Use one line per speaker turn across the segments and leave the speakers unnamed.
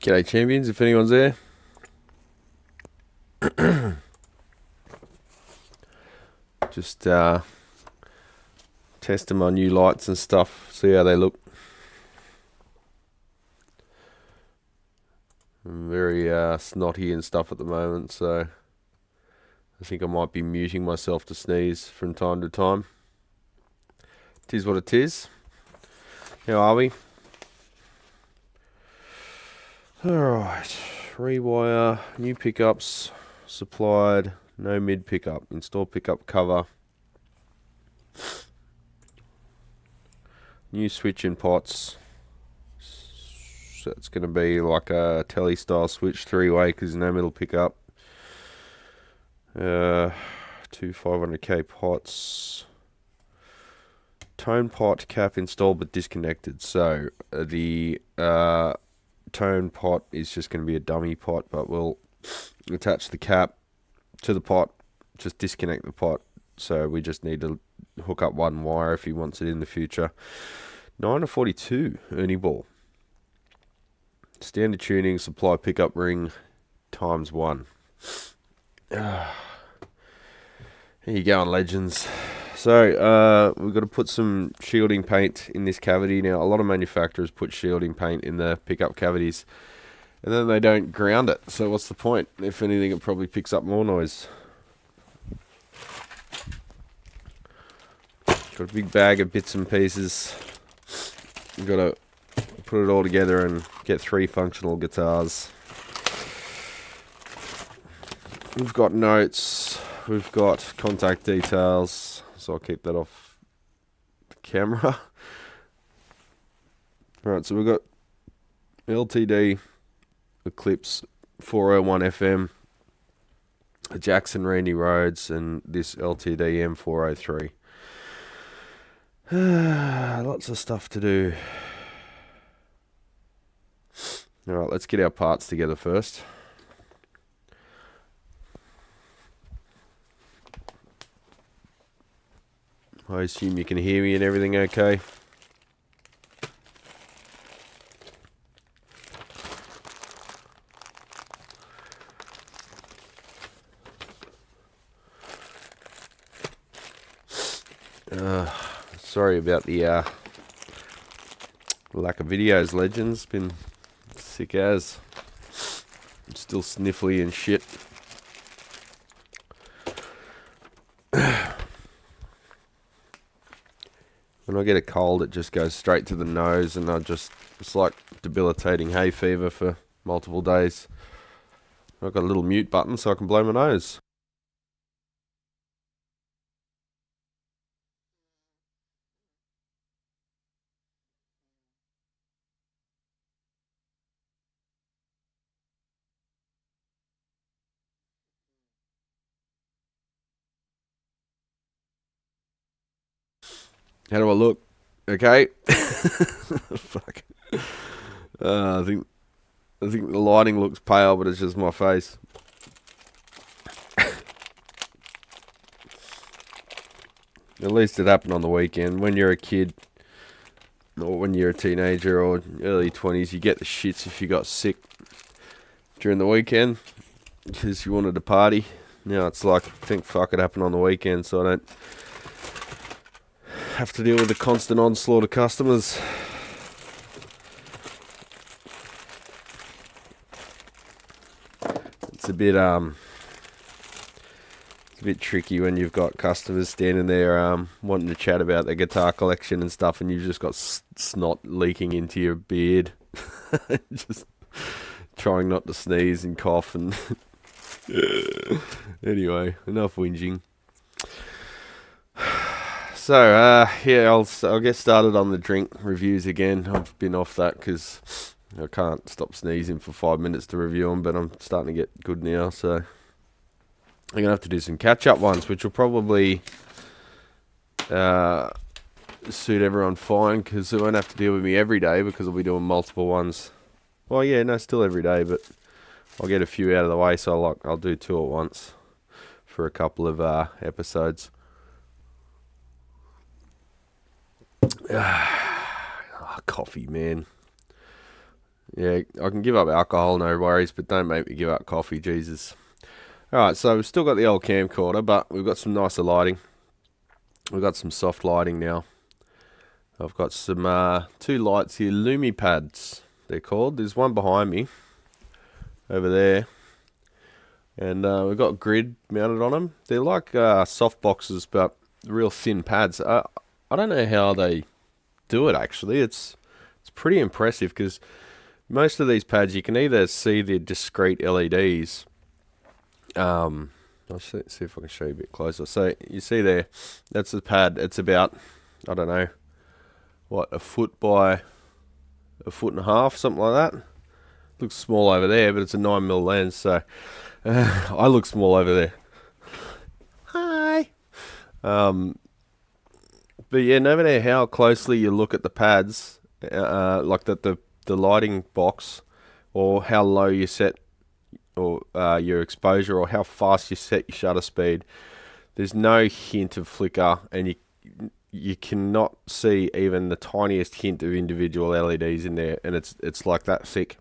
G'day champions, if anyone's there. Just testing my new lights and stuff, see how they look. I'm very snotty and stuff at the moment, so I think I might be muting myself to sneeze from time to time. Tis what it is. How are we? Alright, rewire, new pickups, supplied, no mid pickup, install pickup cover, new switch in pots. So it's going to be like a telly style switch, 3-way, because no middle pickup. Two 500k pots. Tone pot cap installed but disconnected. So the tone pot is just going to be a dummy pot, but we'll attach the cap to the pot, just disconnect the pot. So we just need to hook up one wire if he wants it in the future. 942 Ernie ball. Standard tuning, supply pickup ring times 1. Here you go on Legends. So we've got to put some shielding paint in this cavity. Now a lot of manufacturers put shielding paint in the pickup cavities and then they don't ground it. So what's the point? If anything, it probably picks up more noise. Got a big bag of bits and pieces. We've got to put it all together and get 3 functional guitars. We've got notes, we've got contact details, so I'll keep that off the camera. Alright, so we've got LTD Eclipse 401 FM, a Jackson Randy Rhodes, and this LTD M403. Lots of stuff to do. Alright, let's get our parts together first. I assume you can hear me and everything okay. Sorry about the lack of videos, Legends. Been sick as. I'm still sniffly and shit. When I get a cold, it just goes straight to the nose, and it's like debilitating hay fever for multiple days. I've got a little mute button so I can blow my nose. How do I look? Okay. Fuck. I think the lighting looks pale, but it's just my face. At least it happened on the weekend. When you're a kid, or when you're a teenager or early 20s, you get the shits if you got sick during the weekend because you wanted to party. Now it's like, thank fuck it happened on the weekend so I don't have to deal with the constant onslaught of customers. It's a bit tricky when you've got customers standing there wanting to chat about their guitar collection and stuff, and you've just got snot leaking into your beard. Just trying not to sneeze and cough and anyway, enough whinging. So, yeah, I'll get started on the drink reviews again. I've been off that because I can't stop sneezing for 5 minutes to review them, but I'm starting to get good now, so I'm going to have to do some catch-up ones, which will probably suit everyone fine, because they won't have to deal with me every day, because I'll be doing multiple ones. Well, yeah, no, still every day, but I'll get a few out of the way, so I'll do 2 at once for a couple of episodes. Coffee, man. Yeah, I can give up alcohol, no worries, but don't make me give up coffee, Jesus. Alright, so we've still got the old camcorder, but we've got some nicer lighting. We've got some soft lighting now. I've got some 2 lights here, Lumipads, they're called. There's one behind me, over there. And we've got grid mounted on them. They're like soft boxes, but real thin pads. I don't know how they do it, actually. It's pretty impressive, because most of these pads, you can either see the discrete LEDs. I'll see if I can show you a bit closer. So you see there, that's the pad. It's about, I don't know, what, a foot by a foot and a half, something like that. Looks small over there, but it's a 9mm lens, so I look small over there. Hi. But yeah, no matter how closely you look at the pads, like the lighting box, or how low you set or your exposure, or how fast you set your shutter speed, there's no hint of flicker, and you cannot see even the tiniest hint of individual LEDs in there, and it's like that thick.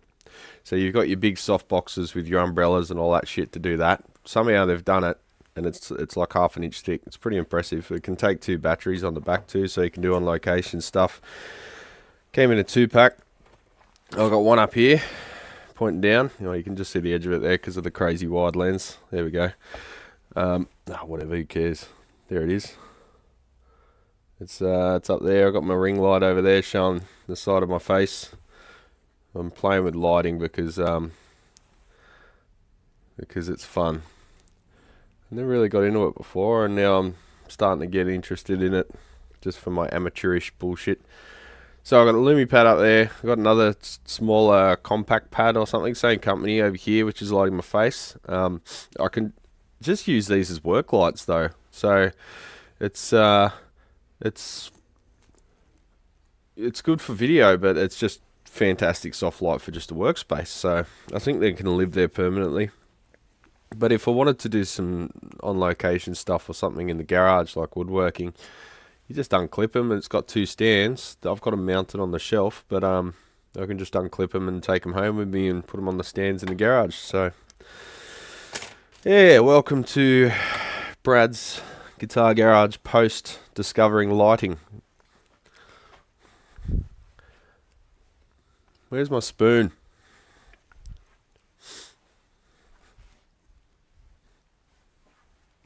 So you've got your big soft boxes with your umbrellas and all that shit to do that. Somehow they've done it, and it's like 1/2 inch thick. It's pretty impressive. It can take 2 batteries on the back too, so you can do on location stuff. Came in a 2-pack. I've got one up here, pointing down. You can just see the edge of it there because of the crazy wide lens. There we go. Whatever, who cares? There it is. It's up there. I've got my ring light over there showing the side of my face. I'm playing with lighting because it's fun. I never really got into it before, and now I'm starting to get interested in it just for my amateurish bullshit. So I've got a Lumipad up there. I've got another smaller compact pad or something, same company over here, which is lighting my face. I can just use these as work lights though, so it's good for video, but it's just fantastic soft light for just a workspace. So I think they can live there permanently. But if I wanted to do some on location stuff or something in the garage, like woodworking, you just unclip them, and it's got 2 stands. I've got them mounted on the shelf, but I can just unclip them and take them home with me and put them on the stands in the garage. So yeah, welcome to Brad's Guitar Garage post discovering lighting. Where's my spoon?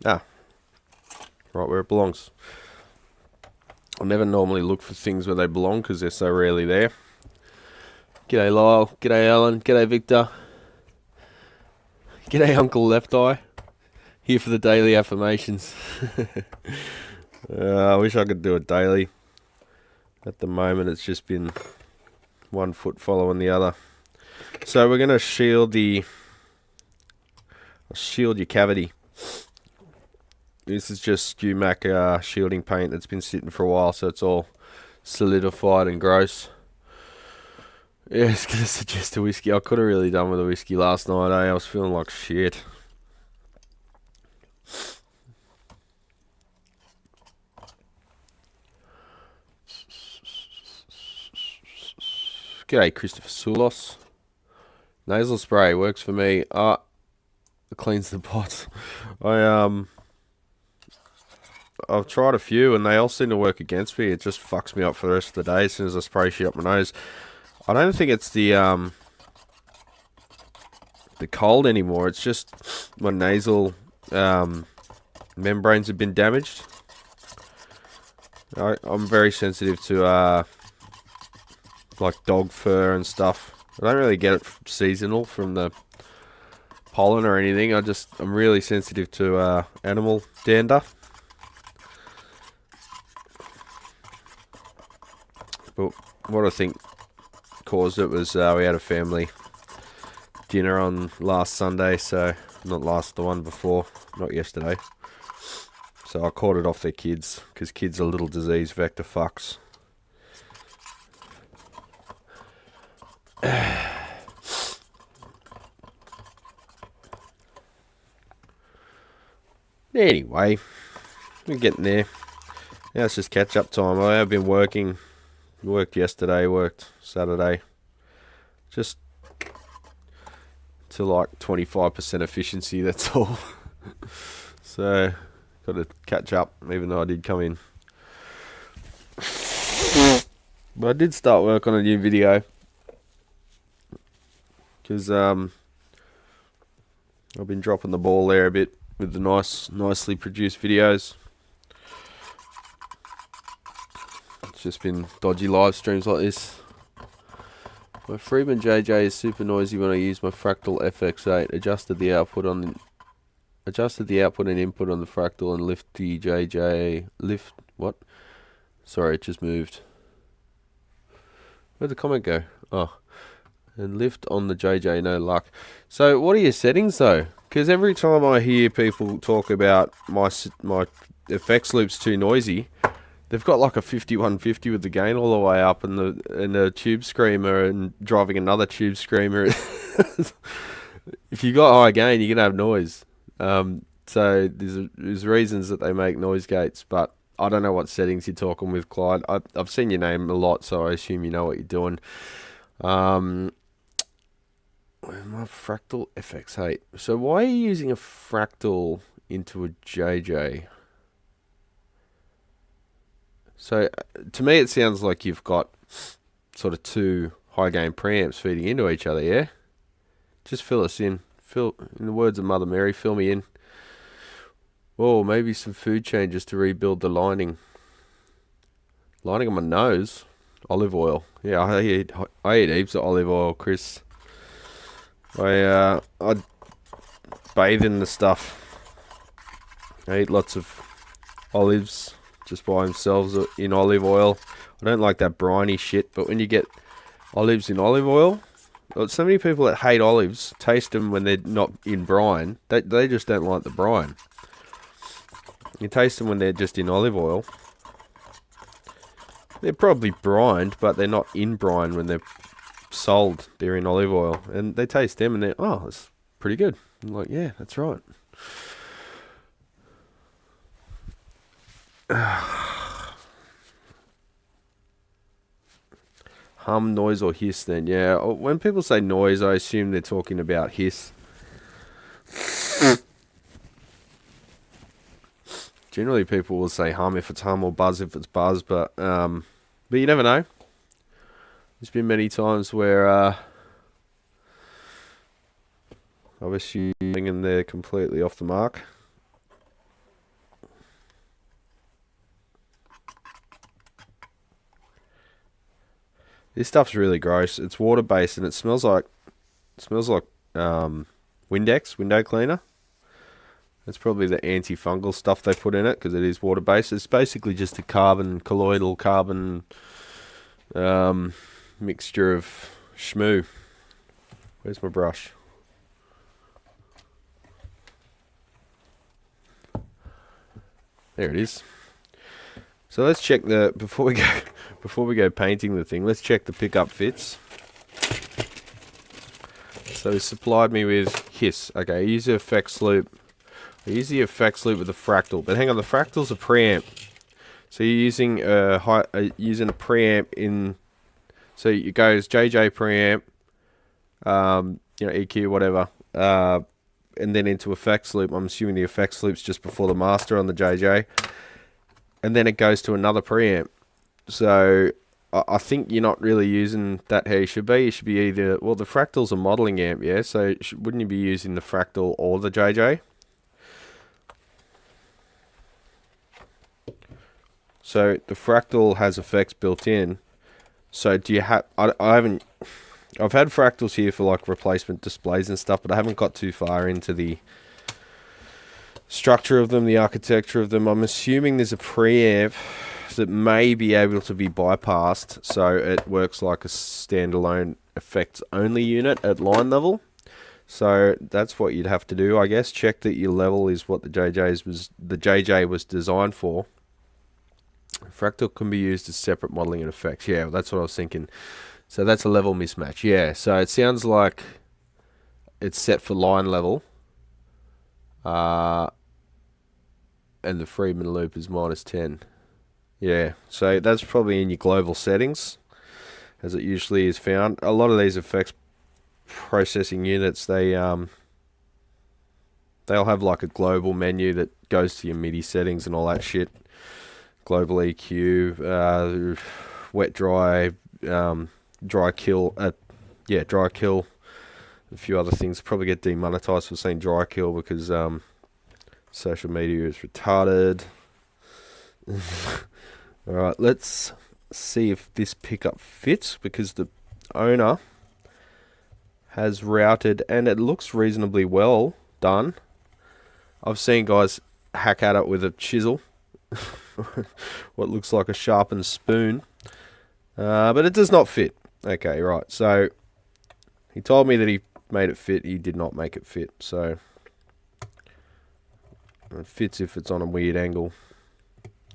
Ah, right where it belongs. I never normally look for things where they belong because they're so rarely there. G'day Lyle, g'day Alan, g'day Victor. G'day Uncle Left Eye. Here for the daily affirmations. I wish I could do it daily. At the moment it's just been one foot following the other. So we're going to shield your cavity. This is just SKU-Mac shielding paint that's been sitting for a while, so it's all solidified and gross. Yeah, I was going to suggest a whiskey. I could have really done with a whiskey last night, I was feeling like shit. G'day Christopher Soulos. Nasal spray works for me. It cleans the pots. I've tried a few and they all seem to work against me. It just fucks me up for the rest of the day as soon as I spray shit up my nose. I don't think it's the cold anymore. It's just my nasal membranes have been damaged. I'm very sensitive to like dog fur and stuff. I don't really get it seasonal from the pollen or anything. I'm really sensitive to animal dander. But what I think caused it was we had a family dinner on last Sunday, so not the one before, not yesterday. So I caught it off their kids, because kids are little disease vector fucks. Anyway, we're getting there. Now it's just catch up time. I have been working. Worked yesterday, worked Saturday. Just to like 25% efficiency, that's all. So, got to catch up, even though I did come in. But I did start work on a new video. Because I've been dropping the ball there a bit with the nicely produced videos. It's just been dodgy live streams like this. My Freeman JJ is super noisy when I use my Fractal FX-8. Adjusted the output and input on the Fractal and lift the JJ. What? Sorry, it just moved. Where'd the comment go? Oh. And lift on the JJ, no luck. So what are your settings though? Because every time I hear people talk about my effects loop's too noisy, they've got like a 5150 with the gain all the way up and the tube screamer and driving another tube screamer. If you got high gain, you're gonna have noise. So there's reasons that they make noise gates, but I don't know what settings you're talking with, Clyde. I've seen your name a lot, so I assume you know what you're doing. My Fractal FX-8. So why are you using a Fractal into a JJ? So to me it sounds like you've got sort of two high gain preamps feeding into each other, yeah? Just fill us in. In the words of Mother Mary, fill me in. Oh, maybe some food changes to rebuild the lining. Lining on my nose. Olive oil. Yeah, I eat heaps of olive oil, Chris. I bathe in the stuff. I eat lots of olives just by themselves in olive oil. I don't like that briny shit, but when you get olives in olive oil, so many people that hate olives taste them when they're not in brine. They just don't like the brine. You taste them when they're just in olive oil. They're probably brined, but they're not in brine when they're sold. They're in olive oil, and they taste them, and they're, oh, it's pretty good. I'm like, yeah, that's right. Hum, noise, or hiss, then. Yeah, when people say noise, I assume they're talking about hiss. Generally, people will say hum if it's hum or buzz if it's buzz, but you never know. There's been many times where I've assumed and they're completely off the mark. This stuff's really gross. It's water based and it smells like Windex, window cleaner. That's probably the antifungal stuff they put in it because it is water based. It's basically just a colloidal carbon mixture of schmoo. Where's my brush? There it is. So let's check before we go painting the thing. Let's check the pickup fits. So he supplied me with hiss. Okay, I use the effects loop. I use the effects loop with the Fractal, but hang on, the Fractal's a preamp. So you're using a preamp in. So it goes JJ preamp, EQ, whatever, and then into effects loop. I'm assuming the effects loop's just before the master on the JJ, and then it goes to another preamp. So I think you're not really using that how you should be. You should be either, well, the Fractal's a modeling amp, yeah. So wouldn't you be using the Fractal or the JJ? So the Fractal has effects built in. So do you have? I've had Fractals here for like replacement displays and stuff, but I haven't got too far into the structure of them, the architecture of them. I'm assuming there's a preamp that may be able to be bypassed, so it works like a standalone effects only unit at line level. So that's what you'd have to do, I guess. Check that your level is what the JJ was designed for. Fractal can be used as separate modeling and effects. Yeah, well, that's what I was thinking. So that's a level mismatch. Yeah, so it sounds like it's set for line level. And the Friedman loop is -10. Yeah, so that's probably in your global settings, as it usually is found. A lot of these effects processing units, they'll have like a global menu that goes to your MIDI settings and all that shit. Global EQ, wet, dry, dry kill, dry kill. A few other things. Probably get demonetized for saying dry kill because social media is retarded. Alright, let's see if this pickup fits, because the owner has routed and it looks reasonably well done. I've seen guys hack at it with a chisel, what looks like a sharpened spoon, but it does not fit. Okay, right, so he told me that he made it fit. He did not make it fit, so it fits if it's on a weird angle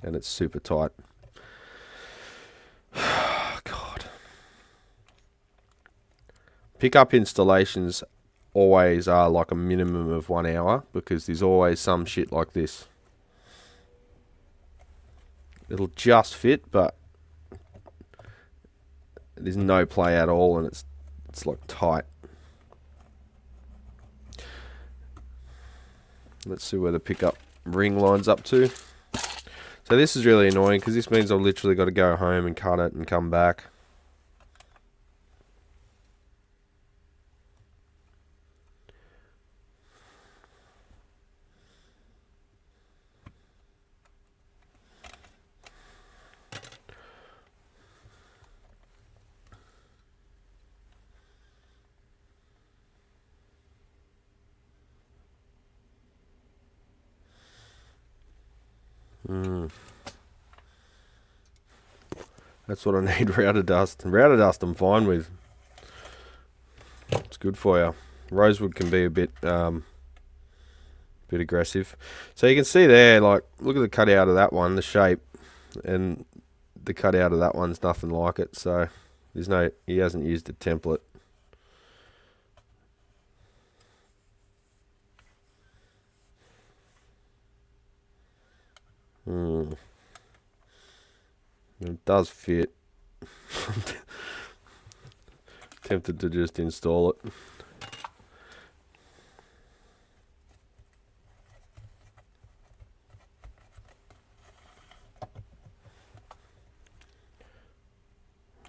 and it's super tight. God. Pickup installations always are like a minimum of 1 hour, because there's always some shit like this. It'll just fit, but there's no play at all, and it's like tight. Let's see where the pickup ring lines up to. So this is really annoying, because this means I've literally got to go home and cut it and come back. That's what I need, router dust. Router dust I'm fine with. It's good for you. Rosewood can be a bit aggressive. So you can see there, like, look at the cutout of that one, the shape, and the cutout of that one's nothing like it. So there's no, he hasn't used a template. It does fit. Tempted to just install it.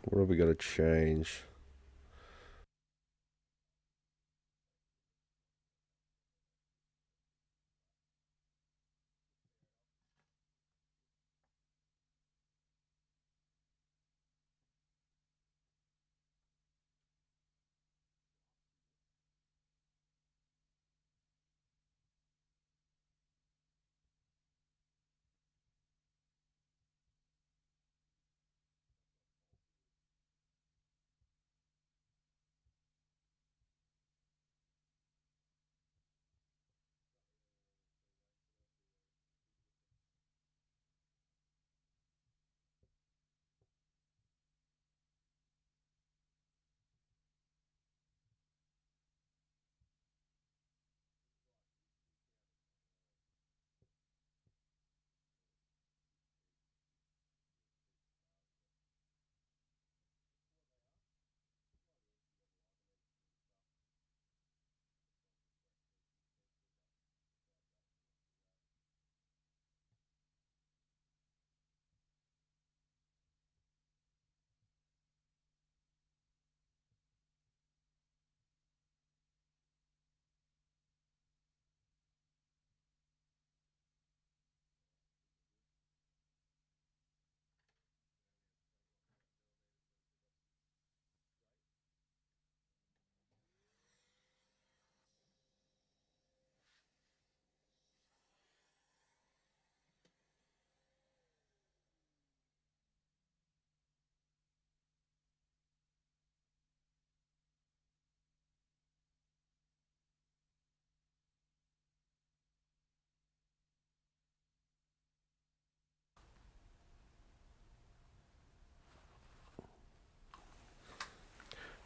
What have we got to change?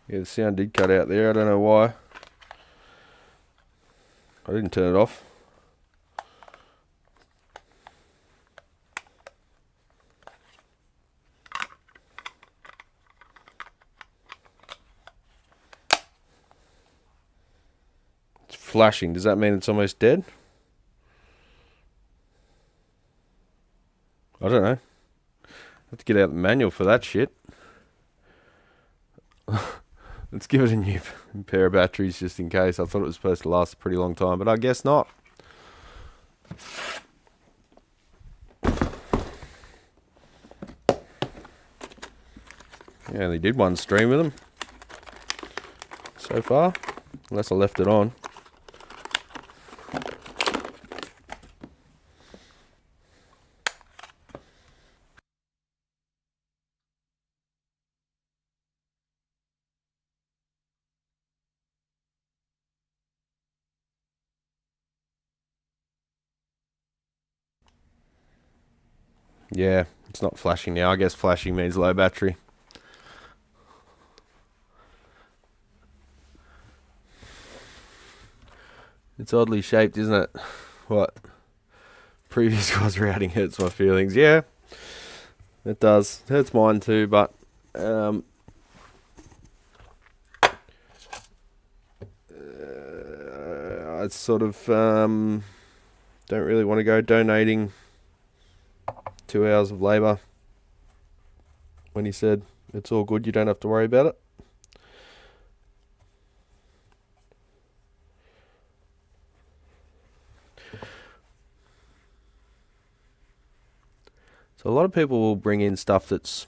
Yeah, the sound did cut out there. I don't know why. I didn't turn it off. flashing. Does that mean it's almost dead? I don't know. I have to get out the manual for that shit. Let's give it a new pair of batteries just in case. I thought it was supposed to last a pretty long time, but I guess not. Yeah, they did one stream with them so far, unless I left it on. Yeah, it's not flashing now. I guess flashing means low battery. It's oddly shaped, isn't it? What? Previous guy's routing hurts my feelings. Yeah, it does. It hurts mine too, but I sort of don't really want to go donating 2 hours of labour when he said it's all good, you don't have to worry about it. So a lot of people will bring in stuff that's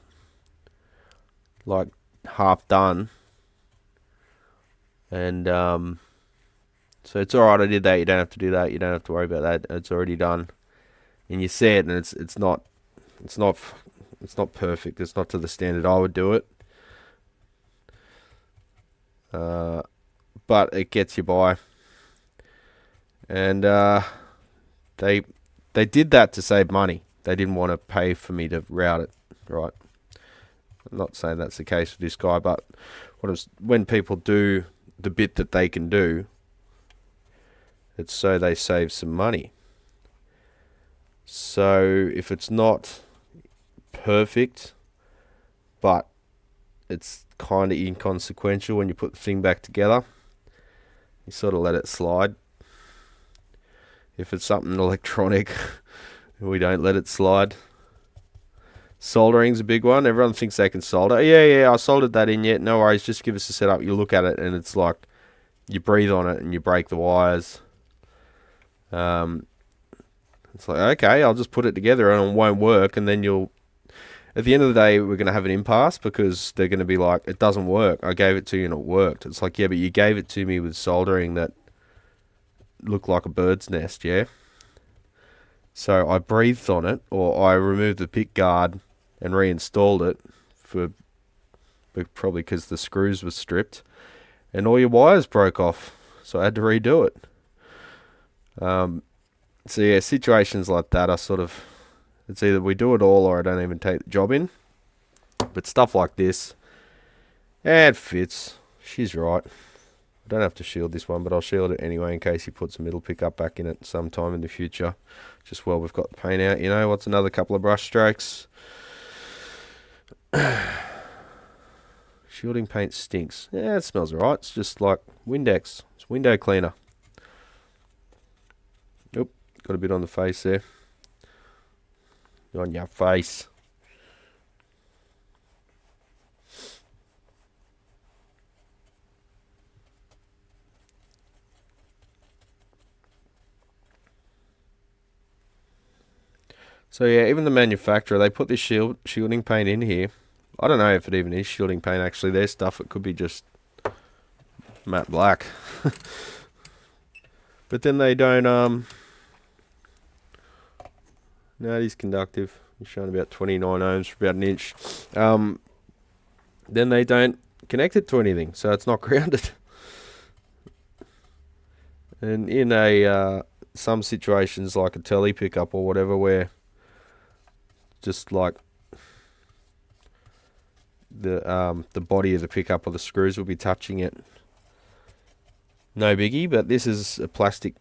like half done, and so it's alright, I did that, you don't have to do that, you don't have to worry about that, it's already done. And you see it, and it's not perfect, it's not to the standard I would do it. But it gets you by. And they did that to save money. They didn't want to pay for me to route it, right? I'm not saying that's the case with this guy, but when people do the bit that they can do, it's so they save some money. So if it's not perfect, but it's kind of inconsequential when you put the thing back together, you sort of let it slide. If it's something electronic, we don't let it slide. Soldering's a big one. Everyone thinks they can solder. Yeah, I soldered that in yet. No worries, just give us a setup. You look at it and it's like you breathe on it and you break the wires. It's like, okay, I'll just put it together and it won't work, and then at the end of the day, we're going to have an impasse because they're going to be like, it doesn't work. I gave it to you and it worked. It's like, yeah, but you gave it to me with soldering that looked like a bird's nest, yeah? So I breathed on it, or I removed the pick guard and reinstalled it, probably because the screws were stripped, and all your wires broke off, so I had to redo it. So yeah, situations like that, it's either we do it all or I don't even take the job in. But stuff like this, it fits. She's right. I don't have to shield this one, but I'll shield it anyway in case he puts a middle pickup back in it sometime in the future. Just while we've got the paint out, what's another couple of brush strokes? Shielding paint stinks. Yeah, it smells alright. It's just like Windex. It's window cleaner. Oop, got a bit on the face there. On your face. So yeah, even the manufacturer, they put this shielding paint in here. I don't know if it even is shielding paint actually. Their stuff, it could be just matte black. But then they don't, no, it is conductive. It's showing about 29 ohms for about an inch. Then they don't connect it to anything, so it's not grounded. And in some situations like a tele pickup or whatever, where just like the body of the pickup or the screws will be touching it, no biggie. But this is a plastic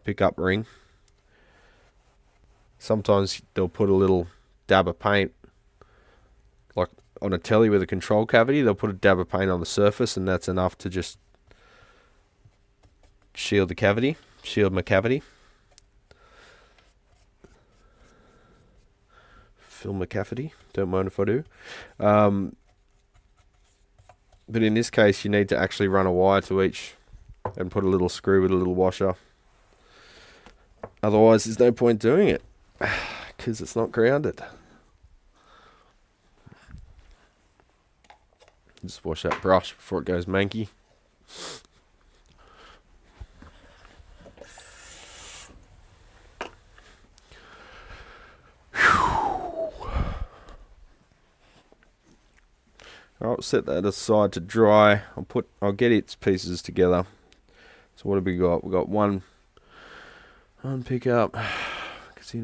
pickup ring. Sometimes they'll put a little dab of paint, like on a telly with a control cavity, they'll put a dab of paint on the surface, and that's enough to just shield the cavity, shield my cavity. Fill my cavity, don't mind if I do. But in this case, you need to actually run a wire to each and put a little screw with a little washer. Otherwise, there's no point doing it because it's not grounded. Just wash that brush before it goes manky. I'll set that aside to dry. I'll get its pieces together. So what have we got? We've got one pickup. Sorry,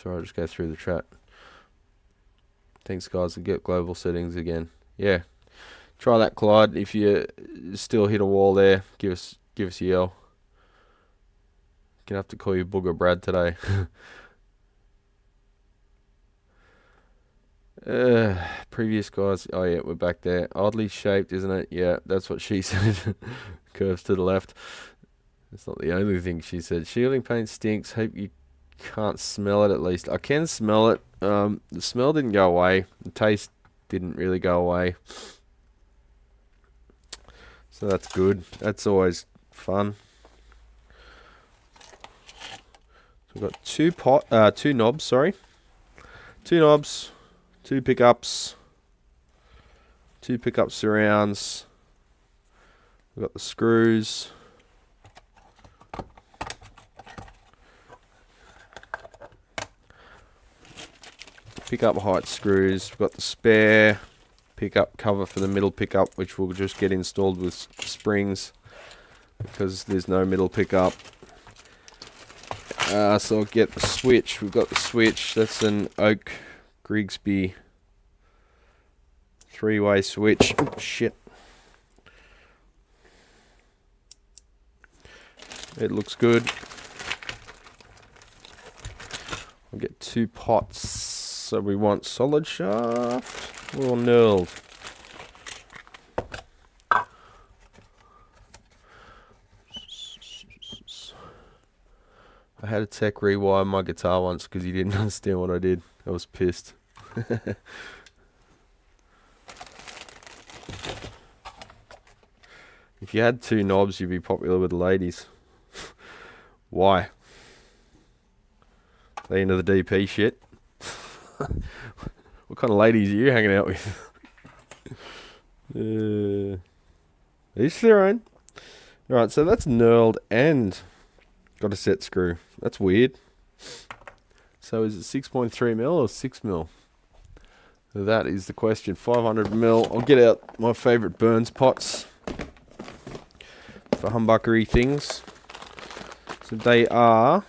I'll just go through the chat. Thanks guys, to get global settings again. Yeah. Try that, Clyde. If you still hit a wall there, give us a yell. Gonna have to call you Booger Brad today. Previous guys. Oh yeah, we're back there. Oddly shaped, isn't it? Yeah, that's what she said. Curves to the left. That's not the only thing she said. Shielding paint stinks. Hope you can't smell it at least. I can smell it. The smell didn't go away. The taste didn't really go away. So that's good. That's always fun. So we've got two knobs, sorry. Two knobs, two pickups surrounds. We've got the screws. Pickup height screws. We've got the spare pickup cover for the middle pickup, which will just get installed with springs because there's no middle pickup. So I'll get the switch. We've got the switch. That's an Oak Grigsby 3-way switch. Oh, shit. It looks good. I'll get 2 pots. So we want solid shaft or knurled. I had a tech rewire my guitar once because he didn't understand what I did. I was pissed. If you had 2 knobs, you'd be popular with the ladies. Why? They into the DP shit? What kind of ladies are you hanging out with? Each their own. Alright, so that's knurled and got a set screw. That's weird. So is it 6.3mm or 6mm? That is the question. 500mm. I'll get out my favourite Burns pots for humbuckery things. So they are,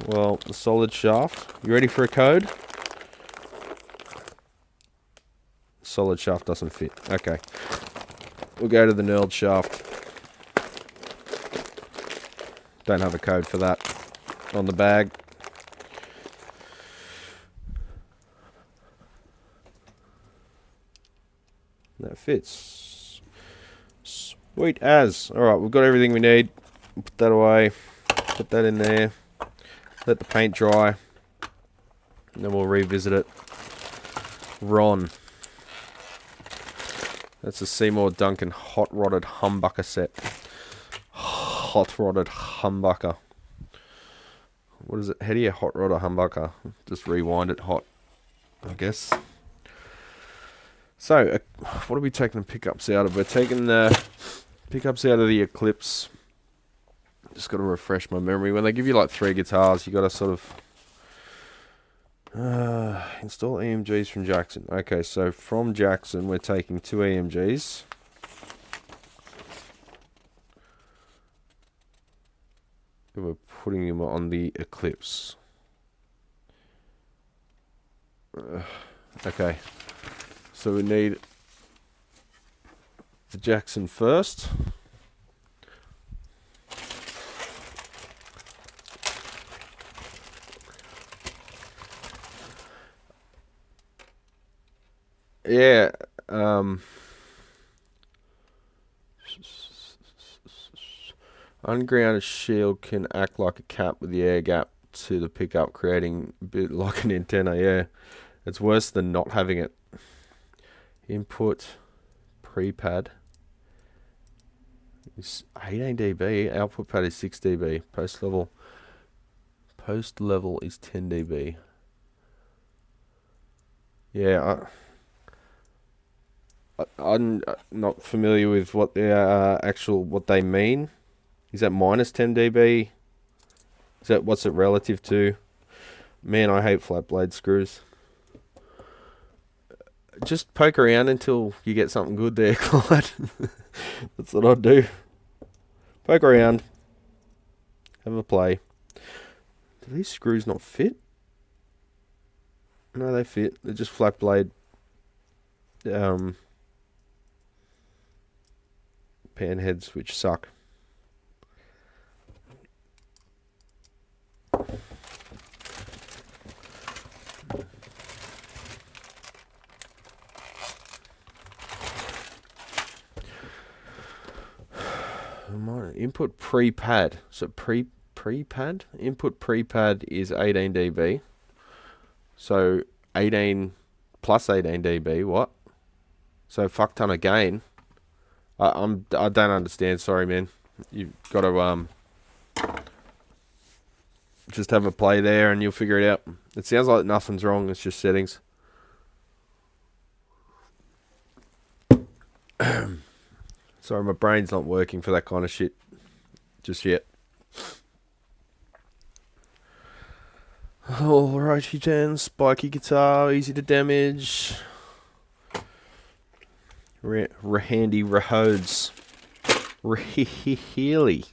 well, the solid shaft. You ready for a code? Solid shaft doesn't fit. Okay. We'll go to the knurled shaft. Don't have a code for that on the bag. That fits. Sweet as. Alright, we've got everything we need. Put that away. Put that in there. Let the paint dry. And then we'll revisit it. Ron. That's a Seymour Duncan hot rodded humbucker set. Hot rodded humbucker. What is it? How do you hot rod a humbucker? Just rewind it hot, I guess. So, what are we taking the pickups out of? We're taking the pickups out of the Eclipse. Just got to refresh my memory. When they give you like 3 guitars, you got to sort of install EMGs from Jackson. Okay, so from Jackson, we're taking 2 EMGs. And we're putting them on the Eclipse. Okay, so we need the Jackson first. Yeah, Ungrounded shield can act like a cap with the air gap to the pickup, creating a bit like an antenna. Yeah, it's worse than not having it. Input pre-pad is 18 dB. Output pad is 6 dB. Post level is 10 dB. Yeah, I'm not familiar with what the what they mean. Is that minus 10 dB? Is that what's it relative to? Man, I hate flat blade screws. Just poke around until you get something good there, Clyde. That's what I'd do. Poke around. Have a play. Do these screws not fit? No, they fit. They're just flat blade pan heads, which suck. Input pre-pad. So pre-pad? Input pre-pad is 18 dB. So 18 plus 18 dB, what? So fuck ton of gain. I don't understand, sorry man. You've got to just have a play there and you'll figure it out. It sounds like nothing's wrong, it's just settings. Sorry, my brain's not working for that kind of shit just yet. Alrighty then, spiky guitar, easy to damage. Handy Rhodes. Really.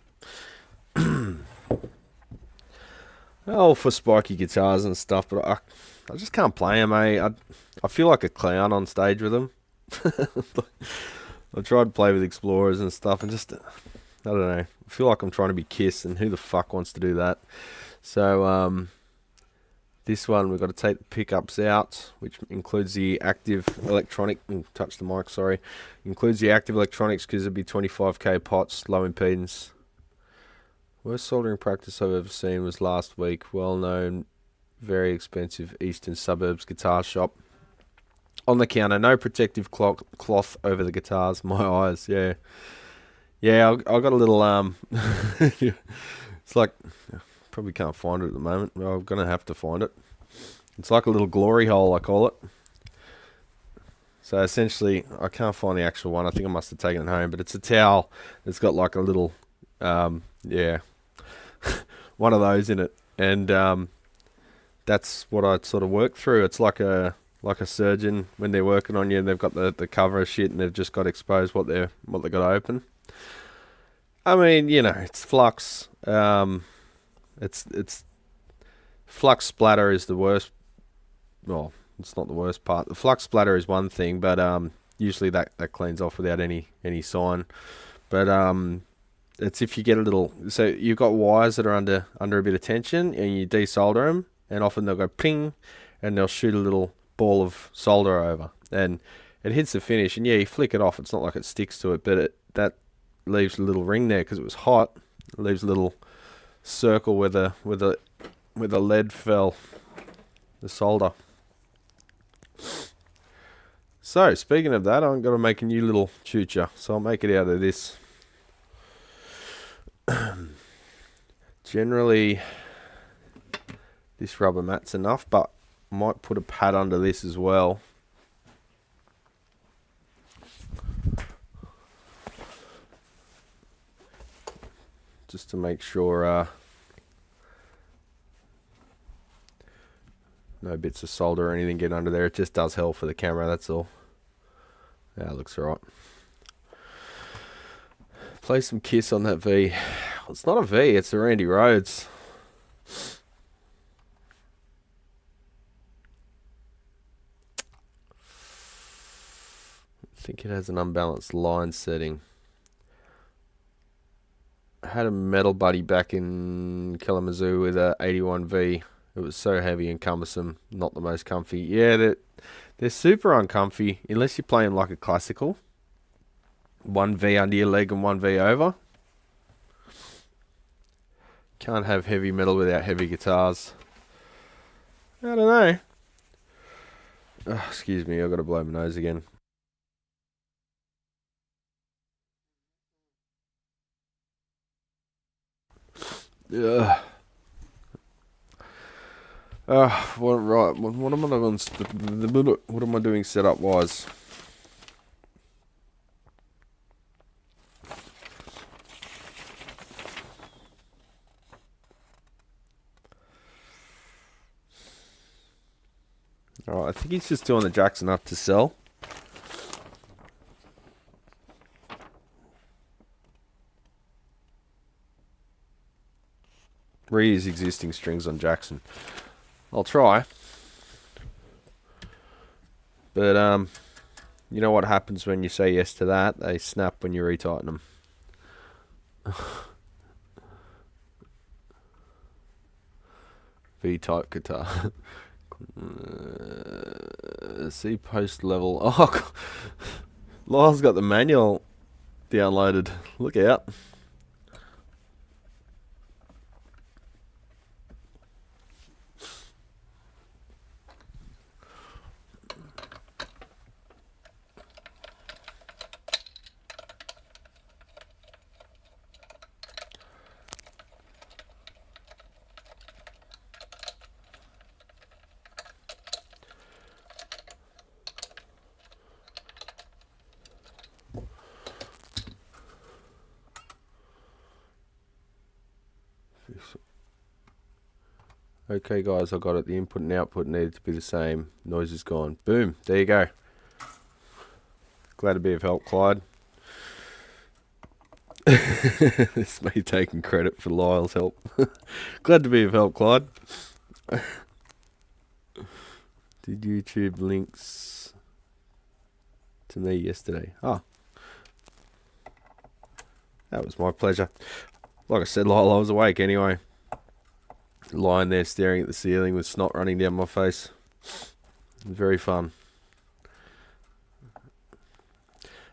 Oh, for spiky guitars and stuff, but I just can't play them, eh? I feel like a clown on stage with them. I tried to play with Explorers and stuff and just, I don't know, I feel like I'm trying to be Kiss and who the fuck wants to do that? So, this one we've got to take the pickups out, which includes the active electronic, touch the mic, sorry, includes the active electronics because it'd be 25k pots, low impedance. Worst soldering practice I've ever seen was last week, well-known, very expensive eastern suburbs guitar shop. On the counter, no protective cloth over the guitars. My eyes, yeah. Yeah, I got a little, it's like, probably can't find it at the moment. Well, I'm going to have to find it. It's like a little glory hole, I call it. So essentially, I can't find the actual one. I think I must have taken it home. But it's a towel. It's got like a little, yeah, one of those in it. And that's what I sort of work through. It's like a surgeon when they're working on you and they've got the cover of shit and they've just got to expose what they got to open. I mean, you know, it's flux. It's flux splatter is the worst. Well, it's not the worst part. The flux splatter is one thing, but usually that cleans off without any sign. But it's if you get a little. So you've got wires that are under a bit of tension, and you desolder them, and often they'll go ping, and they'll shoot a little ball of solder over, and it hits the finish. And yeah, you flick it off. It's not like it sticks to it, but that leaves a little ring there because it was hot. It leaves a little circle where the lead fell, the solder. So speaking of that, I'm gonna make a new little chucha, so I'll make it out of this. Generally this rubber mat's enough, but I might put a pad under this as well. Just to make sure no bits of solder or anything get under there. It just does hell for the camera, that's all. Yeah, it looks alright. Play some Kiss on that V. It's not a V, it's a Randy Rhodes. I think it has an unbalanced line setting. I had a metal buddy back in Kalamazoo with a 81V. It was so heavy and cumbersome, not the most comfy. Yeah, they're super uncomfy unless you're playing like a classical. one V under your leg and one V over. Can't have heavy metal without heavy guitars. I don't know. Oh, excuse me, I've got to blow my nose again. Ugh. What am I doing? What am I doing setup wise? Alright, I think he's just doing the jacks enough to sell. Reuse existing strings on Jackson. I'll try. But, you know what happens when you say yes to that? They snap when you retighten them. V-type guitar. See post level. Oh, Lyle's got the manual downloaded. Look out. Okay guys, I got it. The input and output needed to be the same. Noise is gone. Boom. There you go. Glad to be of help, Clyde. It's me taking credit for Lyle's help. Glad to be of help, Clyde. Did YouTube links to me yesterday? Oh. That was my pleasure. Like I said, Lyle, I was awake anyway. Lying there staring at the ceiling with snot running down my face. Very fun.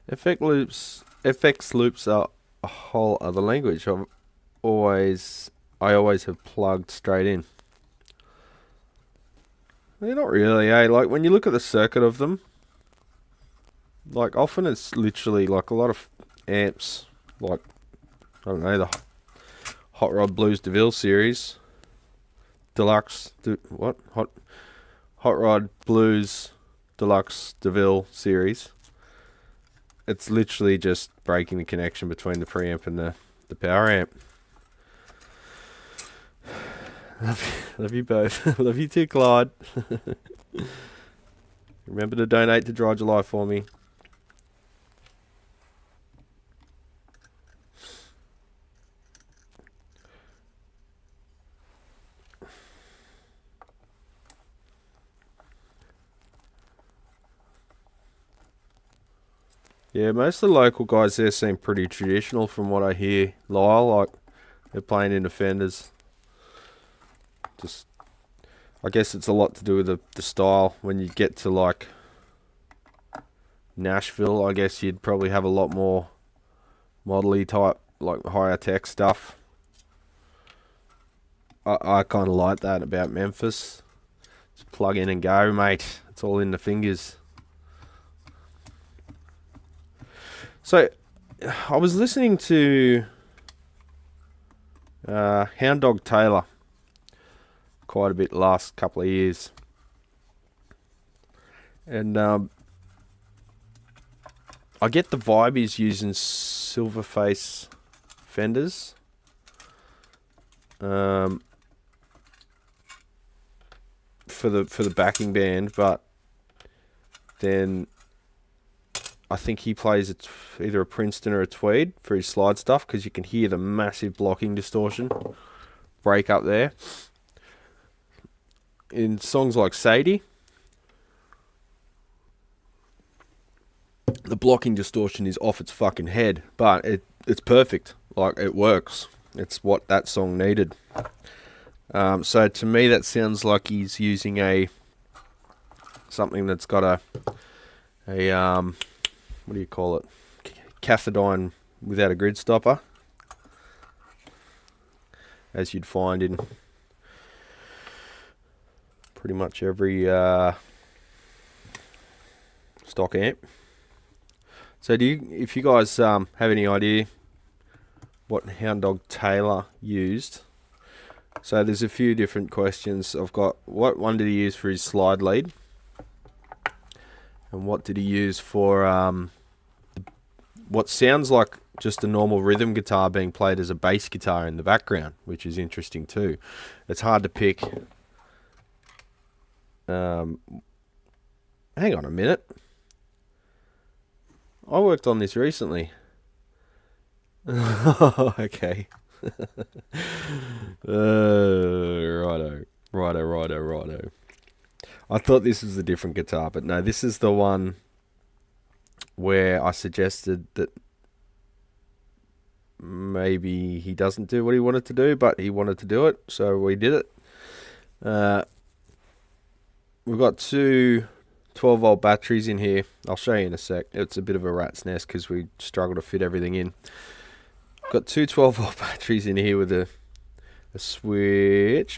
FX loops are a whole other language. I always have plugged straight in. They're not really, eh? Like when you look at the circuit of them, like often it's literally like a lot of amps, like I don't know, the Hot Rod Blues DeVille series. Deluxe, Hot Rod Blues Deluxe DeVille series. It's literally just breaking the connection between the preamp and the power amp. Love you both. Love you too, Clyde. Remember to donate to Dry July for me. Yeah, most of the local guys there seem pretty traditional from what I hear. Lyle, like, they're playing in the Fenders. Just, I guess it's a lot to do with the style. When you get to, like, Nashville, I guess you'd probably have a lot more model-y type, like, higher tech stuff. I kind of like that about Memphis. Just plug in and go, mate. It's all in the fingers. So, I was listening to Hound Dog Taylor quite a bit the last couple of years. And I get the vibe he's using Silverface Fenders. For the backing band, but then I think he plays either a Princeton or a Tweed for his slide stuff, because you can hear the massive blocking distortion break up there. In songs like Sadie, the blocking distortion is off its fucking head, but it's perfect. Like, it works. It's what that song needed. So to me, that sounds like he's using something that's got a what do you call it? cathodion without a grid stopper, as you'd find in pretty much every stock amp. So if you guys have any idea what Hound Dog Taylor used, so there's a few different questions. I've got, what one did he use for his slide lead, and what did he use for what sounds like just a normal rhythm guitar being played as a bass guitar in the background, which is interesting too. It's hard to pick. Hang on a minute. I worked on this recently. Okay. Righto. I thought this was a different guitar, but no, this is the one where I suggested that maybe he doesn't do what he wanted to do, but he wanted to do it, so we did it. We've got two 12-volt batteries in here. I'll show you in a sec. It's a bit of a rat's nest because we struggle to fit everything in. Got two 12-volt batteries in here with a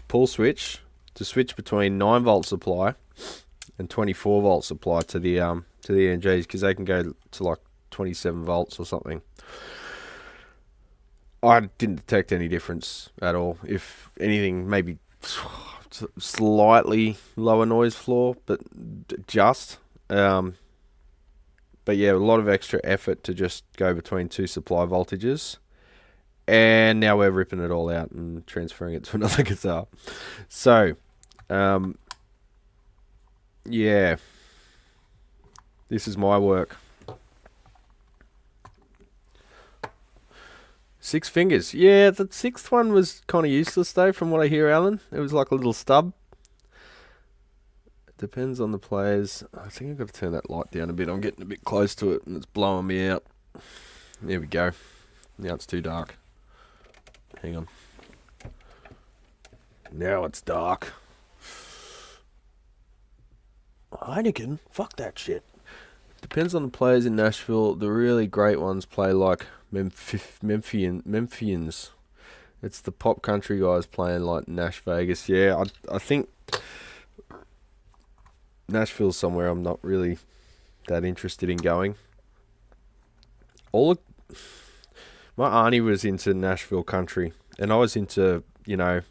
pull switch to switch between 9-volt supply and 24-volt supply to the NGs, because they can go to like 27 volts or something. I didn't detect any difference at all. If anything, maybe slightly lower noise floor, but just. But yeah, a lot of extra effort to just go between two supply voltages. And now we're ripping it all out and transferring it to another guitar. So, yeah. This is my work. 6 fingers. Yeah, the 6th one was kind of useless though, from what I hear, Alan. It was like a little stub. It depends on the players. I think I've got to turn that light down a bit. I'm getting a bit close to it and it's blowing me out. There we go. Now it's too dark. Hang on. Now it's dark. Heineken? Fuck that shit. Depends on the players in Nashville. The really great ones play like Memphians. It's the pop country guys playing like Nash Vegas. Yeah, I think Nashville's somewhere I'm not really that interested in going. My auntie was into Nashville country, and I was into, you know,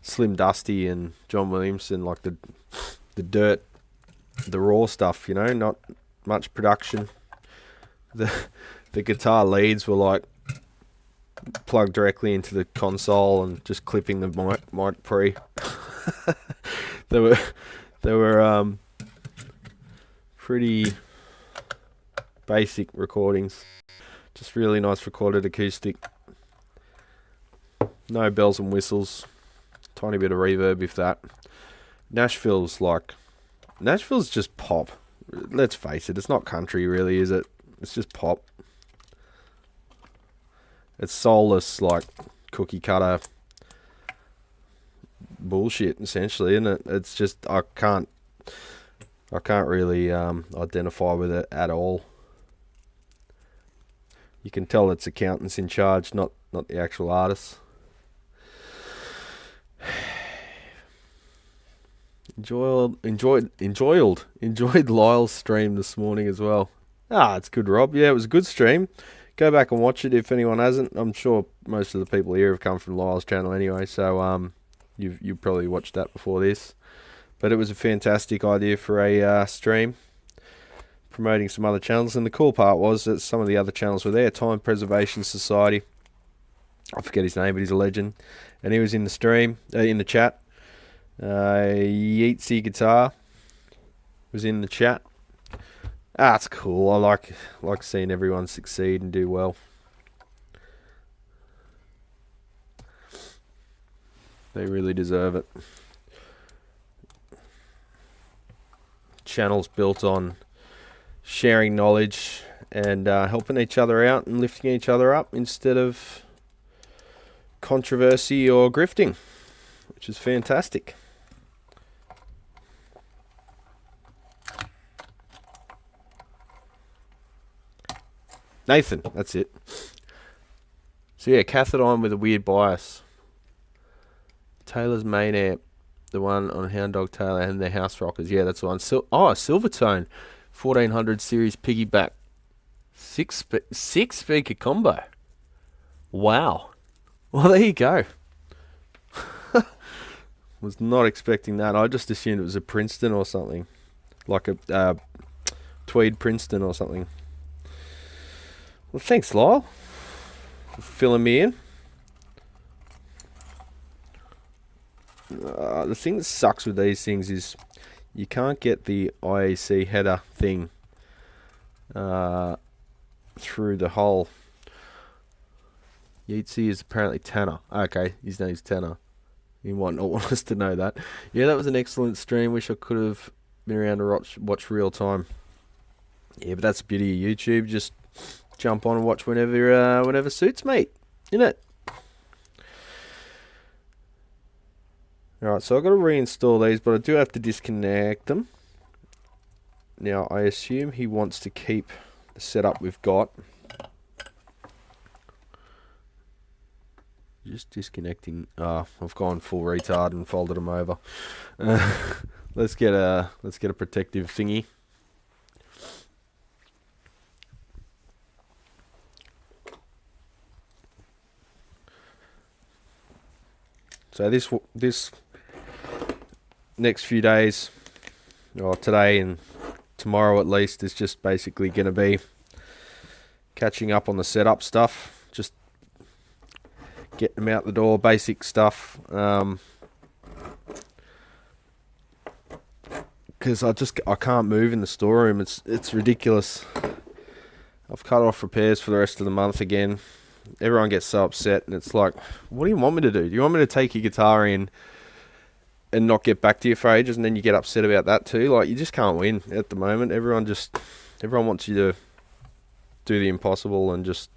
Slim Dusty and John Williamson, like the dirt, the raw stuff, you know, not much production. The guitar leads were like plugged directly into the console and just clipping the mic pre. They were pretty basic recordings. Just really nice recorded acoustic. No bells and whistles. Tiny bit of reverb, if that. Nashville's just pop. Let's face it, it's not country really, is it? It's just pop. It's soulless, like cookie cutter bullshit, essentially, isn't it? It's just, I can't really identify with it at all. You can tell it's accountants in charge, not the actual artists. Enjoyed Lyle's stream this morning as well. It's good, Rob. Yeah, it was a good stream. Go back and watch it if anyone hasn't. I'm sure most of the people here have come from Lyle's channel anyway, so you've probably watched that before this. But it was a fantastic idea for a stream, promoting some other channels, and the cool part was that some of the other channels were there. Time Preservation Society, I forget his name, but he's a legend, and he was in the stream, in the chat. Yeatsy Guitar was in the chat. It's cool. I like seeing everyone succeed and do well. They really deserve it. Channels built on sharing knowledge and helping each other out and lifting each other up instead of controversy or grifting, which is fantastic. Nathan, that's it. So yeah, cathode with a weird bias. Taylor's main amp, the one on Hound Dog Taylor and their House Rockers. Yeah, that's the one. Silvertone, 1400 series piggyback, six speaker combo. Wow. Well, there you go. Was not expecting that. I just assumed it was a Princeton or something, like a Tweed Princeton or something. Well, thanks, Lyle, for filling me in. The thing that sucks with these things is you can't get the IEC header thing through the hole. Yeatsy is apparently Tanner. Okay, his name's Tanner. You might not want us to know that. Yeah, that was an excellent stream. Wish I could have been around to watch real time. Yeah, but that's the beauty of YouTube. Just jump on and watch whenever suits, mate. Innit? Alright, so I've got to reinstall these, but I do have to disconnect them. Now, I assume he wants to keep the setup we've got. Just disconnecting. I've gone full retard and folded them over. Let's get a protective thingy. So this next few days, or today and tomorrow at least, is just basically going to be catching up on the setup stuff. Just getting them out the door, basic stuff. Because I can't move in the storeroom. It's ridiculous. I've cut off repairs for the rest of the month again. Everyone gets so upset, and it's like, what do you want me to do? Do you want me to take your guitar in and not get back to you for ages, and then you get upset about that too? Like, you just can't win at the moment. Everyone wants you to do the impossible and just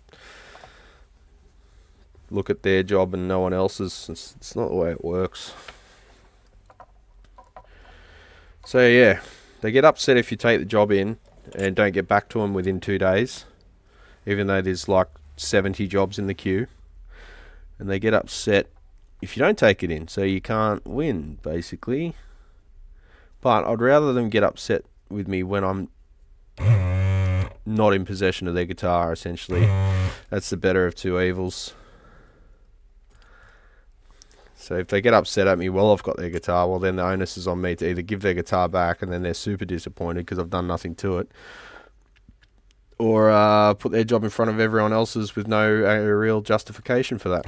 look at their job and no one else's. It's not the way it works. So yeah, they get upset if you take the job in and don't get back to them within 2 days, even though there's like 70 jobs in the queue. And they get upset if you don't take it in, so you can't win, basically. But I'd rather them get upset with me when I'm not in possession of their guitar, essentially. That's the better of two evils. So if they get upset at me while I've got their guitar, well, then the onus is on me to either give their guitar back, and then they're super disappointed because I've done nothing to it, or put their job in front of everyone else's with no real justification for that.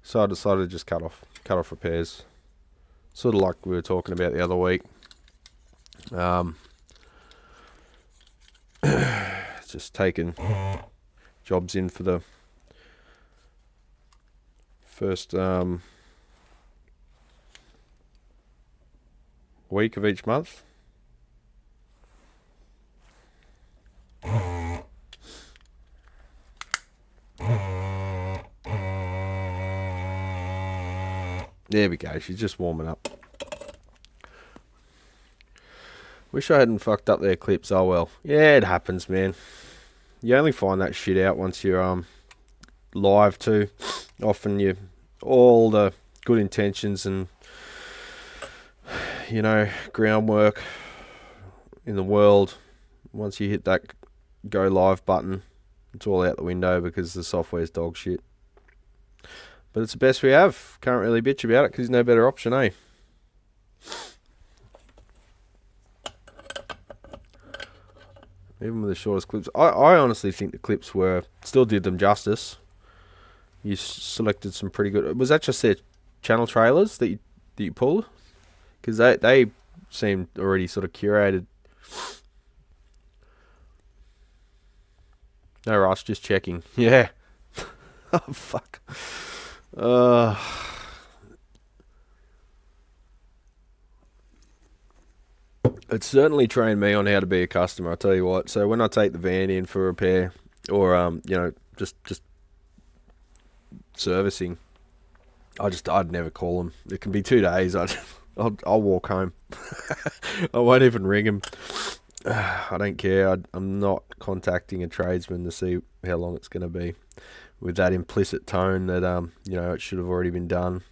So I decided to just cut off repairs, sort of like we were talking about the other week. Just taking jobs in for the first week of each month. There we go, she's just warming up. Wish I hadn't fucked up their clips. Oh well. Yeah, it happens, man. You only find that shit out once you're live too. Often all the good intentions and, you know, groundwork in the world, once you hit that go live button, it's all out the window because the software's dog shit. But it's the best we have. Can't really bitch about it because there's no better option, eh? Even with the shortest clips. I honestly think the clips still did them justice. You selected some pretty good... Was that just their channel trailers that you pulled? Because they seemed already sort of curated. No rush, just checking. Yeah. Oh, fuck. It certainly trained me on how to be a customer, I tell you what. So when I take the van in for repair, or you know, just servicing, I'd never call them. It can be 2 days. I'll walk home. I won't even ring them. I don't care. I'm not contacting a tradesman to see how long it's going to be, with that implicit tone that you know, it should have already been done.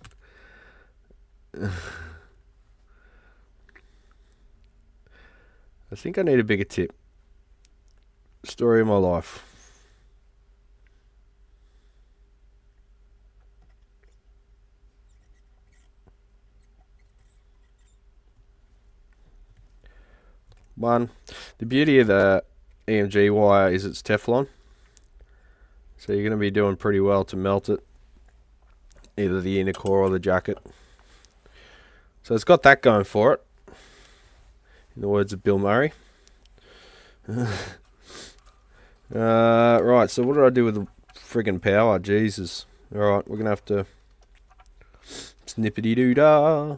I think I need a bigger tip. Story of my life. One, the beauty of the EMG wire is it's Teflon, so you're going to be doing pretty well to melt it, either the inner core or the jacket. So it's got that going for it, in the words of Bill Murray. Right, so what did I do with the friggin' power? Jesus. Alright, we're going to have to snippity-doo-dah.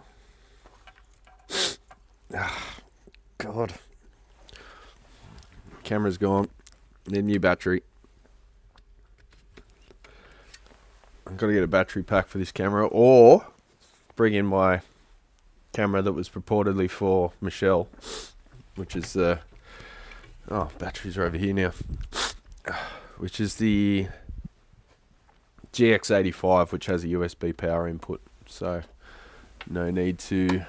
God. Camera's gone. Need a new battery. I've got to get a battery pack for this camera, or bring in my camera that was purportedly for Michelle, which is the... oh, batteries are over here now. Which is the GX85, which has a USB power input. So, no need to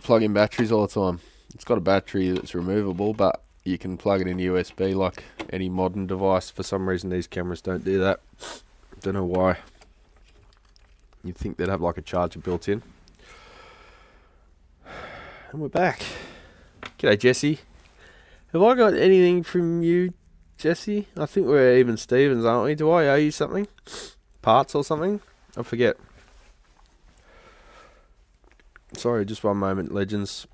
plug in batteries all the time. It's got a battery that's removable, but you can plug it in USB like any modern device. For some reason, these cameras don't do that. Don't know why. You'd think they'd have like a charger built in. And we're back. G'day, Jesse. Have I got anything from you, Jesse? I think we're even Stevens, aren't we? Do I owe you something? Parts or something? I forget. Sorry, just one moment, legends.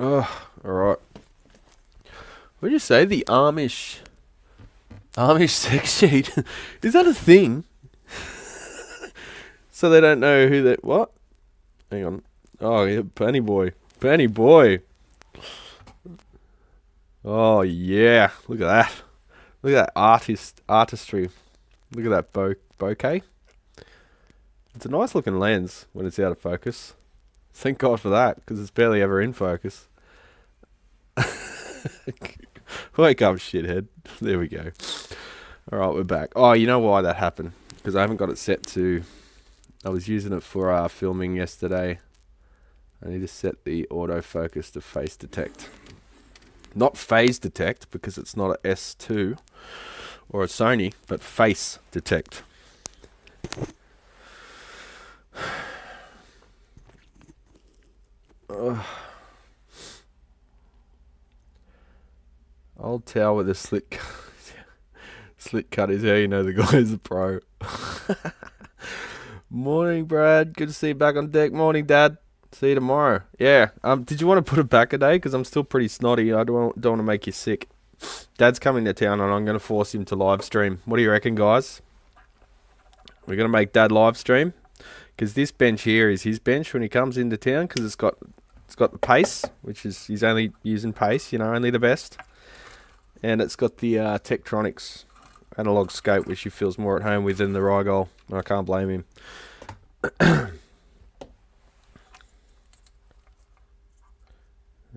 Oh, alright. What did you say? The Amish sex sheet? Is that a thing? So they don't know who that... what? Hang on. Oh, yeah, Penny Boy. Penny Boy. Oh, yeah. Look at that. Look at that artistry. Look at that bokeh. It's a nice looking lens when it's out of focus. Thank God for that, because it's barely ever in focus. Wake up, shithead. There we go. Alright, we're back. Oh, you know why that happened? Because I haven't got it set to... I was using it for filming yesterday. I need to set the autofocus to face detect. Not phase detect, because it's not a S2 or a Sony, but face detect. Old towel with a slit cut is how you know the guy's a pro. Morning, Brad. Good to see you back on deck. Morning, Dad. See you tomorrow. Yeah. Did you want to put it back a day? Because I'm still pretty snotty. I don't want to make you sick. Dad's coming to town, and I'm going to force him to live stream. What do you reckon, guys? We're going to make Dad live stream, because this bench here is his bench when he comes into town, because it's got the pace, which is he's only using pace, you know, only the best. And it's got the Tektronix analog scope, which he feels more at home with than the Rigol. I can't blame him.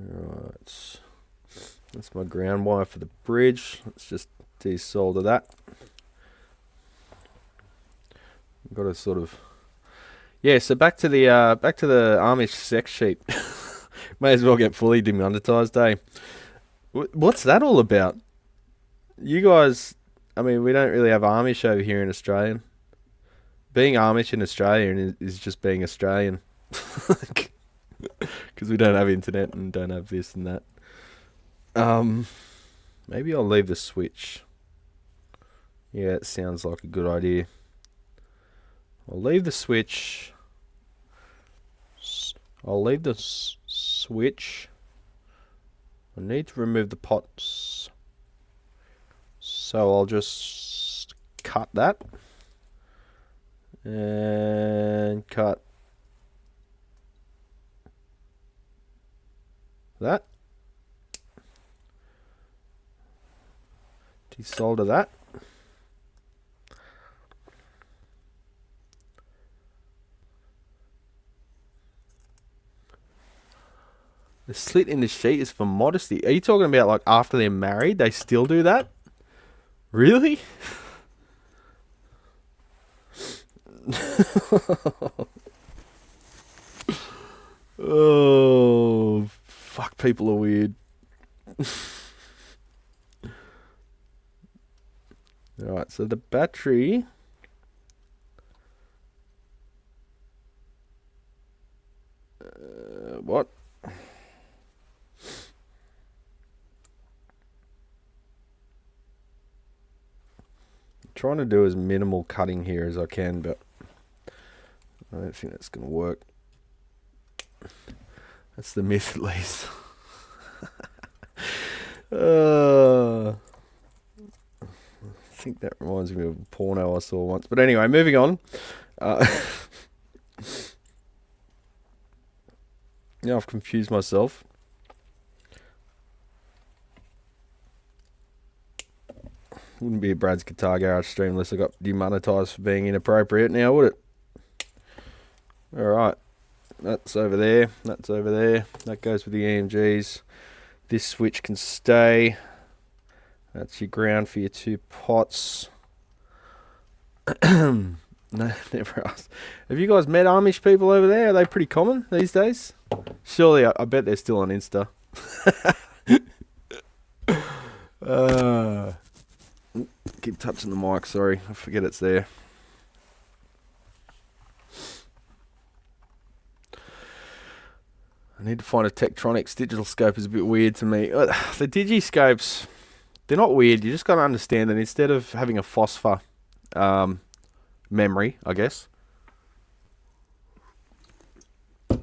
Alright, that's my ground wire for the bridge. Let's just desolder that. I've got to sort of... yeah, so back to the Amish sex sheet. May as well get fully demonetized, eh? What's that all about? You guys, I mean, we don't really have Amish over here in Australia. Being Amish in Australia is just being Australian. Because we don't have internet and don't have this and that. Maybe I'll leave the switch. Yeah, it sounds like a good idea. I'll leave the switch. I'll leave the switch. I need to remove the pots. So I'll just cut that. And cut that. Desolder that. The slit in the sheet is for modesty. Are you talking about like after they're married, they still do that? Really? Oh, fuck, people are weird. Alright, so the battery... what? Trying to do as minimal cutting here as I can, but I don't think that's going to work. That's the myth, at least. I think that reminds me of a porno I saw once. But anyway, moving on. Now I've confused myself. Wouldn't be a Brad's Guitar Garage stream unless I got demonetized for being inappropriate now, would it? Alright. That's over there. That's over there. That goes with the EMGs. This switch can stay. That's your ground for your two pots. No, never asked. Have you guys met Amish people over there? Are they pretty common these days? Surely, I bet they're still on Insta. Keep touching the mic, sorry. I forget it's there. I need to find a Tektronix digital scope. Is a bit weird to me. The digiscopes, they're not weird. You just got to understand that instead of having a phosphor memory, I guess,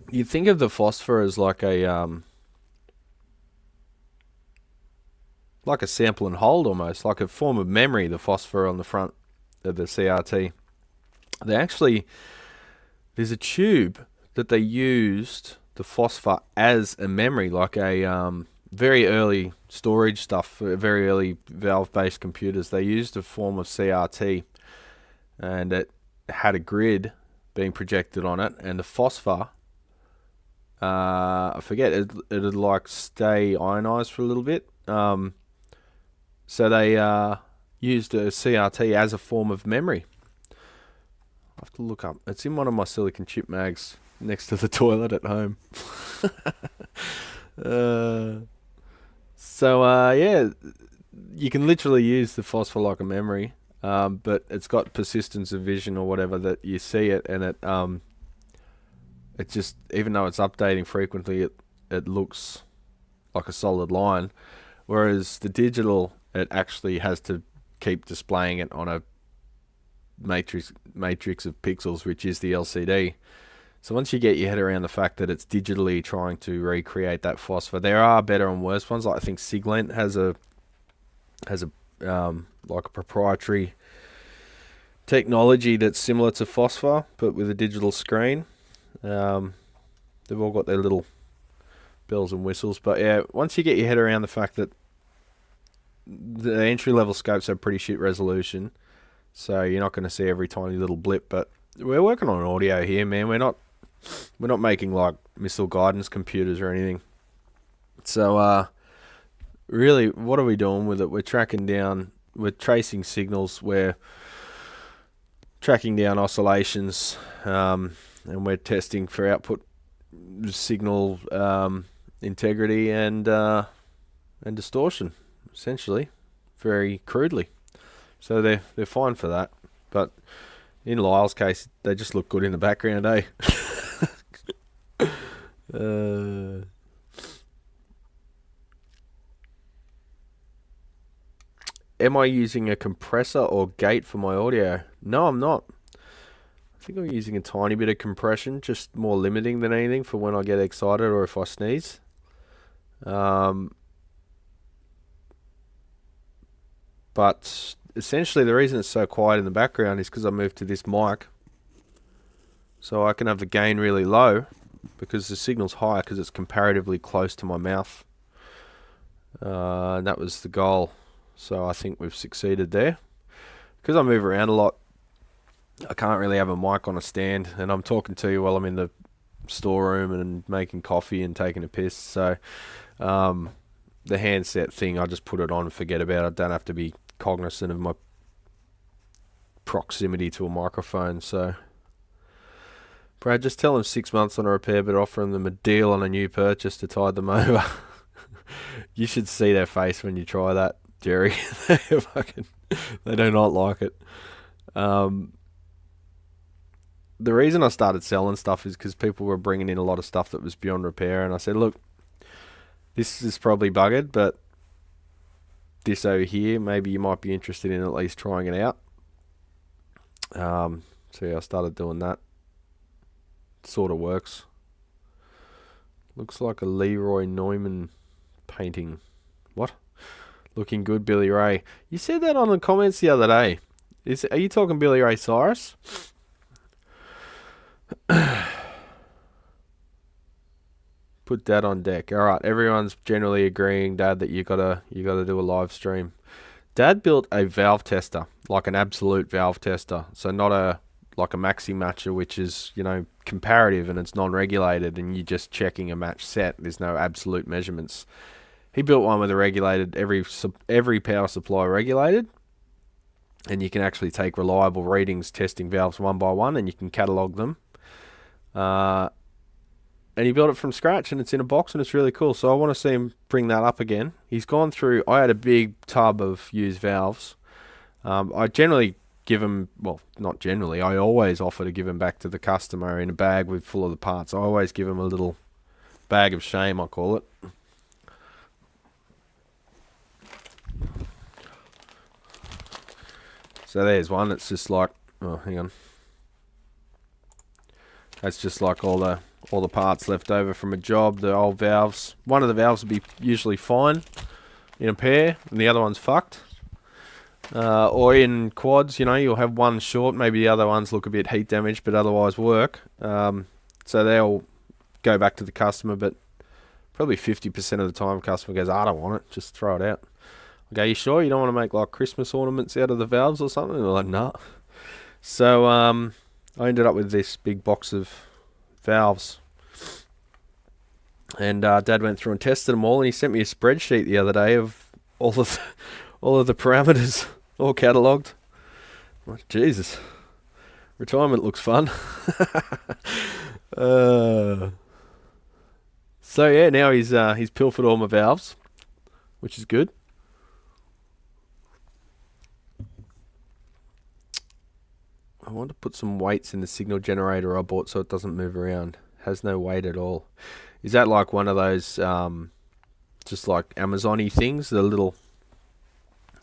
you think of the phosphor as like a sample and hold almost, like a form of memory, the phosphor on the front of the CRT. There's a tube that they used the phosphor as a memory, like a very early storage stuff for very early valve-based computers. They used a form of CRT, and it had a grid being projected on it, and the phosphor, I forget, it'd like stay ionized for a little bit. So they used a CRT as a form of memory. I have to look up. It's in one of my silicon chip mags next to the toilet at home. Yeah, you can literally use the phosphor like a memory, but it's got persistence of vision or whatever that you see it, and it just, even though it's updating frequently, it looks like a solid line, whereas the digital, it actually has to keep displaying it on a matrix of pixels, which is the LCD. So once you get your head around the fact that it's digitally trying to recreate that phosphor, there are better and worse ones. Like I think Siglent has a like a proprietary technology that's similar to phosphor but with a digital screen. They've all got their little bells and whistles, but yeah, once you get your head around the fact that the entry level scopes have pretty shit resolution, so you're not going to see every tiny little blip. But we're working on audio here, man. We're not making like missile guidance computers or anything. So really, what are we doing with it? We're tracing signals, we're tracking down oscillations, and we're testing for output signal integrity and distortion, essentially, very crudely. So they're fine for that. But in Lyle's case, they just look good in the background, eh? Am I using a compressor or gate for my audio? No, I'm not. I think I'm using a tiny bit of compression, just more limiting than anything for when I get excited or if I sneeze. But essentially the reason it's so quiet in the background is because I moved to this mic. so I can have the gain really low because the signal's higher because it's comparatively close to my mouth. And that was the goal. So I think we've succeeded there. Because I move around a lot, I can't really have a mic on a stand, and I'm talking to you while I'm in the storeroom and making coffee and taking a piss. So the handset thing, I just put it on and forget about it. I don't have to be cognizant of my proximity to a microphone. So Brad, just tell them 6 months on a repair, but offering them a deal on a new purchase to tide them over. You should see their face when you try that, Jerry. They do not like it. The reason I started selling stuff is because people were bringing in a lot of stuff that was beyond repair, and I said, look, this is probably buggered, but this over here, maybe you might be interested in at least trying it out. So yeah, I started doing that. Sort of works. Looks like a Leroy Neumann painting. What? Looking good, Billy Ray. You said that on the comments the other day. Are you talking Billy Ray Cyrus? Put Dad on deck. All right, everyone's generally agreeing, Dad, that you gotta do a live stream. Dad built a valve tester, like an absolute valve tester, so not like a maxi matcher, which is, you know, comparative and it's non-regulated, and you're just checking a match set. There's no absolute measurements. He built one with a regulated, every power supply regulated, and you can actually take reliable readings testing valves one by one, and you can catalog them. And he built it from scratch, and it's in a box, and it's really cool. So I want to see him bring that up again. He's gone through, I had a big tub of used valves. I generally give him, well, not generally, I always offer to give him back to the customer in a bag with full of the parts. I always give him a little bag of shame, I call it. So there's one that's just like, oh, hang on. That's just like all the parts left over from a job, the old valves. One of the valves will be usually fine in a pair, and the other one's fucked. Or in quads, you know, you'll have one short, maybe the other ones look a bit heat damaged, but otherwise work. So they'll go back to the customer, but probably 50% of the time, customer goes, I don't want it, just throw it out. Okay, you sure you don't want to make like Christmas ornaments out of the valves or something? And they're like, nah. So I ended up with this big box of valves, and Dad went through and tested them all, and he sent me a spreadsheet the other day of all of the parameters, all catalogued. Like, Jesus, retirement looks fun. So yeah, now he's pilfered all my valves, which is good. I want to put some weights in the signal generator I bought so it doesn't move around. Has no weight at all. Is that like one of those just like Amazon-y things, the little,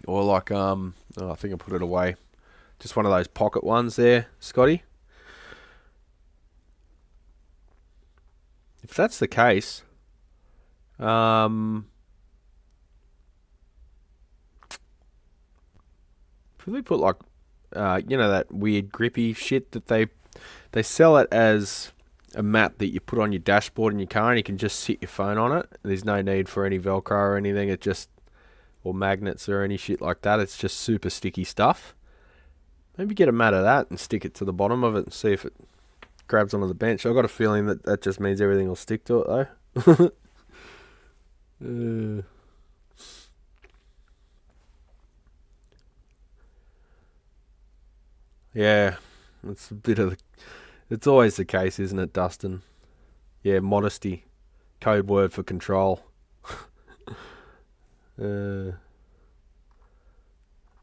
or like oh, I think I put it away, just one of those pocket ones there, Scotty? If that's the case, probably put like you know, that weird grippy shit that they sell it as a mat that you put on your dashboard in your car, and you can just sit your phone on it. There's no need for any Velcro or anything. It just, or magnets or any shit like that. It's just super sticky stuff. Maybe get a mat of that and stick it to the bottom of it and see if it grabs onto the bench. I've got a feeling that just means everything will stick to it though. Yeah, it's a bit of it's always the case, isn't it, Dustin? Yeah, modesty, code word for control. All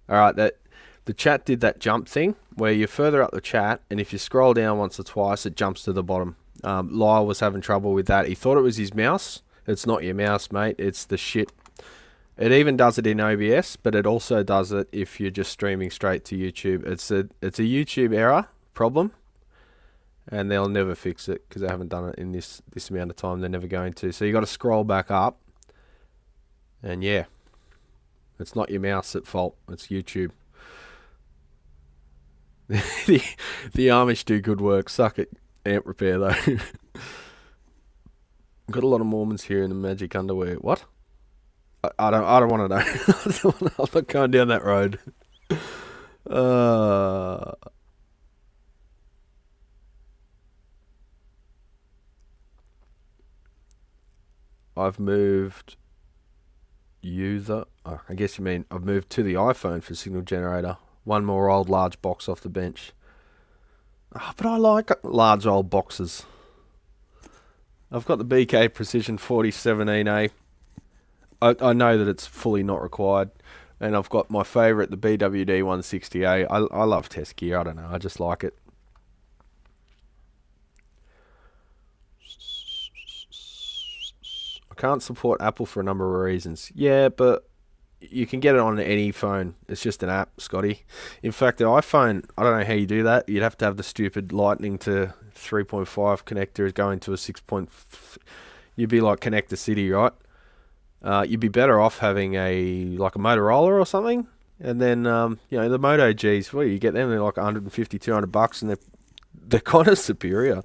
right, the chat did that jump thing where you're further up the chat, and if you scroll down once or twice, it jumps to the bottom. Lyle was having trouble with that. He thought it was his mouse. It's not your mouse, mate. It's the shit. It even does it in OBS, but it also does it if you're just streaming straight to YouTube. It's a YouTube error problem, and they'll never fix it because they haven't done it in this amount of time. They're never going to. So you got to scroll back up, and yeah, it's not your mouse at fault. It's YouTube. the Amish do good work. Suck it. amp repair though. Got a lot of Mormons here in the magic underwear. What? I don't want to know. I'm not going down that road. I've moved user. Oh, I guess you mean I've moved to the iPhone for signal generator. One more old large box off the bench. Oh, but I like large old boxes. I've got the BK Precision 4017A. I know that it's fully not required. And I've got my favourite, the BWD 160A. I love test gear. I don't know. I just like it. I can't support Apple for a number of reasons. Yeah, but you can get it on any phone. It's just an app, Scotty. In fact, the iPhone, I don't know how you do that. You'd have to have the stupid lightning to 3.5 connector going to a 6. You'd be like Connector City, right? You'd be better off having a Motorola or something. And then, the Moto Gs, well, you get them, they're like 150, 200 bucks, and they're kind of superior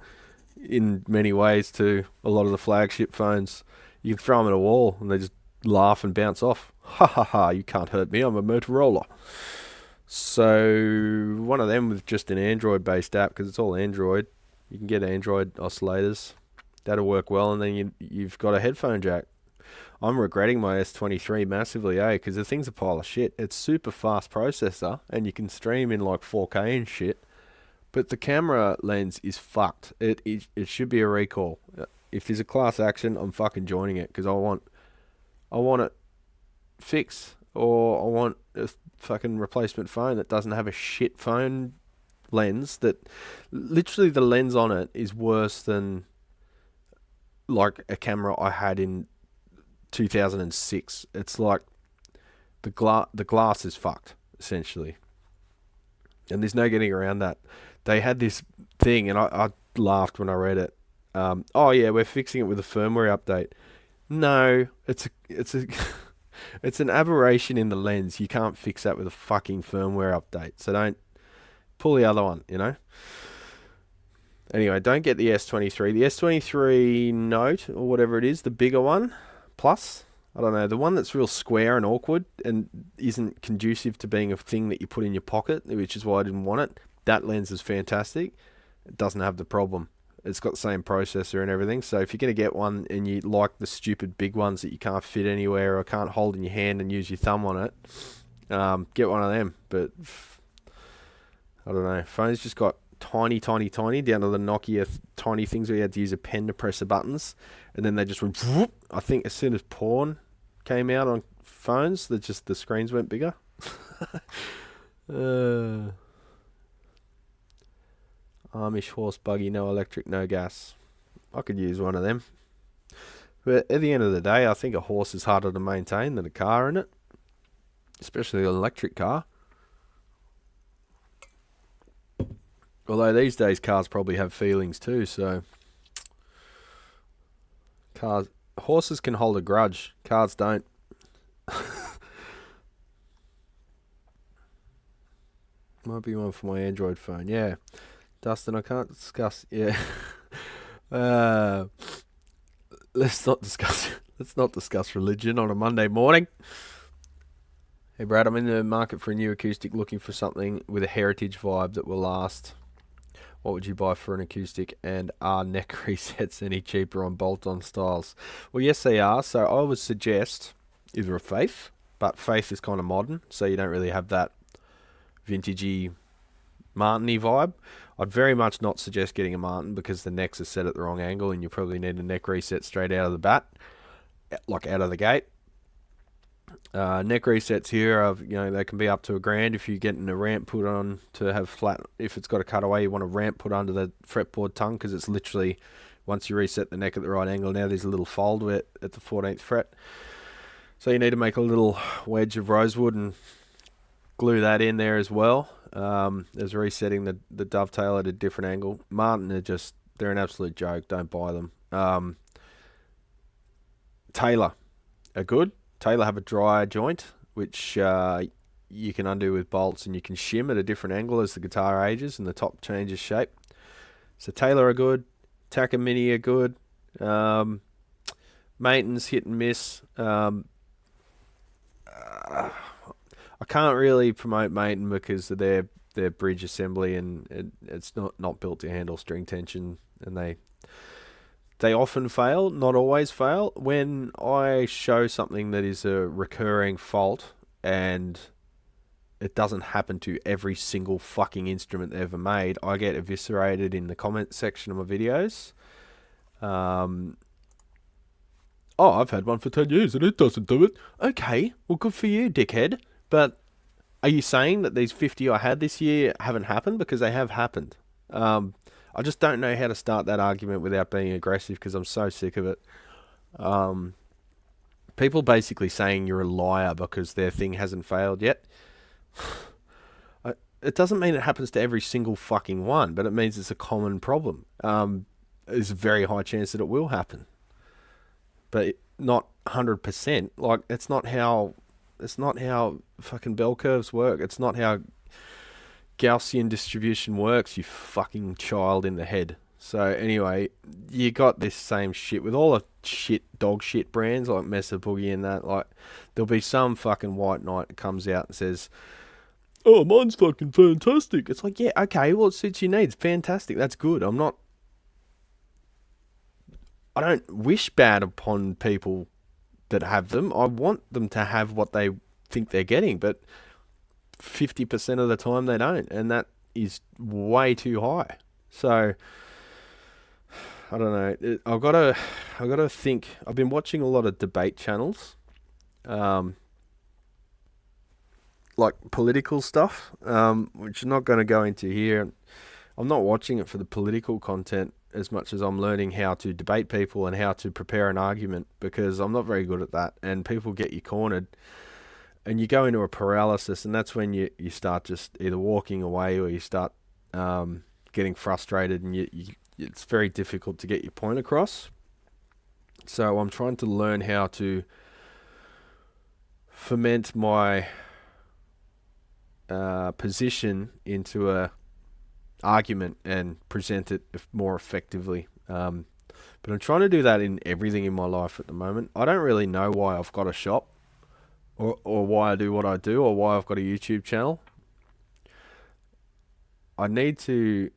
in many ways to a lot of the flagship phones. You can throw them at a wall and they just laugh and bounce off. Ha ha ha, you can't hurt me, I'm a Motorola. So one of them with just an Android based app, because it's all Android. You can get Android oscillators. That'll work well, and then you've got a headphone jack. I'm regretting my S23 massively, because the thing's a pile of shit. It's super fast processor, and you can stream in like 4K and shit. But the camera lens is fucked. It should be a recall. If there's a class action, I'm fucking joining it, because I want it fixed, or I want a fucking replacement phone that doesn't have a shit phone lens. That literally the lens on it is worse than like a camera I had in 2006. It's like the glass is fucked essentially, and there's no getting around that. They had this thing, and I laughed when I read it. Oh yeah, we're fixing it with a firmware update. No, it's an aberration in the lens. You can't fix that with a fucking firmware update. So don't pull the other one, Anyway, don't get the S23. The S23 Note, or whatever it is, the bigger one, Plus, I don't know, the one that's real square and awkward and isn't conducive to being a thing that you put in your pocket, which is why I didn't want it. That lens is fantastic. It doesn't have the problem. It's got the same processor and everything. So if you're going to get one and you like the stupid big ones that you can't fit anywhere or can't hold in your hand and use your thumb on it, get one of them. But I don't know. Phones just got tiny down to the Nokia tiny things where you had to use a pen to press the buttons, and then they just went whoop. I think as soon as porn came out on phones, the screens went bigger. Amish horse buggy, no electric, no gas. I could use one of them. But at the end of the day, I think a horse is harder to maintain than a car in it, especially an electric car. Although these days cars probably have feelings too, so horses can hold a grudge, cars don't. Might be one for my Android phone. Yeah, Dustin, I can't discuss. Yeah, let's not discuss religion on a Monday morning. Hey Brad, I'm in the market for a new acoustic, looking for something with a heritage vibe that will last. What would you buy for an acoustic, and are neck resets any cheaper on bolt-on styles? Well, yes they are. So I would suggest either a Faith, but Faith is kind of modern, so you don't really have that vintagey Martin-y vibe. I'd very much not suggest getting a Martin because the necks are set at the wrong angle and you probably need a neck reset straight out of the bat, like out of the gate. Neck resets here are, they can be up to $1,000 if you're getting a ramp put on to have flat. If it's got a cutaway, you want a ramp put under the fretboard tongue, because it's literally, once you reset the neck at the right angle, now there's a little fold at the 14th fret. So you need to make a little wedge of rosewood and glue that in there as well. As resetting the dovetail at a different angle. Martin they're an absolute joke. Don't buy them. Taylor are good. Taylor have a dryer joint, which you can undo with bolts, and you can shim at a different angle as the guitar ages and the top changes shape. So Taylor are good, Taka Mini are good. Maintenance hit and miss. I can't really promote Maiden because of their bridge assembly, and it's not built to handle string tension, and they often fail, not always fail. When I show something that is a recurring fault and it doesn't happen to every single fucking instrument ever made, I get eviscerated in the comment section of my videos. Oh, I've had one for 10 years and it doesn't do it. Okay, well, good for you, dickhead. But are you saying that these 50 I had this year haven't happened? Because they have happened. I just don't know how to start that argument without being aggressive because I'm so sick of it. People basically saying you're a liar because their thing hasn't failed yet. It doesn't mean it happens to every single fucking one, but it means it's a common problem. There's a very high chance that it will happen. But not 100%. Like, it's not how fucking bell curves work. It's not how Gaussian distribution works, you fucking child in the head. So anyway, you got this same shit with all the shit, dog shit brands like Mesa Boogie and that. Like, there'll be some fucking white knight that comes out and says, "Oh, mine's fucking fantastic." It's like, yeah, okay, well, it suits your needs. Fantastic, that's good. I don't wish bad upon people that have them. I want them to have what they think they're getting, but 50% of the time they don't, and that is way too high. So I don't know. I've got to think. I've been watching a lot of debate channels, like political stuff, which I'm not going to go into here. I'm not watching it for the political content as much as I'm learning how to debate people and how to prepare an argument, because I'm not very good at that, and people get you cornered and you go into a paralysis, and that's when you start just either walking away or you start getting frustrated, and it's very difficult to get your point across. So I'm trying to learn how to ferment my position into a argument and present it more effectively. But I'm trying to do that in everything in my life at the moment. I don't really know why I've got a shop, or why I do what I do, or why I've got a YouTube channel. I need to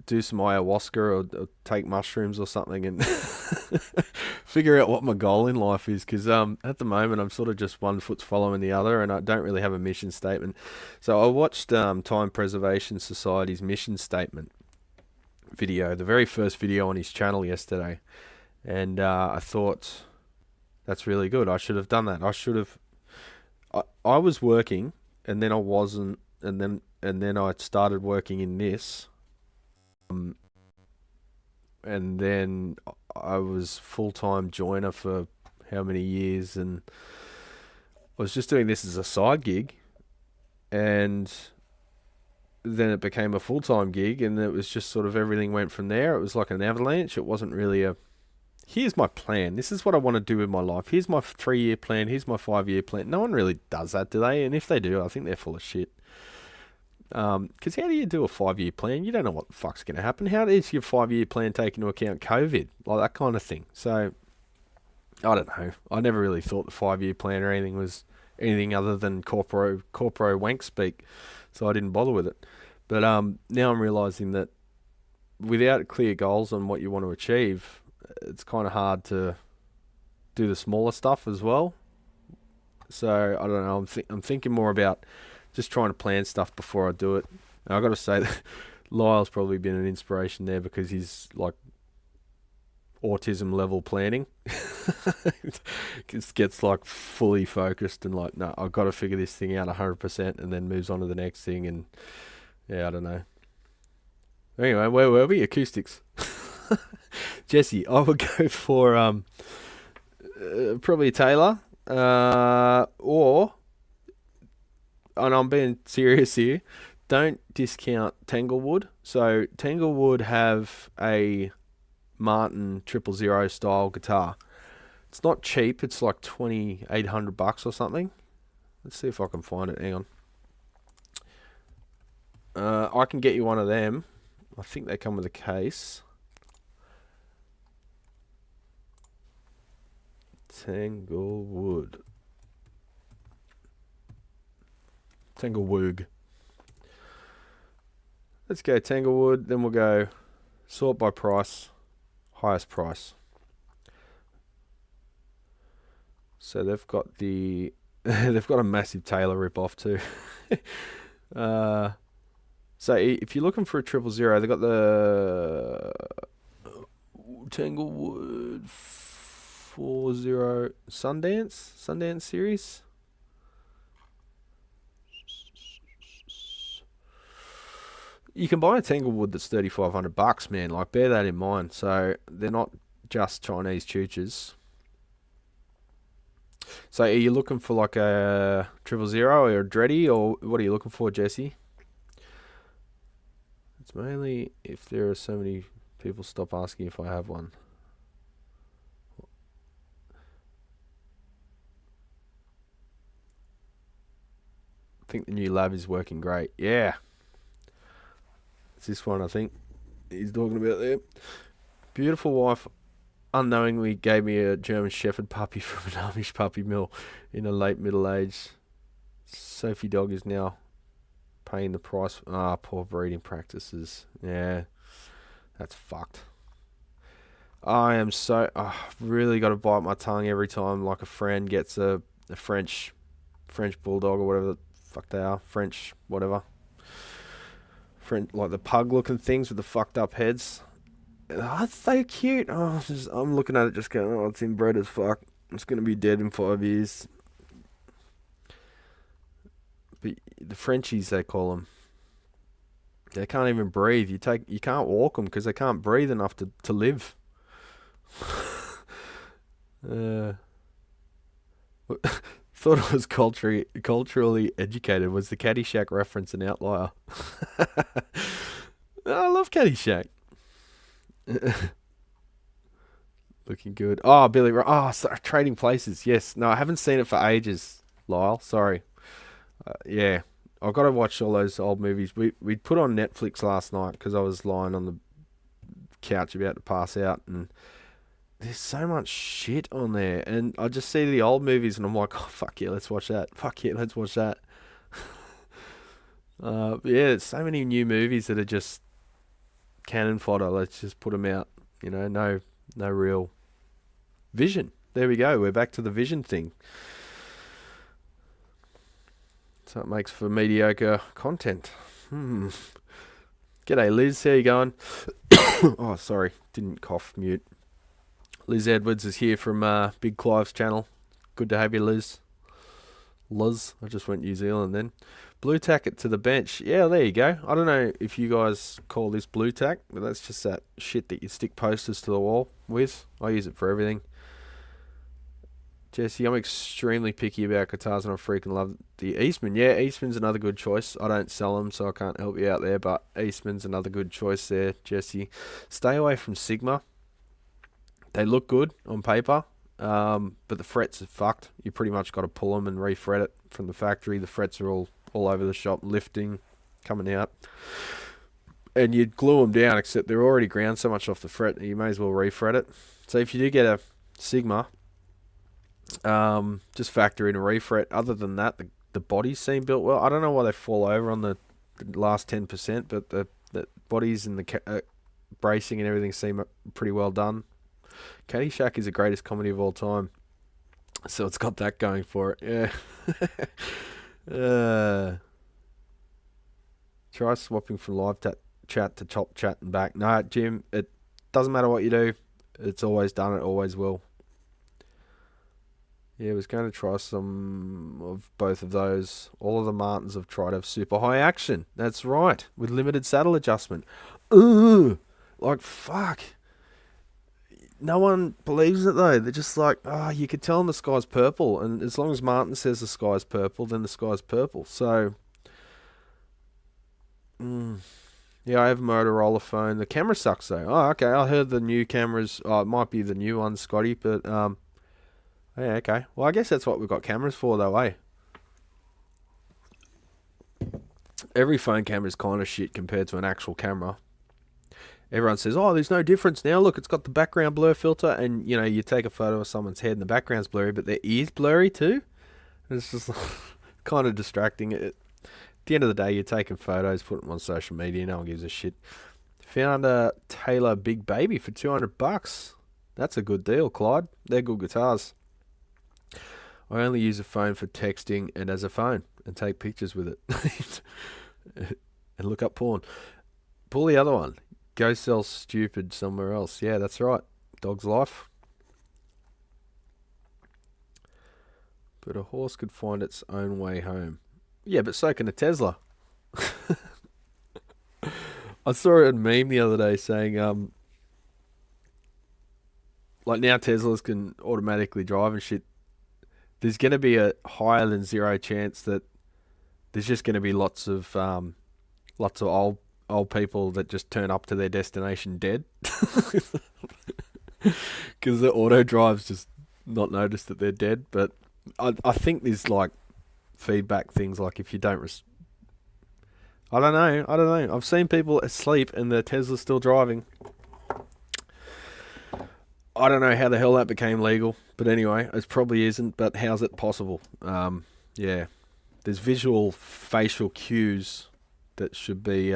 do some ayahuasca or take mushrooms or something and figure out what my goal in life is, because at the moment I'm sort of just one foot's following the other, and I don't really have a mission statement. So I watched Time Preservation Society's mission statement video, the very first video on his channel yesterday, and I thought, that's really good. I should have done that. I was working, and then I wasn't, and then I started working in this, and then I was full-time joiner for how many years, and I was just doing this as a side gig, and then it became a full-time gig, and it was just sort of everything went from there. It was like an avalanche. It wasn't really here's my plan. This is what I want to do with my life. Here's my 3-year plan. Here's my 5-year plan. No one really does that, do they? And if they do, I think they're full of shit. Because how do you do a 5-year plan? You don't know what the fuck's going to happen. How does your 5-year plan take into account COVID? Like that kind of thing. So, I don't know. I never really thought the 5-year plan or anything was anything other than corporo wank speak. So I didn't bother with it. But now I'm realising that without clear goals on what you want to achieve, it's kind of hard to do the smaller stuff as well. So, I don't know. I'm thinking more about just trying to plan stuff before I do it. And I've got to say that Lyle's probably been an inspiration there, because he's like autism level planning. Gets like fully focused and like, no, I've got to figure this thing out 100%, and then moves on to the next thing. And yeah, I don't know. Anyway, where were we? Acoustics. Jesse, I would go for probably Taylor, or, and I'm being serious here, don't discount Tanglewood. So Tanglewood have a Martin 000 style guitar. It's not cheap. It's like $2,800 or something. Let's see if I can find it. Hang on. I can get you one of them. I think they come with a case. Tanglewood. Tanglewood. Let's go Tanglewood, then we'll go sort by price, highest price. So they've got the they've got a massive Taylor rip-off too. So if you're looking for a 000, they've got the Tanglewood 40 Sundance series. You can buy a Tanglewood that's $3,500, man. Like, bear that in mind. So they're not just Chinese choochers. So are you looking for like a 000 or a Dreddy, or what are you looking for, Jesse? It's mainly if there are so many people stop asking if I have one. I think the new lab is working great. Yeah. It's this one, I think, he's talking about there. Beautiful wife unknowingly gave me a German Shepherd puppy from an Amish puppy mill in a late middle age. Sophie dog is now paying the price. Poor breeding practices. Yeah, that's fucked. I am so... I've really got to bite my tongue every time like a friend gets a French bulldog or whatever the fuck they are. French whatever. Like the pug looking things with the fucked up heads. Oh, it's so cute. I'm looking at it just going, oh, it's inbred as fuck. It's going to be dead in 5 years. But the Frenchies, they call them, they can't even breathe. You can't walk them because they can't breathe enough to live. Thought it was culturally educated. Was the Caddyshack reference an outlier? I love Caddyshack. Looking good. Oh, Billy. Oh, sorry, Trading Places. Yes. No, I haven't seen it for ages, Lyle. Sorry. Yeah. I've got to watch all those old movies. We put on Netflix last night because I was lying on the couch about to pass out, and there's so much shit on there, and I just see the old movies and I'm like, oh, fuck yeah, let's watch that. Fuck yeah, let's watch that. Yeah, there's so many new movies that are just cannon fodder. Let's just put them out. You know, no real vision. There we go. We're back to the vision thing. So it makes for mediocre content. G'day, Liz. How you going? Oh, sorry. Didn't cough mute. Liz Edwards is here from Big Clive's channel. Good to have you, Liz. I just went New Zealand then. Blue tack it to the bench. Yeah, there you go. I don't know if you guys call this blue tack, but that's just that shit that you stick posters to the wall with. I use it for everything. Jesse, I'm extremely picky about guitars and I freaking love the Eastman. Yeah, Eastman's another good choice. I don't sell them, so I can't help you out there, but Eastman's another good choice there, Jesse. Stay away from Sigma. They look good on paper, but the frets are fucked. You pretty much got to pull them and refret it from the factory. The frets are all over the shop, lifting, coming out. And you'd glue them down, except they're already ground so much off the fret that you may as well refret it. So if you do get a Sigma, just factor in a refret. Other than that, the bodies seem built well. I don't know why they fall over on the last 10%, but the bodies and the bracing and everything seem pretty well done. Caddyshack is the greatest comedy of all time, so it's got that going for it. Yeah. Try swapping from live chat to top chat and back. No, Jim, it doesn't matter what you do. It's always done. It always will. Yeah, I was going to try some of both of those. All of the Martins have tried to have super high action. That's right, with limited saddle adjustment. Ooh, like fuck. No one believes it though. They're just like, you could tell the sky's purple, and as long as Martin says the sky's purple, then the sky's purple. So, yeah, I have a Motorola phone. The camera sucks though. Oh, okay. I heard the new cameras. Oh, it might be the new one, Scotty, but yeah, okay. Well, I guess that's what we've got cameras for, though, eh? Every phone camera is kind of shit compared to an actual camera. everyone says, oh, there's no difference now. Look, it's got the background blur filter, and you know, you take a photo of someone's head and the background's blurry, but their ear's blurry too. And it's just kind of distracting. At the end of the day, you're taking photos, putting them on social media. No one gives a shit. Found a Taylor Big Baby for $200. That's a good deal, Clyde. They're good guitars. I only use a phone for texting and as a phone, and take pictures with it. And look up porn. Pull the other one. Go sell stupid somewhere else. Yeah, that's right. Dog's life. But a horse could find its own way home. Yeah, but so can a Tesla. I saw a meme the other day saying, like now Teslas can automatically drive and shit. There's going to be a higher than zero chance that there's just going to be lots of old people that just turn up to their destination dead. Because the auto drive's just not noticed that they're dead. But I think there's like feedback things, like if you don't I don't know. I've seen people asleep and the Tesla's still driving. I don't know how the hell that became legal, but anyway, it probably isn't. But how's it possible? Yeah, there's visual facial cues that should be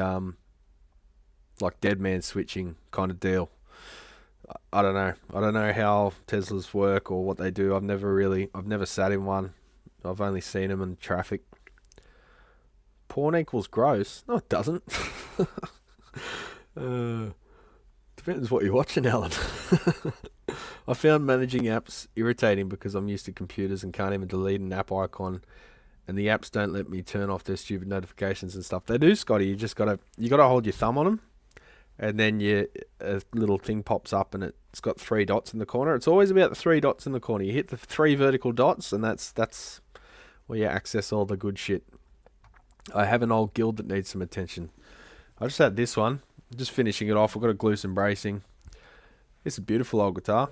like dead man switching kind of deal. I don't know. I don't know how Teslas work or what they do. I've never sat in one. I've only seen them in traffic. Porn equals gross? No, it doesn't. Depends what you're watching, Alan. I found managing apps irritating because I'm used to computers and can't even delete an app icon, and the apps don't let me turn off their stupid notifications and stuff. They do, Scotty. You gotta hold your thumb on them, and then a little thing pops up and it's got 3 dots in the corner. It's always about the 3 dots in the corner. You hit the 3 vertical dots, and that's where you access all the good shit. I have an old guild that needs some attention. I just had this one. Just finishing it off. I've got to glue some bracing. It's a beautiful old guitar.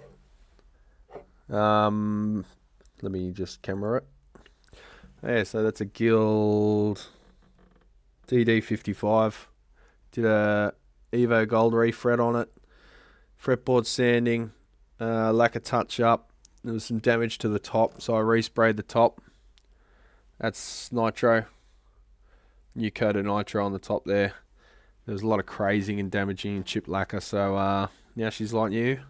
Let me just camera it. Yeah, so that's a Guild DD-55. Did a Evo Gold refret on it. Fretboard sanding. Lack of touch up. There was some damage to the top, so I resprayed the top. That's nitro. New coat of nitro on the top there. There was a lot of crazing and damaging and chip lacquer, so now she's like new.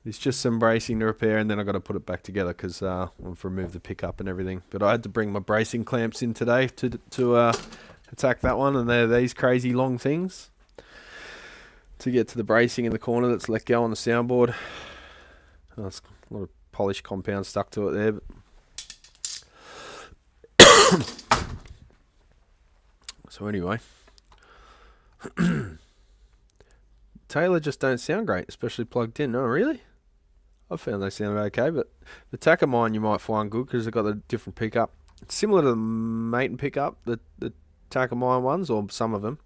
It's just some bracing to repair, and then I've got to put it back together because I've removed the pickup and everything. But I had to bring my bracing clamps in today to attack that one, and they're these crazy long things to get to the bracing in the corner that's let go on the soundboard. Oh, there's a lot of polish compound stuck to it there. But so anyway, Taylor just don't sound great, especially plugged in. Oh, really? I found they sounded okay, but the Takamine you might find good because they've got a different pickup. It's similar to the Maton pickup, the Takamine ones, or some of them.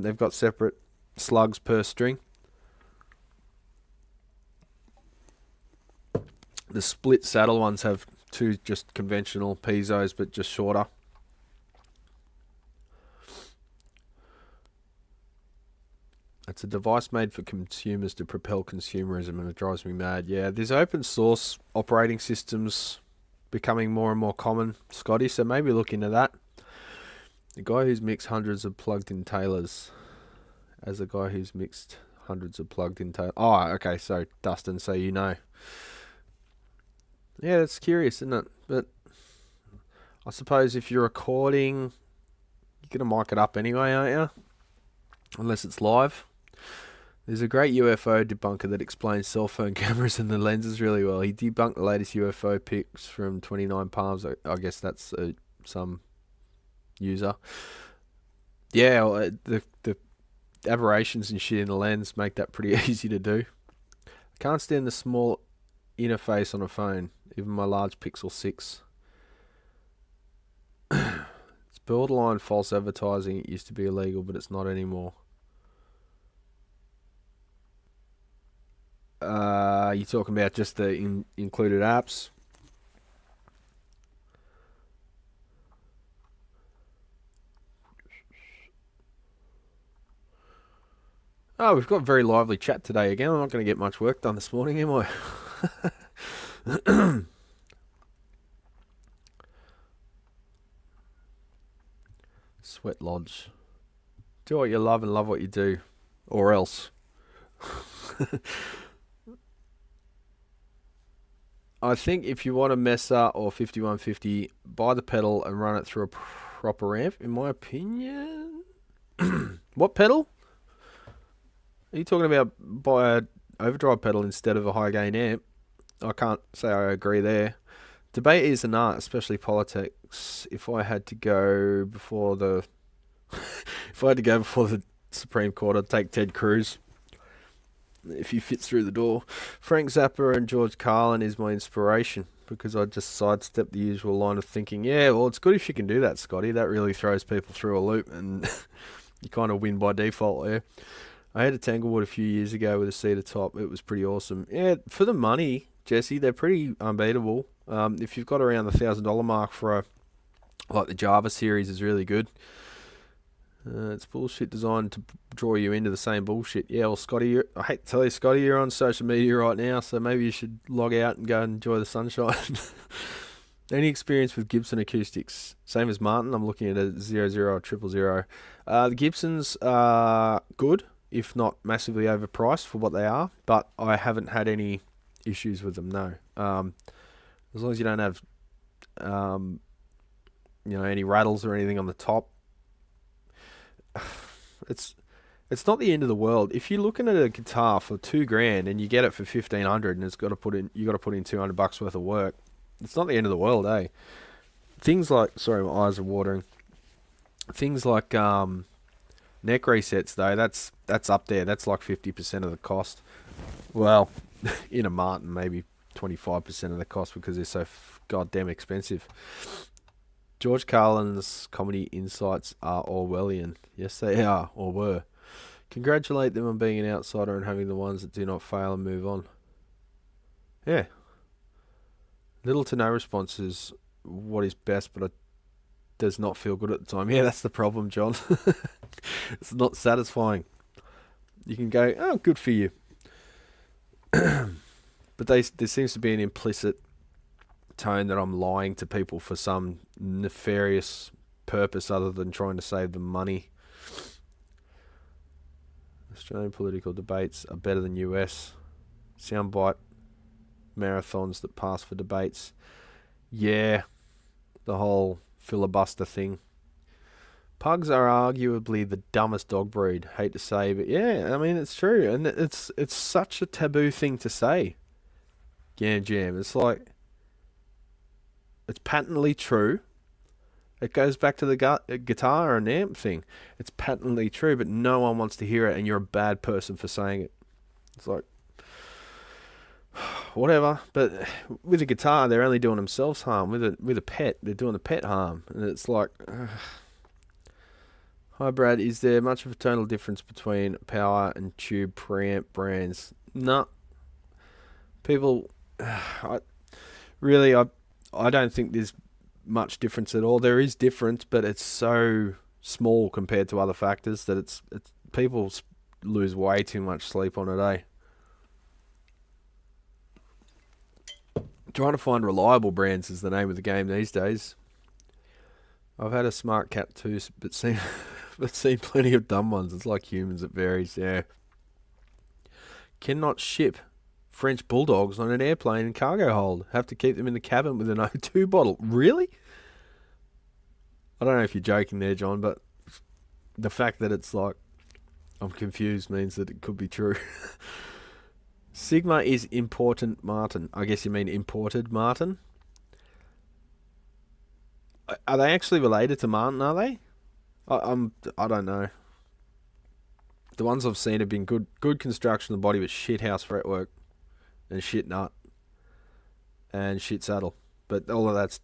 They've got separate slugs per string. The split saddle ones have 2 just conventional piezos, but just shorter. It's a device made for consumers to propel consumerism, and it drives me mad. Yeah, there's open source operating systems becoming more and more common, Scotty, so maybe look into that. The guy who's mixed hundreds of plugged-in Taylors. As a guy who's mixed hundreds of plugged-in Taylors. Oh, okay, so Dustin, so you know. Yeah, that's curious, isn't it? But I suppose if you're recording, you're going to mic it up anyway, aren't you? Unless it's live. There's a great UFO debunker that explains cell phone cameras and the lenses really well. He debunked the latest UFO pics from 29 Palms. I guess that's some user. Yeah, well, the aberrations and shit in the lens make that pretty easy to do. I can't stand the small interface on a phone, even my large Pixel 6. It's borderline false advertising. It used to be illegal, but it's not anymore. You're talking about just the included apps? Oh, we've got a very lively chat today again. I'm not going to get much work done this morning, am I? Sweat Lodge. Do what you love and love what you do. Or else. I think if you want a Mesa or 5150, buy the pedal and run it through a proper amp, in my opinion. What pedal? Are you talking about buy a overdrive pedal instead of a high gain amp? I can't say I agree there. Debate is an art, especially politics. If I had to go before the Supreme Court, I'd take Ted Cruz. If he fits through the door. Frank Zappa and George Carlin is my inspiration because I just sidestep the usual line of thinking. Yeah, well, it's good if you can do that, Scotty. That really throws people through a loop and you kind of win by default there. I had a Tanglewood a few years ago with a cedar top. It was pretty awesome. Yeah, for the money, Jesse, they're pretty unbeatable. If you've got around the $1,000 mark for like the Java series is really good. It's bullshit designed to draw you into the same bullshit. Yeah, well, Scotty, I hate to tell you, Scotty, you're on social media right now, so maybe you should log out and go and enjoy the sunshine. Any experience with Gibson acoustics? Same as Martin, I'm looking at a 00 or 000. The Gibsons are good, if not massively overpriced for what they are, but I haven't had any issues with them, no. As long as you don't have any rattles or anything on the top, it's not the end of the world. If you're looking at a guitar for $2,000 and you get it for $1,500 and you got to put in $200 worth of work, it's not the end of the world, eh? Things like, sorry, my eyes are watering. Things like neck resets though, that's up there. That's like 50% of the cost. Well, in a Martin, maybe 25% of the cost because they're so goddamn expensive. George Carlin's comedy insights are Orwellian. Yes, they are, or were. Congratulate them on being an outsider and having the ones that do not fail and move on. Yeah. Little to no response is what is best, but it does not feel good at the time. Yeah, that's the problem, John. It's not satisfying. You can go, oh, good for you. But there seems to be an implicit tone that I'm lying to people for some nefarious purpose other than trying to save them money. Australian political debates are better than US. Soundbite marathons that pass for debates. Yeah, the whole filibuster thing. Pugs are arguably the dumbest dog breed. Hate to say, but yeah, I mean it's true, and it's such a taboo thing to say. Gam jam. It's like it's patently true. It goes back to the guitar and amp thing. It's patently true, but no one wants to hear it, and you're a bad person for saying it. It's like, whatever. But with a guitar, they're only doing themselves harm. With a pet, they're doing the pet harm. And it's like, hi Brad, is there much of a tonal difference between power and tube preamp brands? No. People, I don't think there's much difference at all. There is difference, but it's so small compared to other factors that it's people lose way too much sleep on it, eh? Trying to find reliable brands is the name of the game these days. I've had a smart cat too, but seen plenty of dumb ones. It's like humans, it varies, yeah. Cannot ship French bulldogs on an airplane and cargo hold. Have to keep them in the cabin with an O2 bottle. Really? I don't know if you're joking there, John, but the fact that it's like I'm confused means that it could be true. Sigma is important Martin. I guess you mean imported Martin. Are they actually related to Martin, are they? I don't know. The ones I've seen have been good construction of the body, but shit house fretwork and shit nut and shit saddle. But all of that's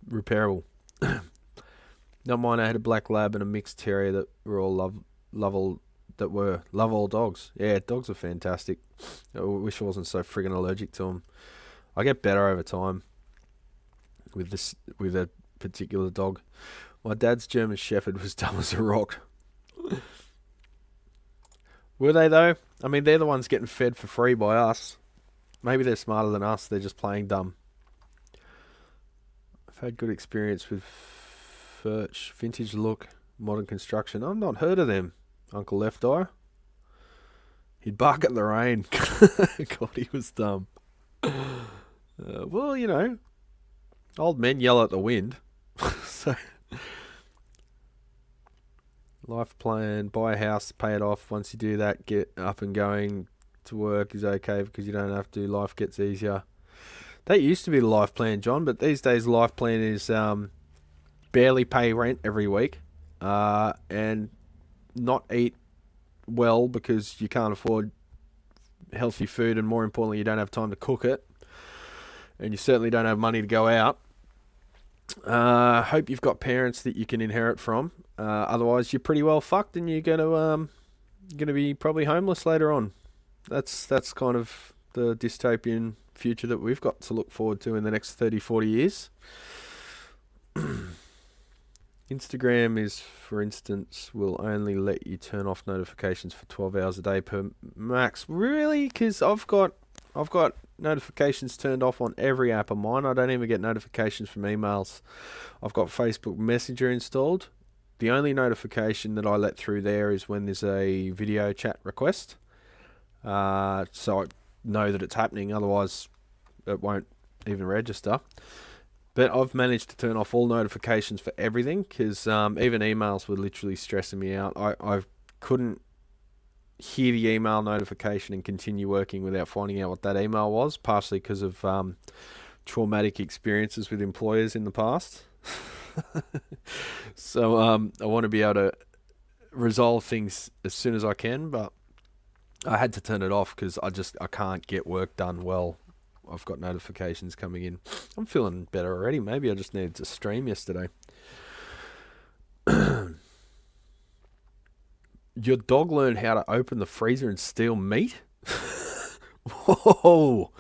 repairable. Not mine. I had a black lab and a mixed terrier that were all love all dogs. Yeah, dogs are fantastic. I wish I wasn't so friggin' allergic to them. I get better over time with a particular dog. My dad's German Shepherd was dumb as a rock. Were they though? I mean, they're the ones getting fed for free by us. Maybe they're smarter than us. They're just playing dumb. I've had good experience with Furch, vintage look, modern construction. I've not heard of them. Uncle Left Eye. He'd bark at the rain. God, he was dumb. Well, you know, old men yell at the wind. So, life plan, buy a house, pay it off. Once you do that, get up and going to work is okay because you don't have to. Life gets easier. That used to be the life plan, John, but these days life plan is barely pay rent every week and not eat well because you can't afford healthy food, and more importantly, you don't have time to cook it, and you certainly don't have money to go out. Hope you've got parents that you can inherit from. Otherwise, you're pretty well fucked, and you're gonna be probably homeless later on. That's kind of the dystopian future that we've got to look forward to in the next 30, 40 years. Instagram is, for instance, will only let you turn off notifications for 12 hours a day per max. Really? Because I've got notifications turned off on every app of mine. I don't even get notifications from emails. I've got Facebook Messenger installed. The only notification that I let through there is when there's a video chat request. So I know that it's happening. Otherwise, it won't even register. But I've managed to turn off all notifications for everything because even emails were literally stressing me out. I couldn't hear the email notification and continue working without finding out what that email was, partially because of traumatic experiences with employers in the past. So I want to be able to resolve things as soon as I can, but I had to turn it off because I can't get work done well. I've got notifications coming in. I'm feeling better already. Maybe I just needed to stream yesterday. Your dog learned how to open the freezer and steal meat? Whoa!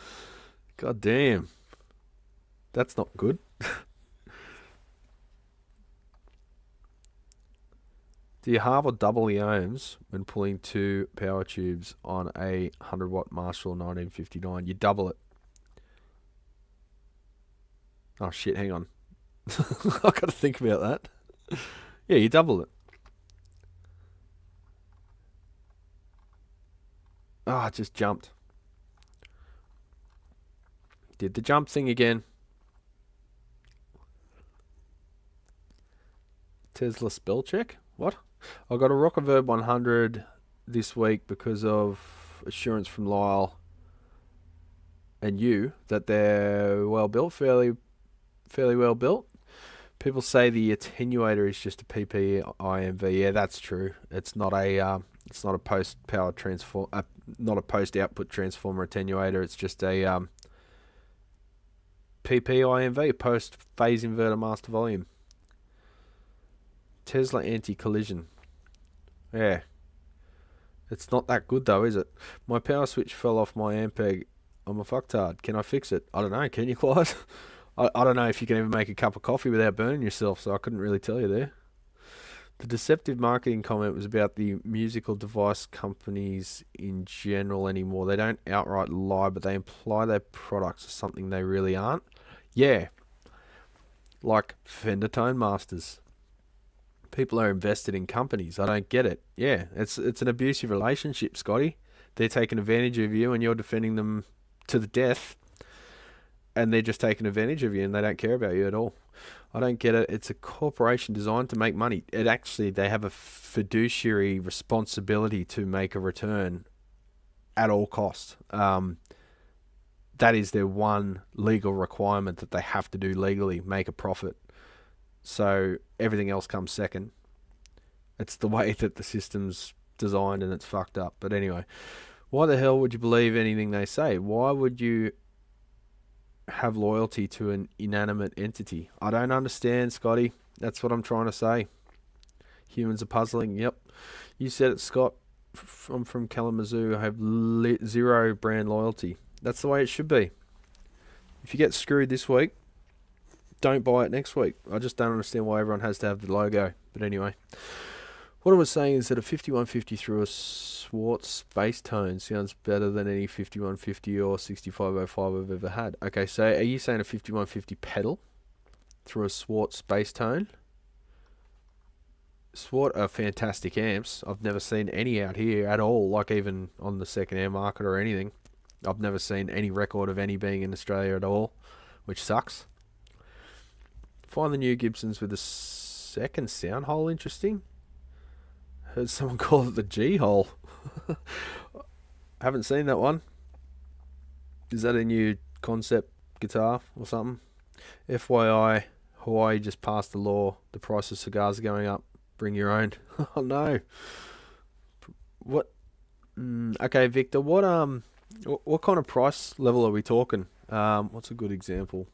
God damn. That's not good. Do you halve or double the ohms when pulling two power tubes on a 100 watt Marshall 1959? You double it. Oh shit, hang on. I've got to think about that. Yeah, you double it. Ah, it just jumped. Did the jump thing again. Tesla spell check? What? I got a Rockerverb 100 this week because of assurance from Lyle and you that they're well built, fairly well built. People say the attenuator is just a PPIMV. Yeah, that's true. It's not a post power transform, not a post output transformer attenuator. It's just a PPIMV, post phase inverter master volume. Tesla anti-collision. Yeah. It's not that good though, is it? My power switch fell off my Ampeg. I'm a fucktard. Can I fix it? I don't know. Can you, Clyde? I don't know if you can even make a cup of coffee without burning yourself, so I couldn't really tell you there. The deceptive marketing comment was about the musical device companies in general anymore. They don't outright lie, but they imply their products are something they really aren't. Yeah. Like Fender Tone Masters. People are invested in companies. I don't get it. Yeah, it's an abusive relationship, Scotty. They're taking advantage of you and you're defending them to the death. And they're just taking advantage of you and they don't care about you at all. I don't get it. It's a corporation designed to make money. They have a fiduciary responsibility to make a return at all costs. That is their one legal requirement that they have to do legally, make a profit. So everything else comes second. It's the way that the system's designed and it's fucked up. But anyway, why the hell would you believe anything they say? Why would you have loyalty to an inanimate entity? I don't understand, Scotty. That's what I'm trying to say. Humans are puzzling. Yep. You said it, Scott. I'm from Kalamazoo. I have zero brand loyalty. That's the way it should be. If you get screwed this week, don't buy it next week. I just don't understand why everyone has to have the logo. But anyway, What I was saying is that a 5150 through a Schwartz bass tone sounds better than any 5150 or 6505 I've ever had. Okay, so are you saying a 5150 pedal through a Schwartz bass tone? Schwartz are fantastic amps. I've never seen any out here at all, like even on the second-hand market or anything. I've never seen any record of any being in Australia at all, which sucks. Find the new Gibsons with a second sound hole interesting. Heard someone call it the G hole. Haven't seen that one. Is that a new concept guitar or something? FYI, Hawaii just passed the law. The price of cigars are going up. Bring your own. Oh no. What? Okay, Victor. What kind of price level are we talking? What's a good example?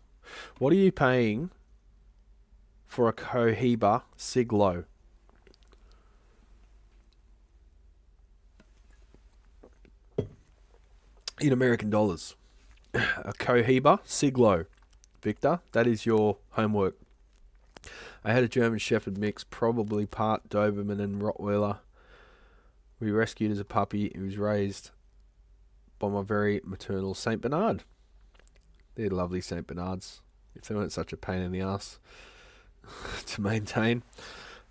What are you paying for a Cohiba Siglo? In American dollars. A Cohiba Siglo. Victor, that is your homework. I had a German Shepherd mix, probably part Doberman and Rottweiler. We rescued as a puppy. He was raised by my very maternal Saint Bernard. They're lovely Saint Bernards, if they weren't such a pain in the ass to maintain.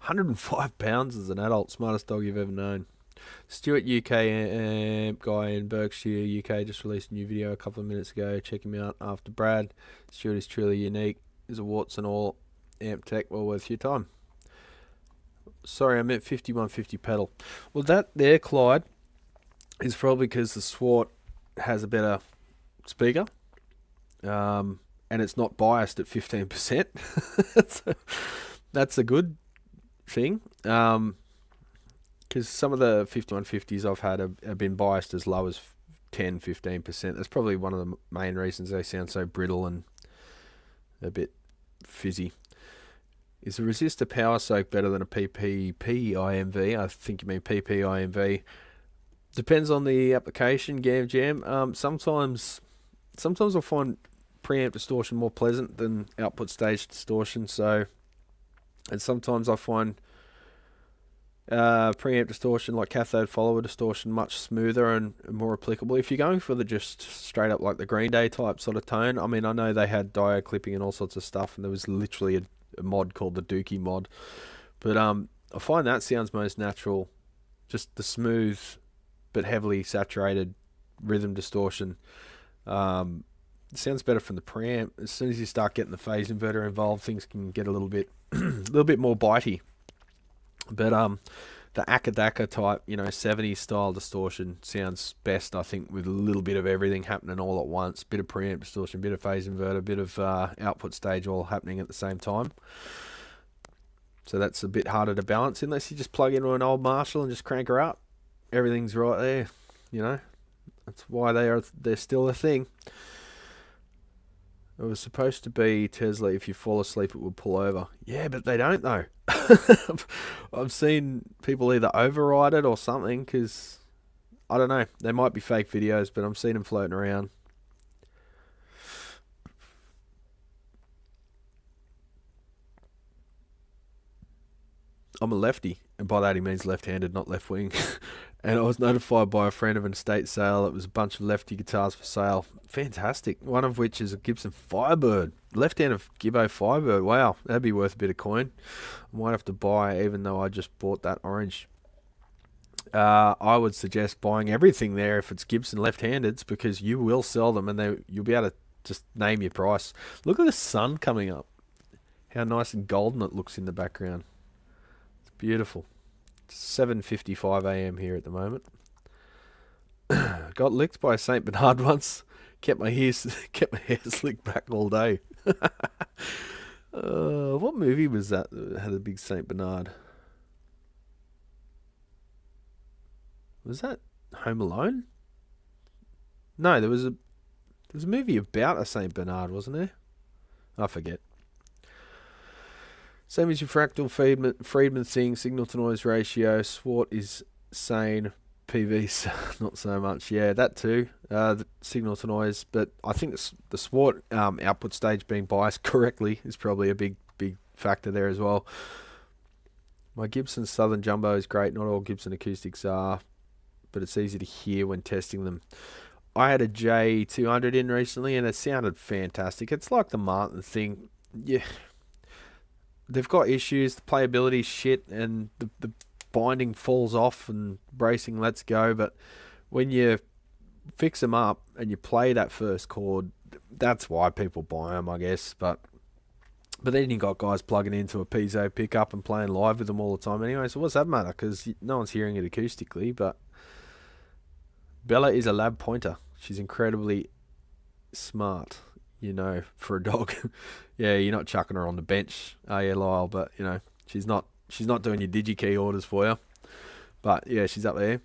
105 pounds as an adult, smartest dog you've ever known. Stuart UK amp guy in Berkshire, UK, just released a new video a couple of minutes ago. Check him out after Brad. Stuart is truly unique. Is a warts and all amp tech, well worth your time. Sorry, I meant 5150 pedal. Well, that there, Clyde, is probably because the Swart has a better speaker, and it's not biased at 15%. That's a good thing. Because some of the 5150s I've had have been biased as low as 10-15%. That's probably one of the main reasons they sound so brittle and a bit fizzy. Is a resistor power soak better than a PPP IMV? I think you mean PP IMV. Depends on the application, Gam Jam. Sometimes I find preamp distortion more pleasant than output stage distortion. And sometimes I find preamp distortion, like cathode follower distortion, much smoother and more applicable. If you're going for the just straight up like the Green Day type sort of tone, I mean, I know they had diode clipping and all sorts of stuff, and there was literally a mod called the Dookie mod, but I find that sounds most natural, just the smooth but heavily saturated rhythm distortion. It sounds better from the preamp. As soon as you start getting the phase inverter involved, things can get a little bit more bitey. But the Akadaka type, 70s style distortion sounds best, I think, with a little bit of everything happening all at once. Bit of preamp distortion, bit of phase inverter, bit of output stage all happening at the same time. So that's a bit harder to balance unless you just plug into an old Marshall and just crank her up. Everything's right there, That's why they're still a thing. It was supposed to be Tesla, if you fall asleep it will pull over. Yeah, but they don't though. I've seen people either override it or something, because I don't know. They might be fake videos, but I'm seeing them floating around. I'm a lefty, and by that he means left-handed, not left-wing. And I was notified by a friend of an estate sale. It was a bunch of lefty guitars for sale. Fantastic. One of which is a Gibson Firebird. Left-handed Gibbo Firebird. Wow, that'd be worth a bit of coin. I might have to buy, even though I just bought that orange. I would suggest buying everything there if it's Gibson left-handeds, because you will sell them and you'll be able to just name your price. Look at the sun coming up. How nice and golden it looks in the background. It's beautiful. 7:55 a.m. here at the moment. Got licked by a Saint Bernard once. Kept my hair slicked back all day. What movie was that had a big Saint Bernard? Was that Home Alone? No, there was a movie about a Saint Bernard, wasn't there? I forget. Same as your fractal Friedman thing, signal to noise ratio. Swart is sane. PV's not so much. Yeah, that too. The signal to noise, but I think the Swart output stage being biased correctly is probably a big factor there as well. My Gibson Southern Jumbo is great. Not all Gibson acoustics are, but it's easy to hear when testing them. I had a J200 in recently, and it sounded fantastic. It's like the Martin thing. Yeah, they've got issues. The playability's shit, and the binding falls off, and bracing lets go. But when you fix them up and you play that first chord, that's why people buy them, I guess. But then you got guys plugging into a piezo pickup and playing live with them all the time anyway. So what's that matter? Because no one's hearing it acoustically. But Bella is a lab pointer. She's incredibly smart, you know, for a dog. Yeah, you're not chucking her on the bench, are you, Lyle? But you know, she's not doing your DigiKey orders for you. But yeah, she's up there.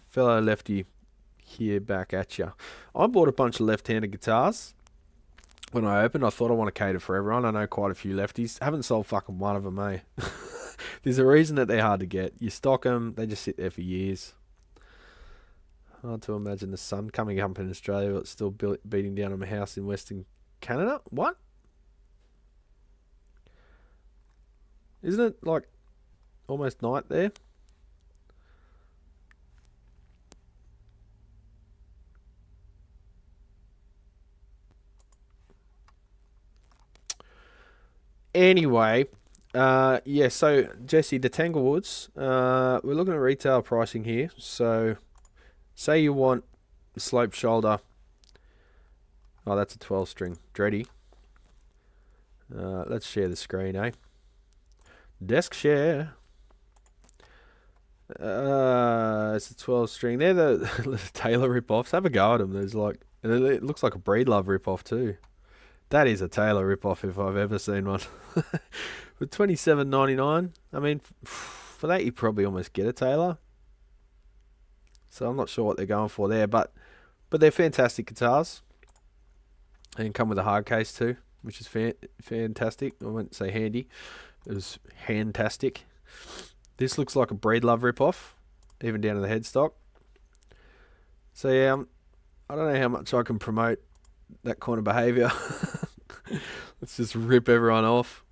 Fellow lefty here back at you. I bought a bunch of left-handed guitars. When I opened, I thought I want to cater for everyone. I know quite a few lefties. Haven't sold fucking one of them, eh? There's a reason that they're hard to get. You stock them, they just sit there for years. Hard to imagine the sun coming up in Australia, but it's still beating down on my house in Western Canada. What? Isn't it like almost night there? Anyway, yeah, so Jesse, the Tanglewoods, we're looking at retail pricing here. So say you want a sloped shoulder. Oh, that's a 12 string. Dreddy. Let's share the screen, eh? Desk share. It's a 12 string. They're the Taylor rip-offs. Have a go at them. There's like, and it looks like a Breedlove rip-off too. That is a Taylor rip-off if I've ever seen one. For $27.99, I mean, for that you probably almost get a Taylor. So I'm not sure what they're going for there, but they're fantastic guitars. And come with a hard case too, which is fantastic. I wouldn't say handy. It was handtastic. This looks like a Breedlove rip-off, even down to the headstock. So yeah, I don't know how much I can promote that kind of behaviour. Let's just rip everyone off.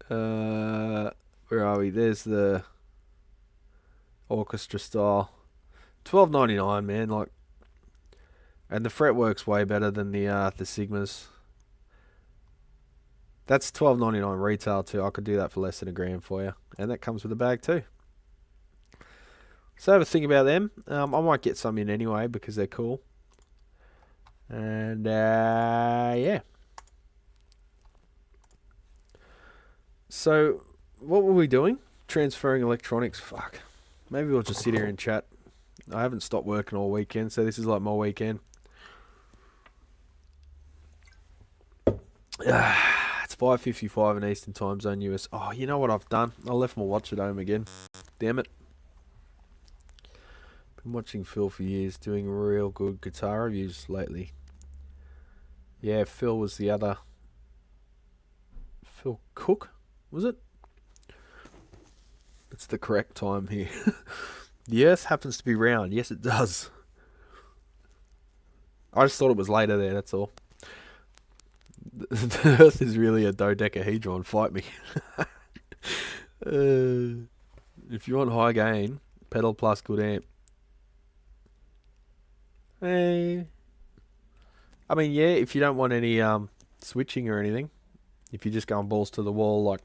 Where are we? There's the orchestra style. $12.99, man. Like, and the fretwork's way better than the Sigmas. That's $12.99 retail too. I could do that for less than $1,000 for you, and that comes with a bag too. So have a think about them. I might get some in anyway because they're cool. And yeah. So what were we doing? Transferring electronics. Fuck. Maybe we'll just sit here and chat. I haven't stopped working all weekend, so this is like my weekend. It's 5:55 in Eastern Time Zone US. Oh, you know what I've done? I left my watch at home again. Damn it. Been watching Phil for years, doing real good guitar reviews lately. Yeah, Phil was the other. Phil Cook, was it? It's the correct time here. The Earth happens to be round. Yes, it does. I just thought it was later there, that's all. The Earth is really a dodecahedron. Fight me. If you want high gain, pedal plus good amp. Hey. I mean, yeah, if you don't want any switching or anything, if you're just going balls to the wall, like.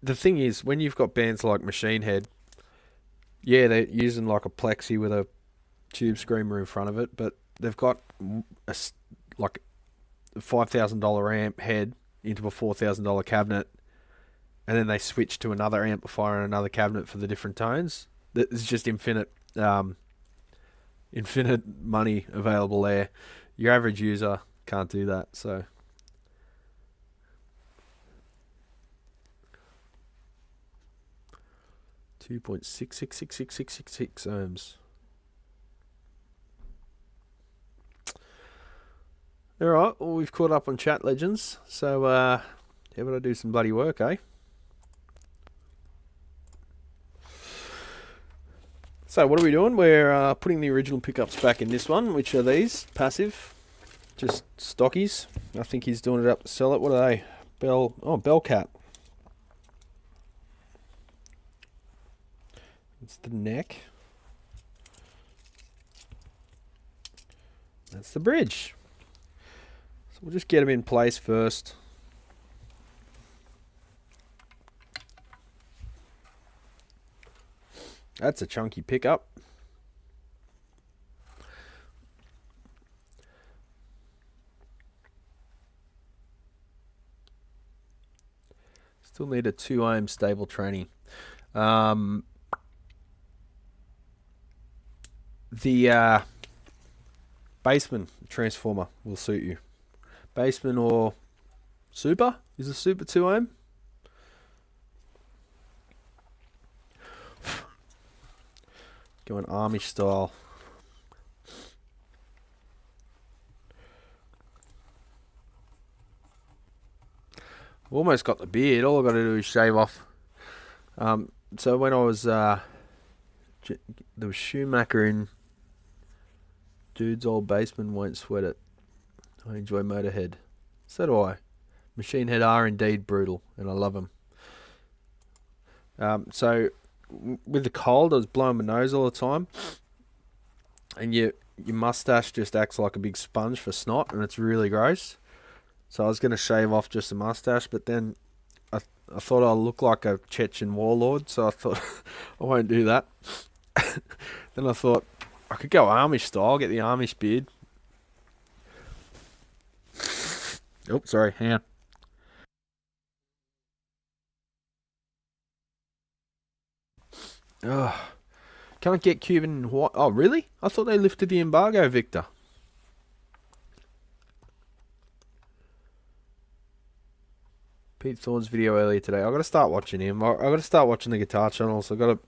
The thing is, when you've got bands like Machine Head, yeah, they're using like a plexi with a tube screamer in front of it, but they've got like a $5,000 amp head into a $4,000 cabinet, and then they switch to another amplifier and another cabinet for the different tones. There's just infinite money available there. Your average user can't do that, so. 2.666666 ohms. Alright, well, we've caught up on chat, legends. So, how about I do some bloody work, eh? So, what are we doing? We're putting the original pickups back in this one, which are these, passive.
just stockies. I think he's doing it up to sell it. What are they? Bell cap. It's the neck. That's the bridge. So we'll just get them in place first. That's a chunky pickup. Still need a 2 ohm stable tranny. The Baseman transformer will suit you. Baseman or Super? Is a Super 2 ohm? Going Amish style. Almost got the beard. All I've got to do is shave off. So when I was there was Schumacher in Dude's Old Basement Won't Sweat It. I enjoy Motorhead. So do I. Machine Head are indeed brutal, and I love them. So with the cold, I was blowing my nose all the time, and your mustache just acts like a big sponge for snot, and it's really gross. So I was going to shave off just the mustache, but then I thought I looked like a Chechen warlord, so I thought I won't do that. Then I thought I could go Amish style, get the Amish beard. Oh, sorry, hang on. Oh, can't get Cuban and white. Oh, really? I thought they lifted the embargo, Victor. Pete Thorne's video earlier today. I got to start watching him. I got to start watching the guitar channels. I got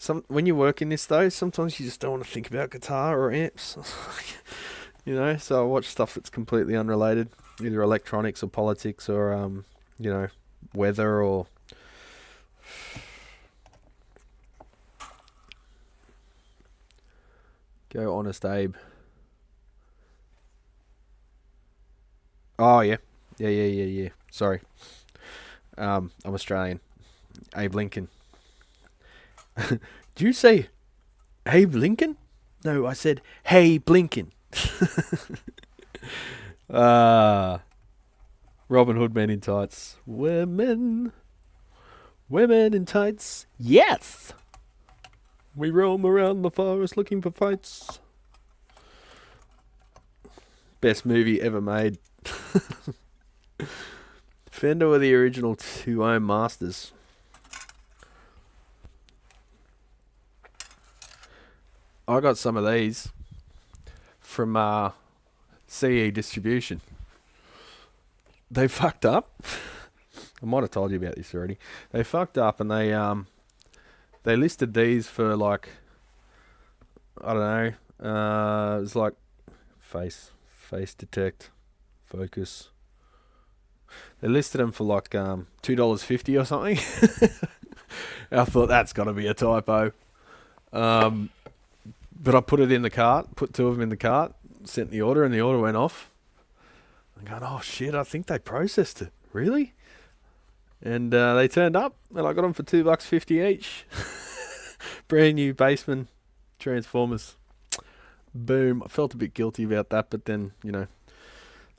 to. When you work in this though, sometimes you just don't want to think about guitar or amps. You know, so I watch stuff that's completely unrelated, either electronics or politics or you know, weather or. Go Honest Abe. Oh, yeah. Yeah. Sorry. I'm Australian. Abe Lincoln. Did you say Abe Lincoln? No, I said, hey, Blinken. Robin Hood Men in Tights. Women in tights. Yes! We roam around the forest looking for fights. Best movie ever made. Fender were the original 2 ohm masters. I got some of these from CE Distribution. They fucked up. I might have told you about this already. They fucked up and they listed these for like, I don't know, it was like face detect, focus. They listed them for like $2.50 or something. I thought that's got to be a typo. But I put it in the cart, put 2 of them in the cart, sent the order, and the order went off. I'm going, oh shit, I think they processed it. Really? And they turned up, and I got them for $2.50 each. Brand new Baseman transformers. Boom. I felt a bit guilty about that, but then, you know,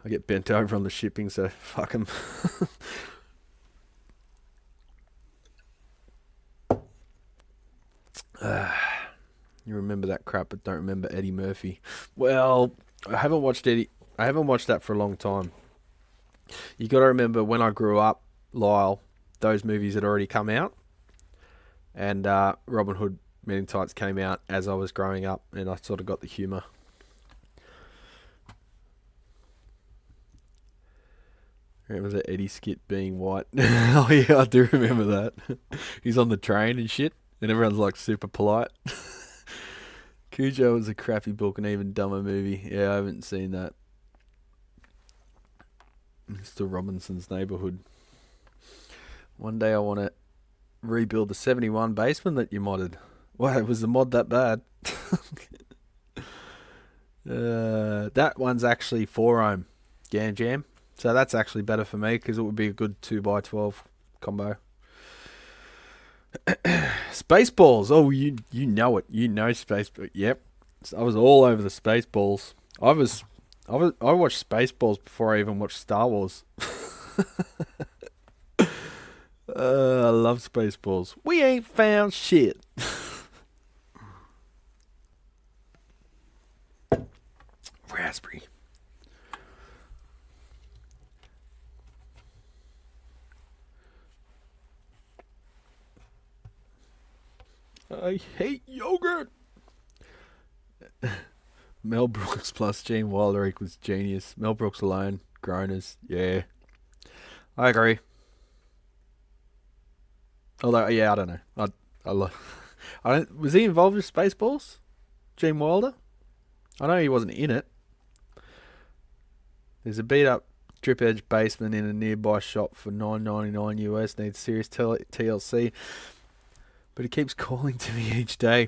I get bent over on the shipping, so fuck them. You remember that crap, but don't remember Eddie Murphy. Well, I haven't watched that for a long time. You got to remember when I grew up, Lyle, those movies had already come out, and Robin Hood Men in Tights came out as I was growing up, and I sort of got the humour. Remember the Eddie skit being white? Oh yeah, I do remember that. He's on the train and shit, and everyone's like super polite. Cujo was a crappy book and even dumber movie. Yeah, I haven't seen that. Mr. Robinson's Neighborhood. One day I want to rebuild the 71 basement that you modded. Wow, was the mod that bad? That one's actually 4 ohm GAN jam. So that's actually better for me because it would be a good 2x12 combo. Spaceballs. Oh, you know it. You know Spaceballs. Yep. I was all over the Spaceballs. I watched Spaceballs before I even watched Star Wars. I love Spaceballs. We ain't found shit. Raspberry. I hate yogurt. Mel Brooks plus Gene Wilder equals genius. Mel Brooks alone, groaners. Yeah, I agree. Although, yeah, I don't know. I don't. Was he involved with Spaceballs? Gene Wilder? I know he wasn't in it. There's a beat up drip edge basement in a nearby shop for $9.99 US. Needs serious TLC, but he keeps calling to me each day.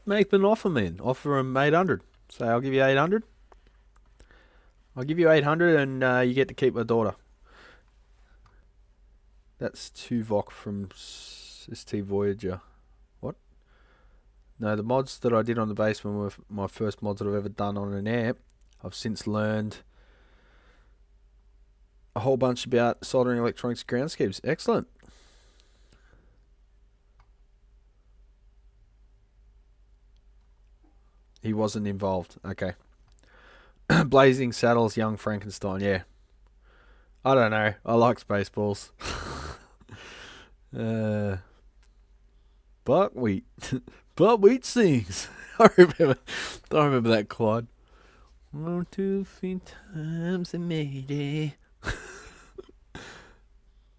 Make an offer, man. Offer him 800. Say, I'll give you 800. I'll give you 800 and you get to keep my daughter. That's 2 VOC from ST Voyager. What? No, the mods that I did on the basement were my first mods that I've ever done on an amp. I've since learned a whole bunch about soldering electronics groundskeeps. Excellent. He wasn't involved. Okay. Blazing Saddles, Young Frankenstein. Yeah. I don't know. I like Spaceballs. Buckwheat. Buckwheat sings. I remember that, Clyde. 1, 2, 3 times a Mayday.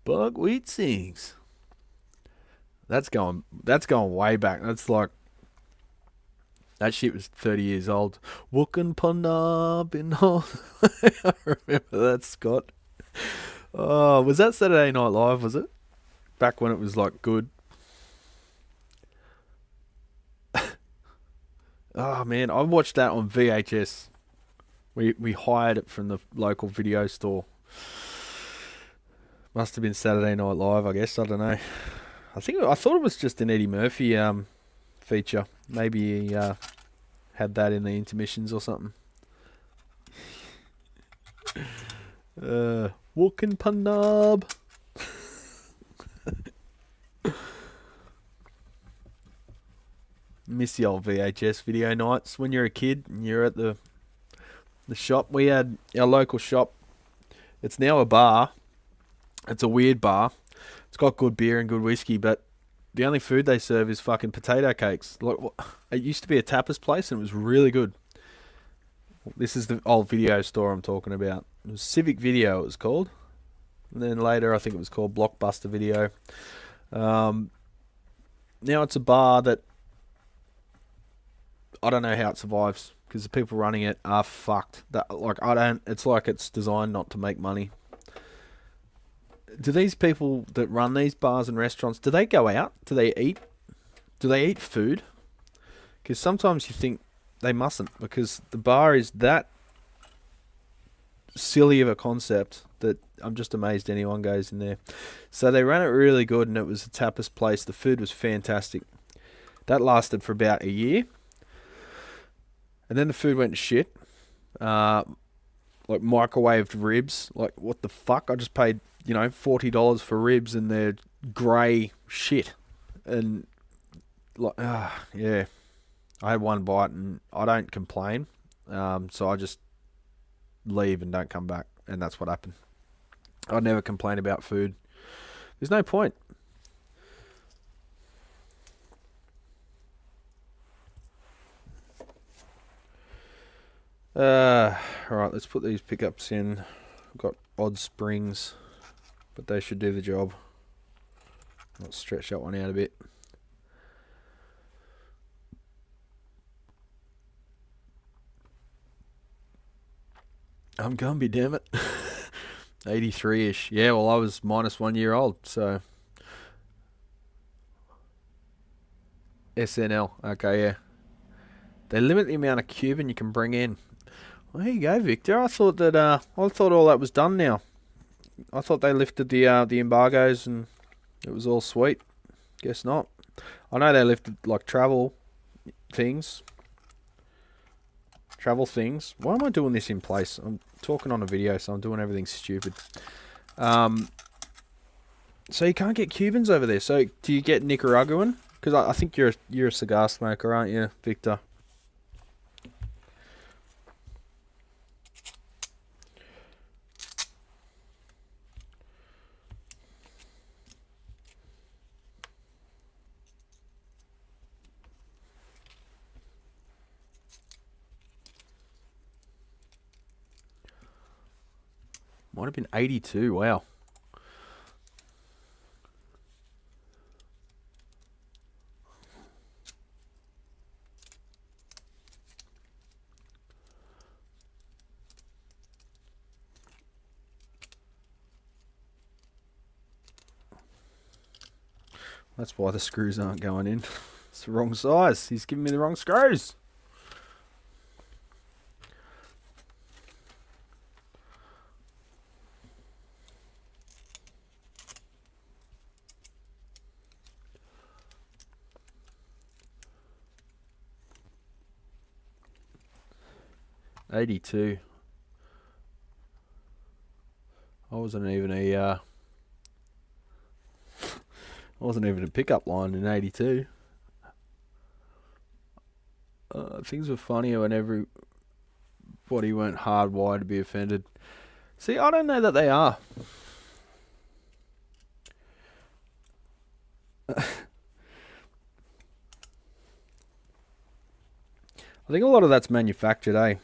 Buckwheat sings. That's going way back. That's like, that shit was 30 years old. Wookin' Punab in all. I remember that, Scott. Oh, was that Saturday Night Live, was it? Back when it was like good. Oh man, I watched that on VHS. We hired it from the local video store. Must have been Saturday Night Live, I guess. I don't know. I thought it was just an Eddie Murphy feature. Maybe he had that in the intermissions or something. Walking Punab. Miss the old VHS video nights when you're a kid and you're at the shop. We had our local shop. It's now a bar. It's a weird bar. It's got good beer and good whiskey, but the only food they serve is fucking potato cakes. Like, it used to be a tapas place and it was really good. This is the old video store I'm talking about. It was Civic Video, it was called. And then later I think it was called Blockbuster Video. Now it's a bar that I don't know how it survives because the people running it are fucked. It's like it's designed not to make money. Do these people that run these bars and restaurants, do they go out? Do they eat? Do they eat food? Because sometimes you think they mustn't because the bar is that silly of a concept that I'm just amazed anyone goes in there. So they ran it really good and it was a tapas place. The food was fantastic. That lasted for about a year. And then the food went to shit. Like microwaved ribs. Like, what the fuck? I just paid, $40 for ribs and they're grey shit. And, yeah. I had one bite and I don't complain. So I just leave and don't come back. And that's what happened. I never complain about food. There's no point. Alright, let's put these pickups in. I've got odd springs, but they should do the job. Let's stretch that one out a bit. I'm Gumby, damn it. 83-ish. Yeah, well, I was minus 1 year old, so. SNL. Okay, yeah. They limit the amount of Cuban you can bring in. Well, there you go, Victor. I thought that all that was done now. I thought they lifted the embargoes and it was all sweet. Guess not. I know they lifted like travel things. Why am I doing this in place? I'm talking on a video, so I'm doing everything stupid. So you can't get Cubans over there. So do you get Nicaraguan? Because I think you're a cigar smoker, aren't you, Victor? Might have been 82. Wow. That's why the screws aren't going in. It's the wrong size. He's giving me the wrong screws. '82. I wasn't even a pickup line in '82. Things were funnier when everybody went hardwired to be offended. See, I don't know that they are. I think a lot of that's manufactured, eh?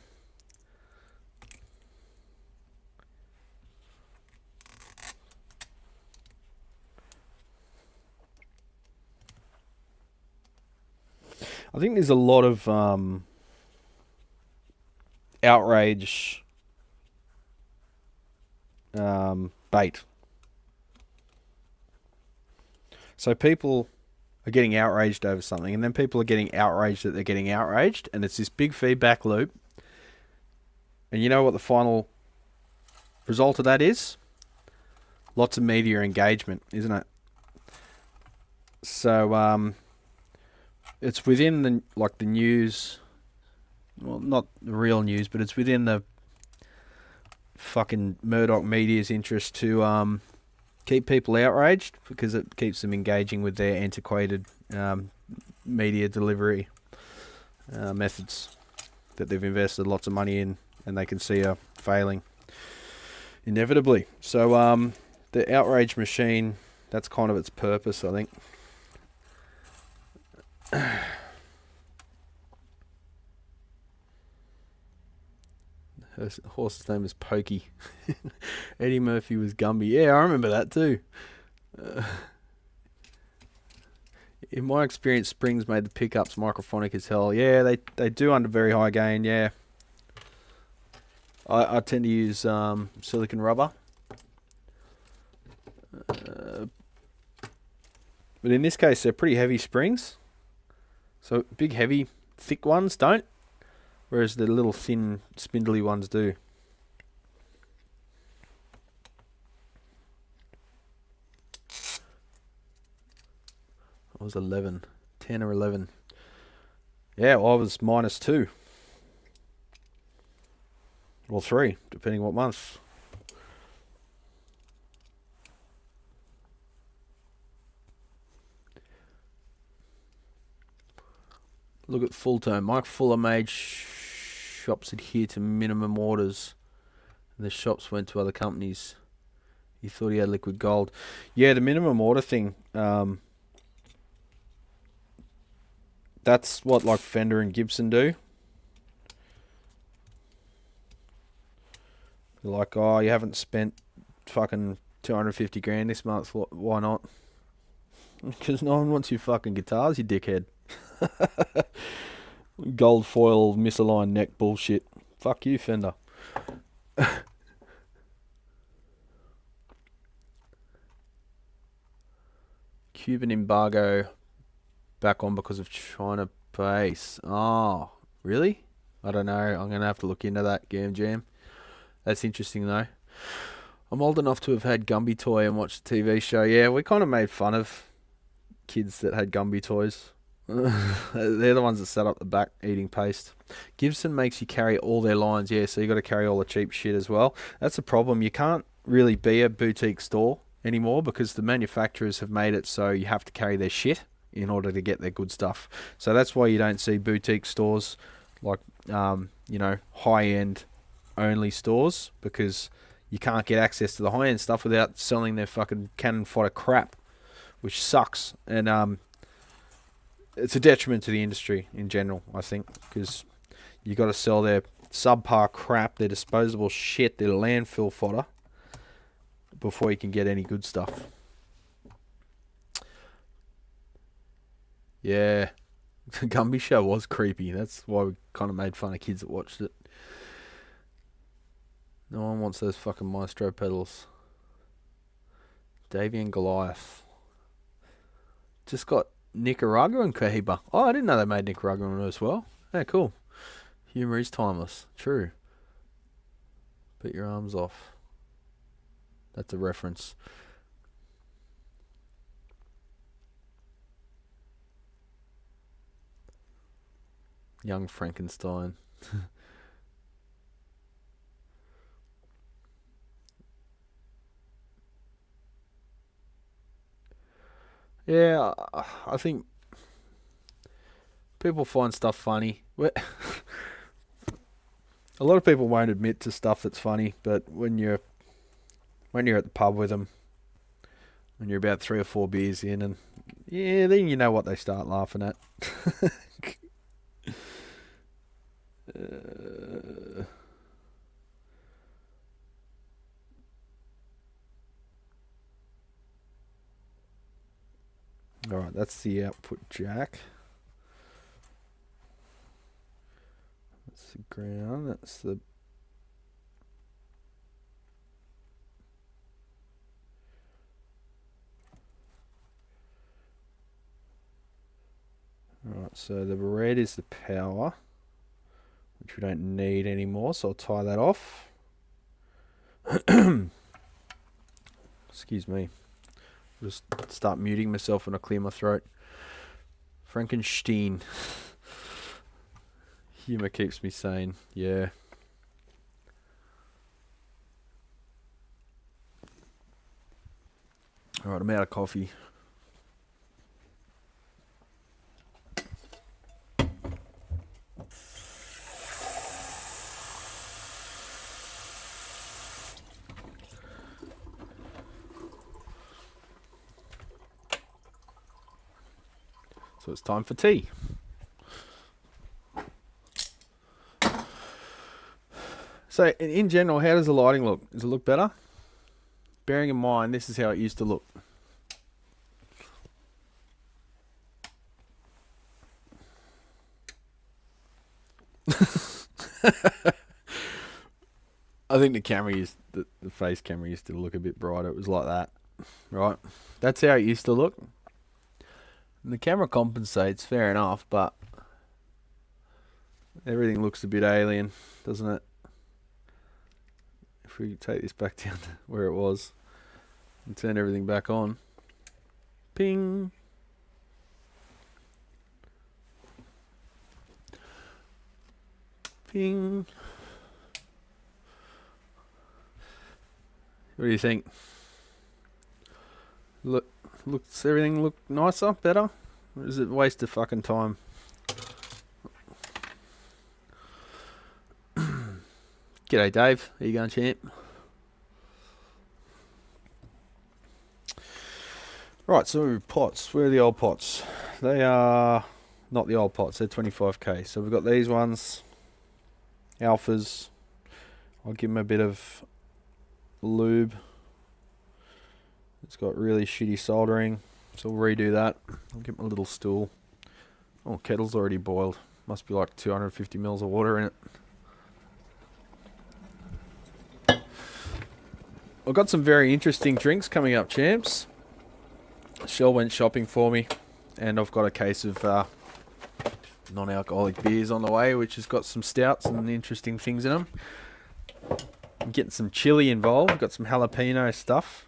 I think there's a lot of outrage bait. So people are getting outraged over something, and then people are getting outraged that they're getting outraged, and it's this big feedback loop. And you know what the final result of that is? Lots of media engagement, isn't it? So it's within the news, well, not the real news, but it's within the fucking Murdoch media's interest to keep people outraged, because it keeps them engaging with their antiquated media delivery methods that they've invested lots of money in, and they can see are failing inevitably. So the outrage machine, that's kind of its purpose, I think. Her horse's name is Pokey. Eddie Murphy was Gumby. Yeah, I remember that too. In my experience, springs made the pickups microphonic as hell. Yeah, they do under very high gain, yeah. I tend to use silicon rubber. But in this case, they're pretty heavy springs. So big, heavy, thick ones don't, whereas the little thin, spindly ones do. I was 11, 10 or 11. Yeah, well, I was -2. Or 3, depending what month. Look at full tone. Mike Fuller made shops adhere to minimum orders, and the shops went to other companies. He thought he had liquid gold. Yeah, the minimum order thing. That's what like Fender and Gibson do. They're like, oh, you haven't spent fucking 250 grand this month. Why not? Because no one wants your fucking guitars, you dickhead. Gold foil misaligned neck bullshit. Fuck you, Fender. Cuban embargo back on because of China base. Oh, Really? I don't know. I'm going to have to look into that, Game Jam. That's interesting, though. I'm old enough to have had Gumby toy and watched the TV show. Yeah, we kind of made fun of kids that had Gumby toys. They're the ones that sat up the back eating paste. Gibson makes you carry all their lines, yeah, so you got to carry all the cheap shit as well. That's the problem. You can't really be a boutique store anymore because the manufacturers have made it so you have to carry their shit in order to get their good stuff. So that's why you don't see boutique stores like, high-end only stores, because you can't get access to the high-end stuff without selling their fucking cannon fodder crap, which sucks. And it's a detriment to the industry in general, I think, because you got to sell their subpar crap, their disposable shit, their landfill fodder, before you can get any good stuff. Yeah, the Gumby show was creepy. That's why we kind of made fun of kids that watched it. No one wants those fucking Maestro pedals. Davy and Goliath. Just got Nicaraguan Cohiba. Oh, I didn't know they made Nicaraguan as well. Yeah, cool. Humour is timeless. True. Put your arms off. That's a reference. Young Frankenstein. Yeah, I think people find stuff funny. A lot of people won't admit to stuff that's funny, but when you're at the pub with them, when you're about 3 or 4 beers in, and yeah, then you know what they start laughing at. Alright, that's the output jack. That's the ground, that's the... Alright, so the red is the power, which we don't need anymore, so I'll tie that off. Excuse me. Just start muting myself when I clear my throat. Frankenstein. Humour keeps me sane. Yeah. Alright, I'm out of coffee. So it's time for tea. So in general, how does the lighting look? Does it look better? Bearing in mind, this is how it used to look. I think the face camera used to look a bit brighter. It was like that, right? That's how it used to look. And the camera compensates, fair enough, but everything looks a bit alien, doesn't it? If we take this back down to where it was and turn everything back on. Ping. Ping. What do you think? Looks everything look nicer, better? Or is it a waste of fucking time? G'day, Dave. How you going, champ? Right, so pots. Where are the old pots? They are not the old pots. They're 25k. So we've got these ones. Alphas. I'll give them a bit of lube. It's got really shitty soldering, so we'll redo that. I'll get my little stool. Oh, kettle's already boiled. Must be like 250 mils of water in it. I've got some very interesting drinks coming up, champs. Shell went shopping for me, and I've got a case of non-alcoholic beers on the way, which has got some stouts and interesting things in them. I'm getting some chili involved. Got some jalapeno stuff.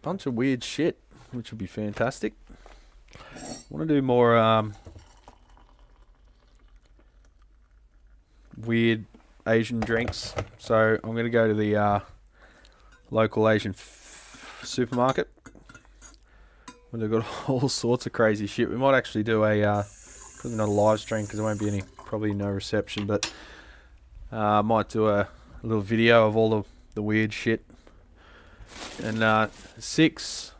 Bunch of weird shit, which will be fantastic. Want to do more weird Asian drinks, so I'm going to go to the local Asian supermarket. Where they've got all sorts of crazy shit. We might actually do a probably not a live stream because there won't be probably no reception, but might do a little video of all the weird shit. And 6,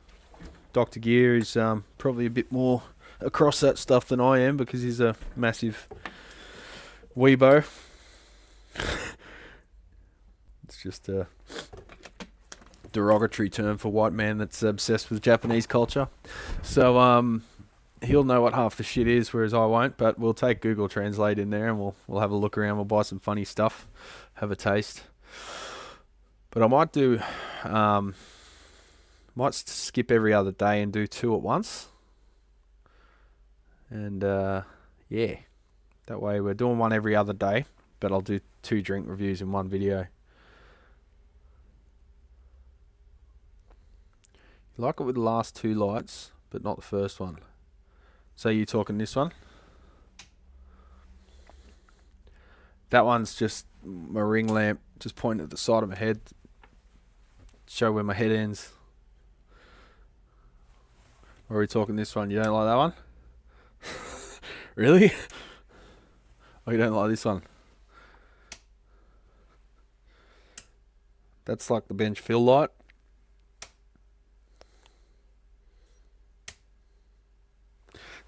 Dr. Gear is probably a bit more across that stuff than I am because he's a massive weebo. It's just a derogatory term for white man that's obsessed with Japanese culture. So he'll know what half the shit is, whereas I won't. But we'll take Google Translate in there and we'll have a look around. We'll buy some funny stuff, have a taste. But I might do might skip every other day and do 2 at once. And yeah, that way we're doing one every other day, but I'll do 2 drink reviews in one video. You like it with the last 2 lights, but not the first one. So you're talking this one? That one's just my ring lamp, just pointing at the side of my head, show where my head ends. Or are we talking this one? You don't like that one? Really? Oh, you don't like this one? That's like the bench fill light.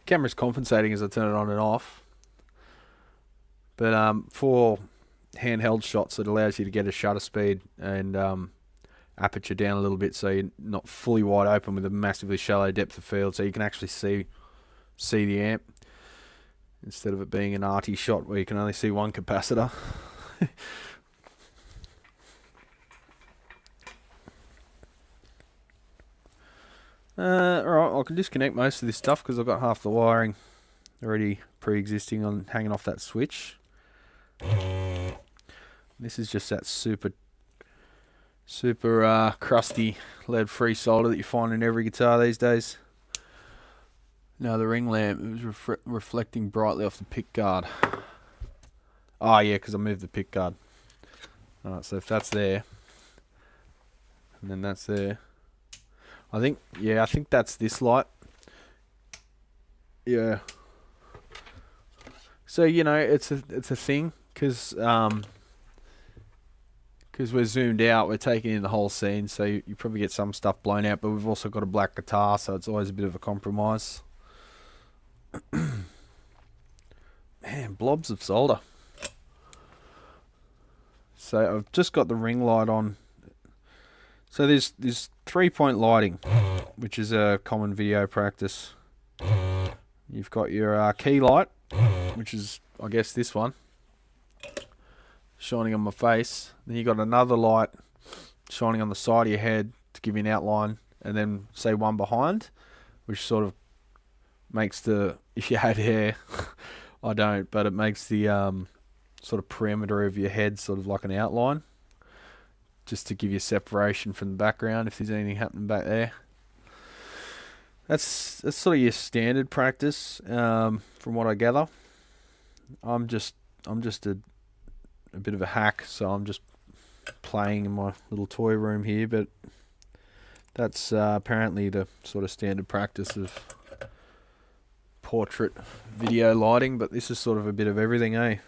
Camera's compensating as I turn it on and off. But for handheld shots, it allows you to get a shutter speed and aperture down a little bit, so you're not fully wide open with a massively shallow depth of field, so you can actually see the amp instead of it being an arty shot where you can only see one capacitor. Alright, I can disconnect most of this stuff because I've got half the wiring already pre-existing on hanging off that switch. This is just that super crusty lead-free solder that you find in every guitar these days. No, the ring lamp, it was reflecting brightly off the pick guard. Oh yeah, because I moved the pick guard. Alright, so if that's there, and then that's there, I think that's this light. Yeah. So, you know, it's a thing, because we're zoomed out, we're taking in the whole scene, so you probably get some stuff blown out, but we've also got a black guitar, so it's always a bit of a compromise. Man, blobs of solder. So I've just got the ring light on. So there's 3-point lighting, which is a common video practice. You've got your key light, which is, I guess, this one, shining on my face. Then you got another light shining on the side of your head to give you an outline, and then say one behind, which sort of makes the, if you had hair, I don't, but it makes the sort of perimeter of your head sort of like an outline, just to give you separation from the background if there's anything happening back there. That's sort of your standard practice, from what I gather. I'm just a bit of a hack, so I'm just playing in my little toy room here, but that's apparently the sort of standard practice of portrait video lighting, but this is sort of a bit of everything, eh?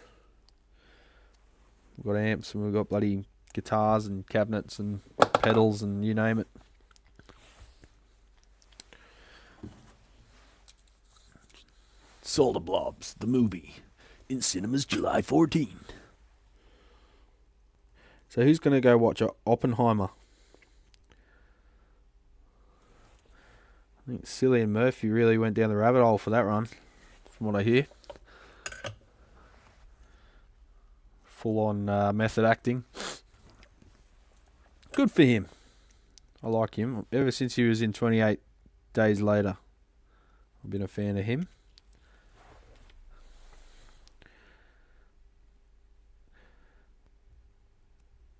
We've got amps and we've got bloody guitars and cabinets and pedals and you name it. Solder Blobs, the movie, in cinemas July 14. So who's going to go watch Oppenheimer? I think Cillian Murphy really went down the rabbit hole for that run, from what I hear. Full on method acting. Good for him. I like him. Ever since he was in 28 Days Later. I've been a fan of him.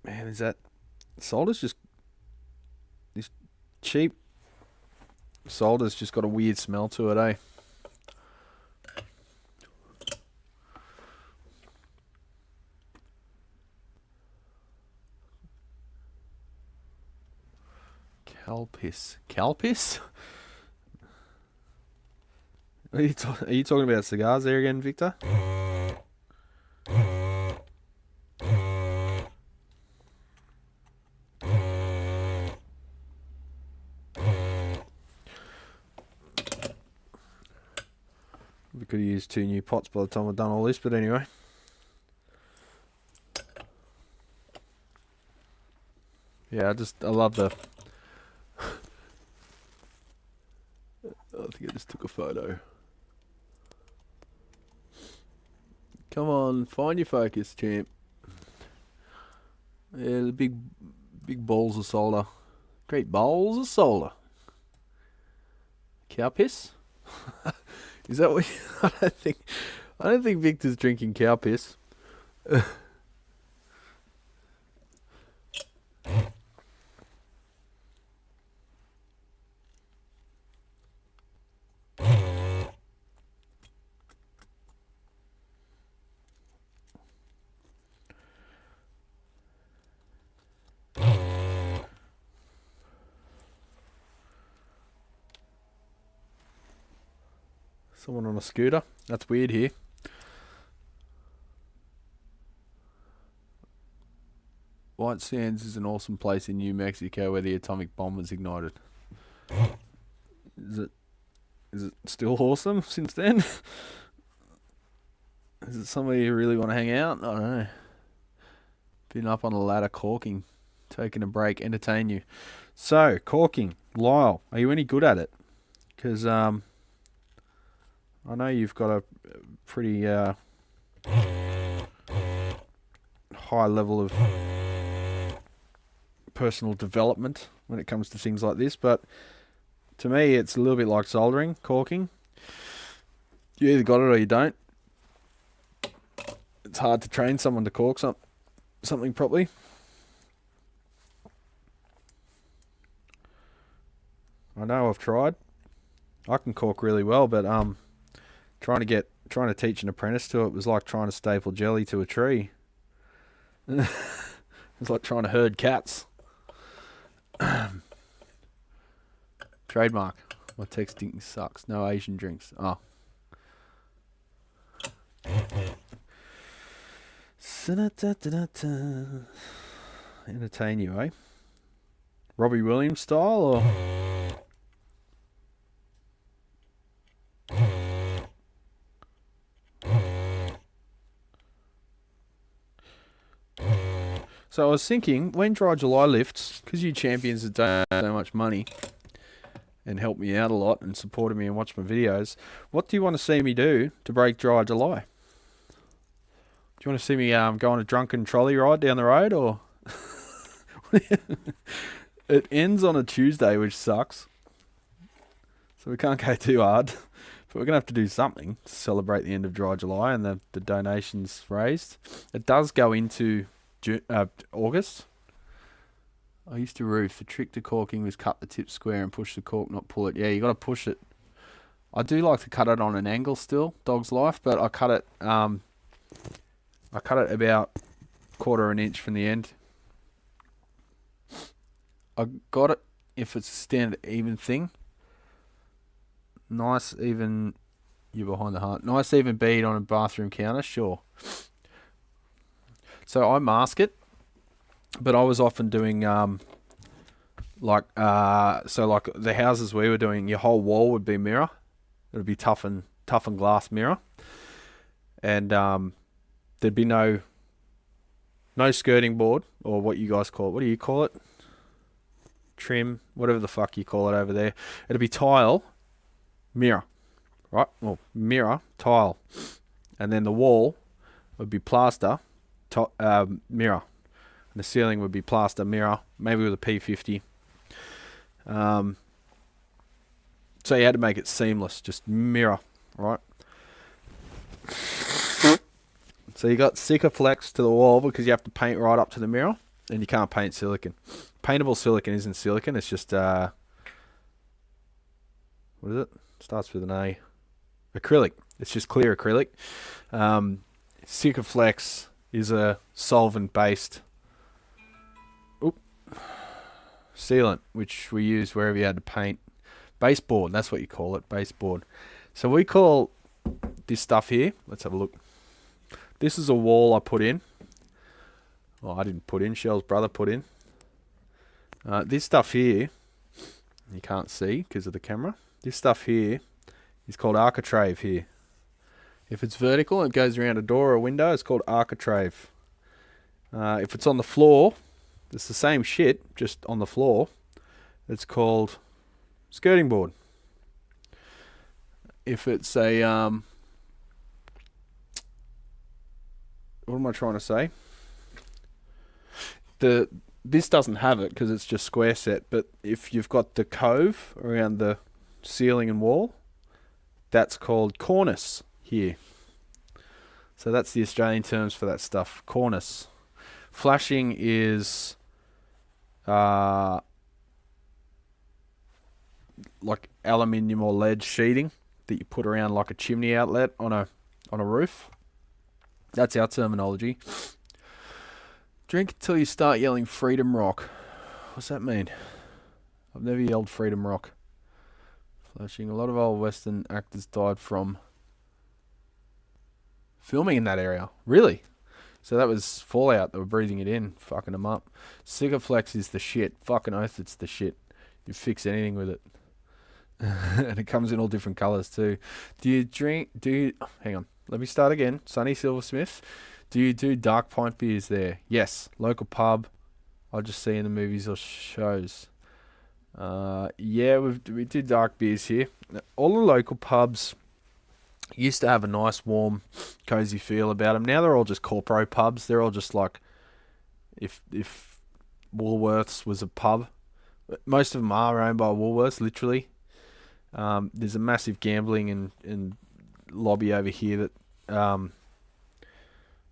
Man, is that solder's just this cheap solder's just got a weird smell to it, eh? Calpis? Are you talking about cigars there again, Victor? We could have used 2 new pots by the time I've done all this, but anyway. Yeah, I love the... I think I just took a photo. Come on, find your focus, champ. Yeah, the big balls of solder. Great balls of solder. Cow piss? Is that what I don't think Victor's drinking cow piss. Someone on a scooter. That's weird here. White Sands is an awesome place in New Mexico where the atomic bomb was ignited. Is it still awesome since then? Is it somewhere you really want to hang out? I don't know. Been up on a ladder corking. Taking a break. Entertain you. So, corking. Lyle, are you any good at it? Because, I know you've got a pretty high level of personal development when it comes to things like this, but to me it's a little bit like soldering, corking. You either got it or you don't. It's hard to train someone to cork something properly. I know I've tried. I can cork really well, but trying to teach an apprentice to it was like trying to staple jelly to a tree. It's like trying to herd cats. Trademark. My texting sucks. No Asian drinks. Oh. Entertain you, eh? Robbie Williams style, or? So I was thinking, when Dry July lifts, because you champions have done so much money and helped me out a lot and supported me and watched my videos, what do you want to see me do to break Dry July? Do you want to see me go on a drunken trolley ride down the road, or? It ends on a Tuesday, which sucks. So we can't go too hard. But we're going to have to do something to celebrate the end of Dry July and the donations raised. It does go into August. I used to roof. The trick to corking was cut the tip square and push the cork, not pull it. Yeah, you got to push it. I do like to cut it on an angle still, dog's life, but I cut it about 1/4 inch from the end. I got it if it's a standard even thing. Nice even, you're behind the heart. Nice even bead on a bathroom counter, sure. So I mask it, but I was often doing like the houses we were doing, your whole wall would be mirror. It would be toughened glass mirror, and there'd be no skirting board, or what you guys call it. What do you call it? Trim, whatever the fuck you call it over there. It'd be tile, mirror, right? Well, mirror, tile, and then the wall would be plaster, mirror, and the ceiling would be plaster, mirror, maybe with a P50. So So you had to make it seamless, just mirror, right? So you got Sikaflex to the wall because you have to paint right up to the mirror, and you can't paint silicon. Paintable silicon isn't silicon, it's just, what is it? Starts with an A. Acrylic. It's just clear acrylic. Sikaflex is a solvent-based sealant, which we use wherever you had to paint. Baseboard, that's what you call it, baseboard. So we call this stuff here, let's have a look. This is a wall I put in. Oh, I didn't put in, Shell's brother put in. This stuff here, you can't see because of the camera. This stuff here is called architrave here. If it's vertical and it goes around a door or a window, it's called architrave. If it's on the floor, it's the same shit, just on the floor. It's called skirting board. If it's a, what am I trying to say? This doesn't have it because it's just square set, but if you've got the cove around the ceiling and wall, that's called cornice here. So that's the Australian terms for that stuff, cornice. Flashing is like aluminium or lead sheeting that you put around like a chimney outlet on a roof. That's our terminology. Drink until you start yelling freedom rock. What's that mean? I've never yelled freedom rock. Flashing. A lot of old Western actors died from filming in that area. Really? So that was Fallout. They were breathing it in, fucking them up. Sikaflex is the shit. Fucking oath, it's the shit. You fix anything with it. And it comes in all different colours too. Hang on. Let me start again. Sonny Silversmith. Do you do dark pint beers there? Yes. Local pub. I just see in the movies or shows. Yeah, we do dark beers here. All the local pubs used to have a nice, warm, cozy feel about them. Now they're all just corporo pubs. They're all just like if Woolworths was a pub. Most of them are owned by Woolworths, literally. There's a massive gambling and lobby over here that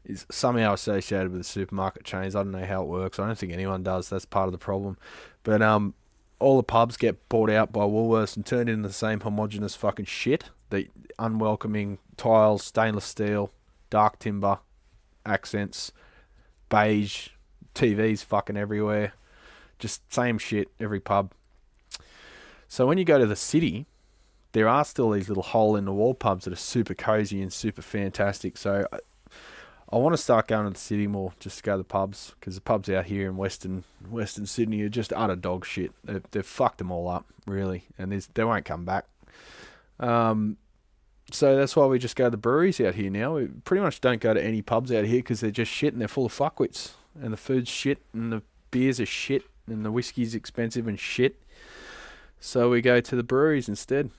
is somehow associated with the supermarket chains. I don't know how it works. I don't think anyone does. That's part of the problem. But all the pubs get bought out by Woolworths and turned into the same homogenous fucking shit. The unwelcoming tiles, stainless steel, dark timber, accents, beige, TVs fucking everywhere. Just same shit, every pub. So when you go to the city, there are still these little hole-in-the-wall pubs that are super cozy and super fantastic. So I want to start going to the city more, just to go to the pubs, because the pubs out here in Western Sydney are just utter dog shit. They've fucked them all up, really, and they won't come back. So that's why we just go to the breweries out here now. We pretty much don't go to any pubs out here because they're just shit and they're full of fuckwits, and the food's shit and the beers are shit and the whiskey's expensive and shit. So we go to the breweries instead.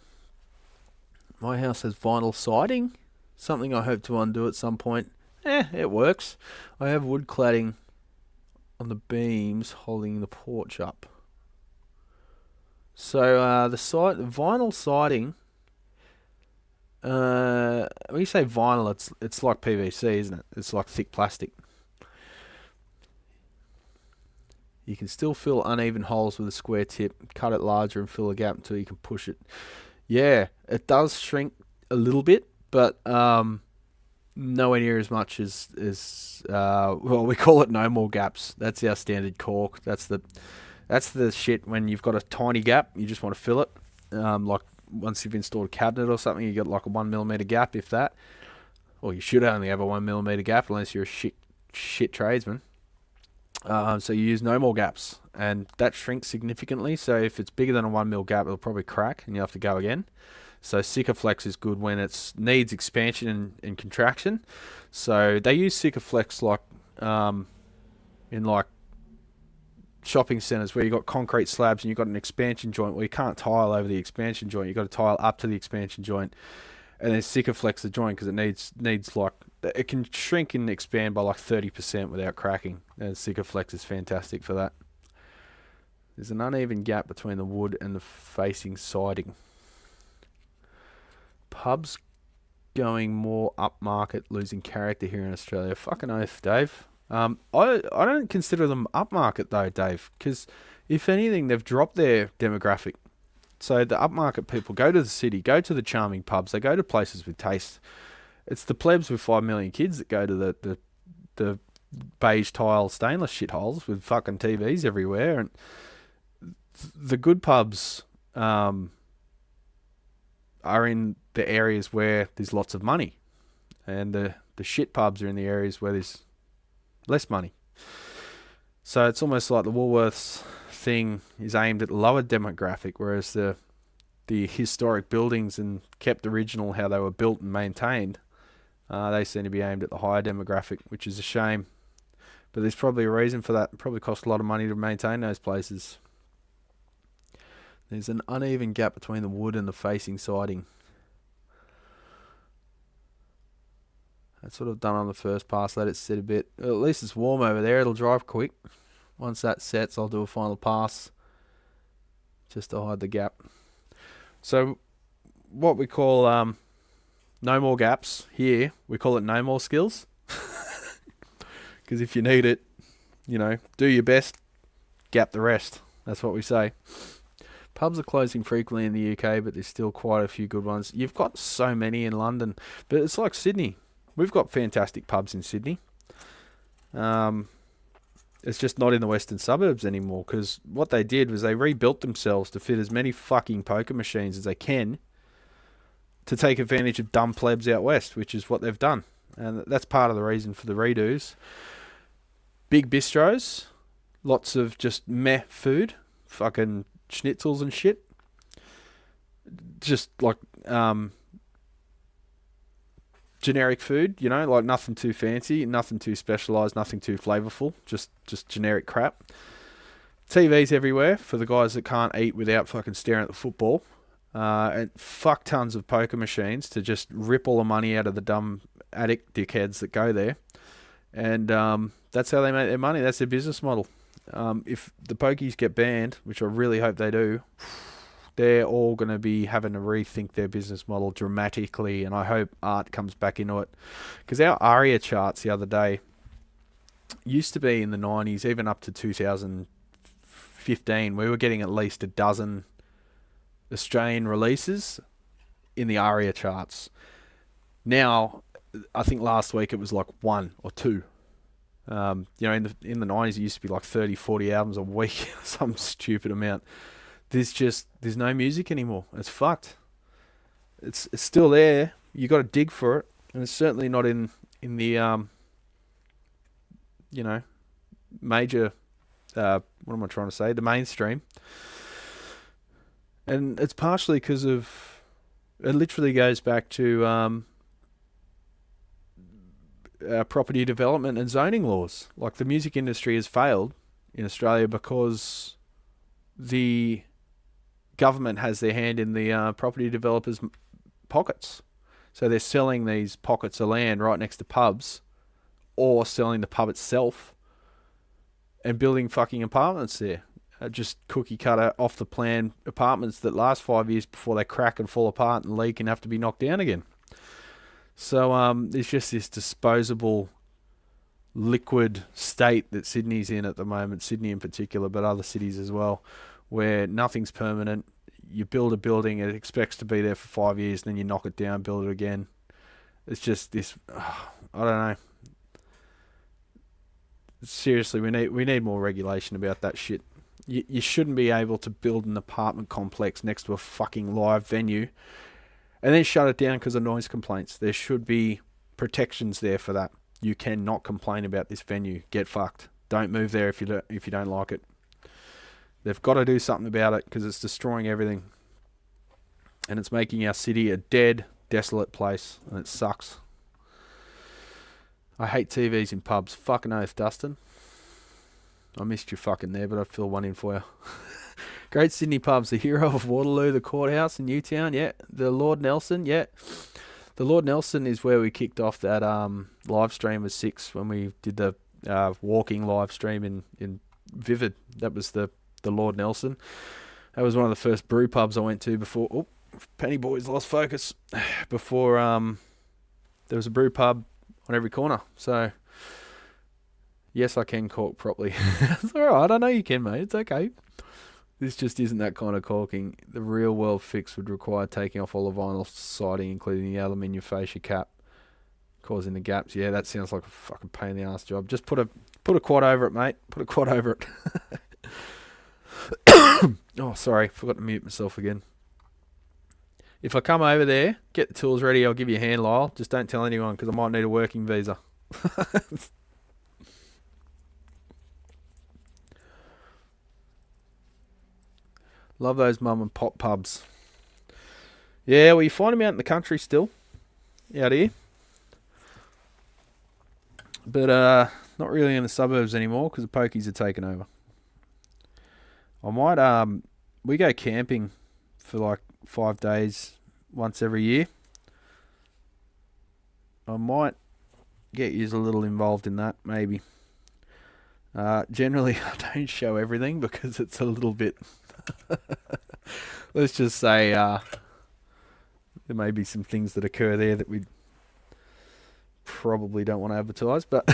My house has vinyl siding, something I hope to undo at some point. It works. I have wood cladding on the beams holding the porch up. So the vinyl siding, when you say vinyl, it's like PVC, isn't it? It's like thick plastic. You can still fill uneven holes with a square tip, cut it larger and fill a gap until you can push it. Yeah, it does shrink a little bit, but nowhere near as much as well, we call it no more gaps. That's our standard cork. That's the shit when you've got a tiny gap, you just want to fill it. Like once you've installed a cabinet or something, you got like a 1mm gap, if that. Or you should only have a 1mm gap unless you're a shit tradesman. So you use no more gaps, and that shrinks significantly. So if it's bigger than a 1mm gap, it'll probably crack and you have to go again. So Sikaflex is good when it needs expansion and contraction. So they use Sikaflex like in like shopping centres where you've got concrete slabs and you've got an expansion joint where you can't tile over the expansion joint. You've got to tile up to the expansion joint, and then Sikaflex the joint because it needs like, it can shrink and expand by like 30% without cracking. And Sikaflex is fantastic for that. There's an uneven gap between the wood and the facing siding. pubs going more upmarket, losing character here in Australia? Fucking oath, Dave. I don't consider them upmarket though, Dave, because if anything, they've dropped their demographic. So the upmarket people go to the city, go to the charming pubs, they go to places with taste. It's the plebs with 5 million kids that go to the beige tile stainless shitholes with fucking TVs everywhere. And the good pubs are in the areas where there's lots of money. And the shit pubs are in the areas where there's less money. So it's almost like the Woolworths thing is aimed at the lower demographic, whereas the historic buildings and kept original how they were built and maintained, they seem to be aimed at the higher demographic, which is a shame. But there's probably a reason for that. It probably costs a lot of money to maintain those places. There's an uneven gap between the wood and the facing siding. That's what I've done on the first pass. Let it sit a bit. At least it's warm over there. It'll dry quick. Once that sets, I'll do a final pass just to hide the gap. So what we call no more gaps here, we call it no more skills. Because if you need it, do your best, gap the rest. That's what we say. Pubs are closing frequently in the UK, but there's still quite a few good ones. You've got so many in London, but it's like Sydney. We've got fantastic pubs in Sydney. It's just not in the western suburbs anymore, because what they did was they rebuilt themselves to fit as many fucking poker machines as they can to take advantage of dumb plebs out west, which is what they've done. And that's part of the reason for the redos. Big bistros, lots of just meh food, fucking schnitzels and shit. Just like generic food, like nothing too fancy, nothing too specialised, nothing too flavourful, just generic crap. TVs everywhere for the guys that can't eat without fucking staring at the football. And fuck tons of poker machines to just rip all the money out of the dumb addict dickheads that go there. And that's how they make their money. That's their business model. If the pokies get banned, which I really hope they do, they're all going to be having to rethink their business model dramatically, and I hope art comes back into it. Because our ARIA charts the other day used to be in the 90s, even up to 2015, we were getting at least a dozen Australian releases in the ARIA charts. Now, I think last week it was like 1 or 2. In the 90s it used to be like 30, 40 albums a week, some stupid amount. There's no music anymore. It's fucked. It's still there. You got to dig for it, and it's certainly not in the major. What am I trying to say? The mainstream. And it's partially because of. It literally goes back to property development and zoning laws. Like the music industry has failed in Australia because the government has their hand in the property developers' pockets. So they're selling these pockets of land right next to pubs, or selling the pub itself and building fucking apartments there. Just cookie cutter, off the plan apartments that last 5 years before they crack and fall apart and leak and have to be knocked down again. So there's just this disposable liquid state that Sydney's in at the moment, Sydney in particular, but other cities as well, where nothing's permanent. You build a building, it expects to be there for 5 years, then you knock it down, build it again. It's just this, I don't know. Seriously, we need more regulation about that shit. You shouldn't be able to build an apartment complex next to a fucking live venue and then shut it down because of noise complaints. There should be protections there for that. You cannot complain about this venue. Get fucked. Don't move there if you don't like it. They've got to do something about it because it's destroying everything. And it's making our city a dead, desolate place. And it sucks. I hate TVs in pubs. Fucking oath, Dustin. I missed you fucking there, but I'd fill one in for you. Great Sydney pubs. The Hero of Waterloo, the Courthouse in Newtown. Yeah. The Lord Nelson. Yeah. The Lord Nelson is where we kicked off that live stream with 6 when we did the walking live stream in Vivid. That was the Lord Nelson. That was one of the first brew pubs I went to before. Oh, Penny boys lost focus before there was a brew pub on every corner. So yes, I can cork properly. It's alright, I know you can, mate. It's okay. This just isn't that kind of corking. The real world fix would require taking off all the vinyl siding, including the aluminium fascia cap, causing the gaps. Yeah, that sounds like a fucking pain in the ass job. Just put a quad over it, mate. Put a quad over it. Oh, sorry, forgot to mute myself again. If I come over there, get the tools ready, I'll give you a hand, Lyle. Just don't tell anyone, because I might need a working visa. Love those mum and pop pubs. Yeah, well, you find them out in the country still. Out here. But not really in the suburbs anymore, because the pokies are taken over. I might, we go camping for like 5 days once every year. I might get you a little involved in that, maybe. Generally, I don't show everything because it's a little bit... Let's just say there may be some things that occur there that we probably don't want to advertise, but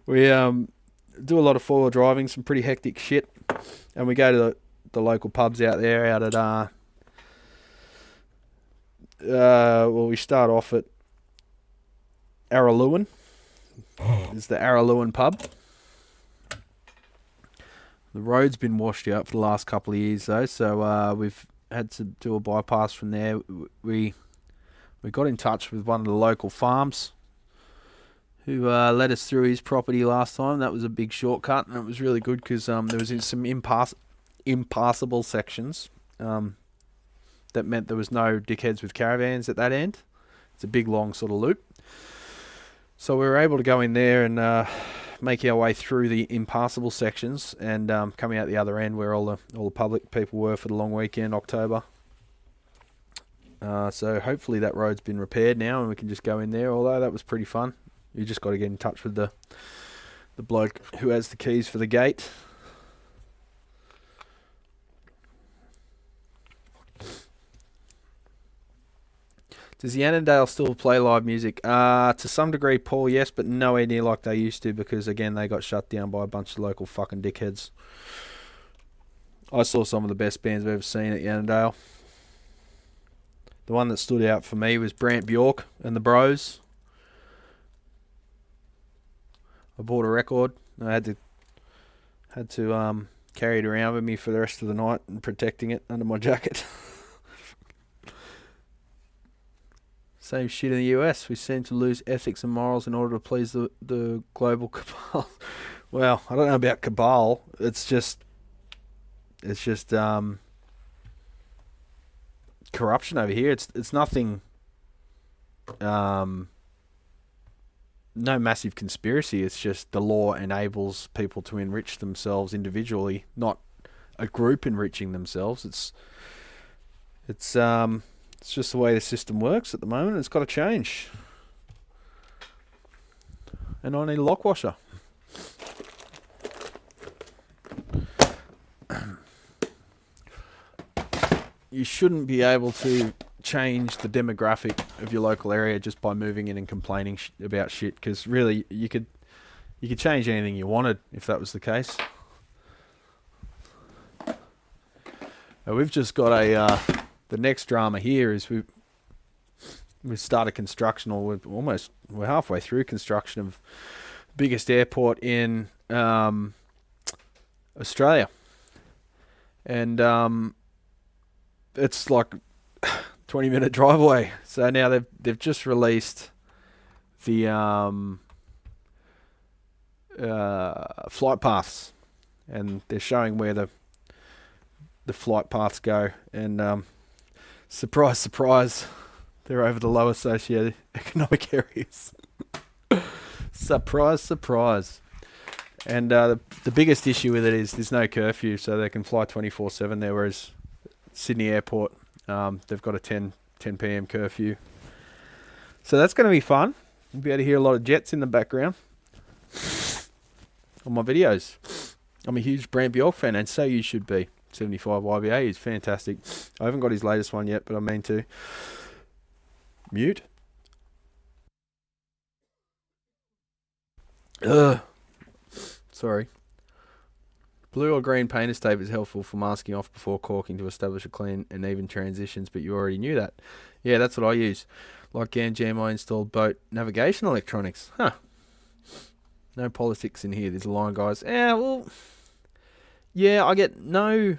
we do a lot of four-wheel driving, some pretty hectic shit, and we go to the local pubs out there out at well, we start off at Araluen. It's the Araluen pub. The road's been washed out for the last couple of years though, so we've had to do a bypass from there. We got in touch with one of the local farms who led us through his property last time. That was a big shortcut, and it was really good because there was some impassable sections that meant there was no dickheads with caravans at that end. It's a big long sort of loop. So we were able to go in there and make our way through the impassable sections and coming out the other end where all the public people were for the long weekend, October. So hopefully that road's been repaired now and we can just go in there, although that was pretty fun. You just got to get in touch with the bloke who has the keys for the gate. Does the Annandale still play live music? To some degree, Paul, yes, but nowhere near like they used to because, again, they got shut down by a bunch of local fucking dickheads. I saw some of the best bands I've ever seen at the Annandale. The one that stood out for me was Brant Bjork and the Bros. I bought a record. I had to carry it around with me for the rest of the night and protecting it under my jacket. Same shit in the US. We seem to lose ethics and morals in order to please the global cabal. Well, I don't know about cabal. It's just corruption over here. It's nothing. No massive conspiracy. It's just the law enables people to enrich themselves individually, not a group enriching themselves. It's just the way the system works at the moment. It's got to change. And I need a lock washer. You shouldn't be able to change the demographic of your local area just by moving in and complaining about shit, because really you could change anything you wanted if that was the case. Now we've just got the next drama here is we've started construction, or we're halfway through construction of the biggest airport in Australia, and it's like 20-minute drive away. So now they've just released the flight paths, and they're showing where the flight paths go, and surprise, surprise, they're over the low associated economic areas. Surprise, surprise. And the biggest issue with it is there's no curfew, so they can fly 24/7 there, whereas Sydney Airport, they've got a 10 p.m. curfew. So that's going to be fun. You'll be able to hear a lot of jets in the background on my videos. I'm a huge Brant Bjork fan, and so you should be. 75 YBA is fantastic. I haven't got his latest one yet, but I mean to. Mute. Ugh. Sorry. Blue or green painter's tape is helpful for masking off before corking to establish a clean and even transitions, but you already knew that. Yeah, that's what I use. Like Jam, I installed boat navigation electronics. Huh. No politics in here. There's a line, guys. Yeah, I get no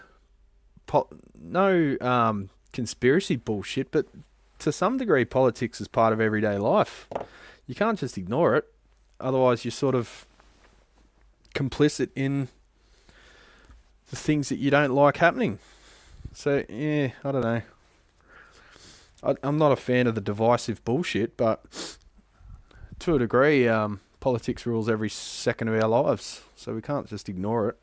conspiracy bullshit, but to some degree politics is part of everyday life. You can't just ignore it. Otherwise, you're sort of complicit in the things that you don't like happening. So, yeah, I don't know. I'm not a fan of the divisive bullshit, but to a degree, politics rules every second of our lives. So we can't just ignore it.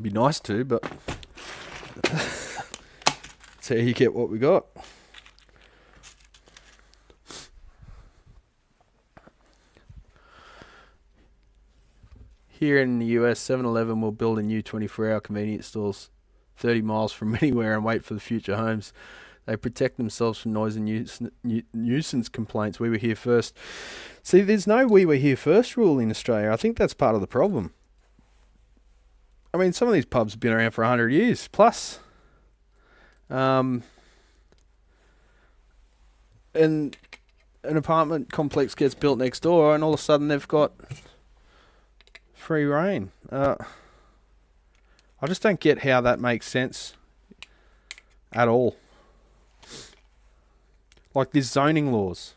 Be nice to, but that's how you get what we got. Here in the US, 7-Eleven will build a new 24-hour convenience stores 30 miles from anywhere and wait for the future homes. They protect themselves from noise and nuisance complaints. We were here first. See, there's no we were here first rule in Australia. I think that's part of the problem. I mean, some of these pubs have been around for 100 years plus. And an apartment complex gets built next door and all of a sudden they've got free reign. I just don't get how that makes sense at all. Like these zoning laws.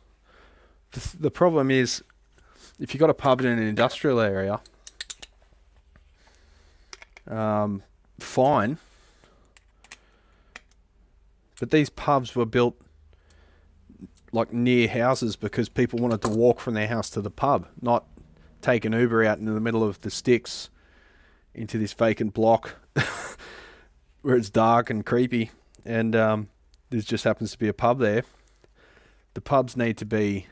The problem is, if you've got a pub in an industrial area, fine. But these pubs were built like near houses because people wanted to walk from their house to the pub, not take an Uber out into the middle of the sticks into this vacant block where it's dark and creepy and there just happens to be a pub there. The pubs need to be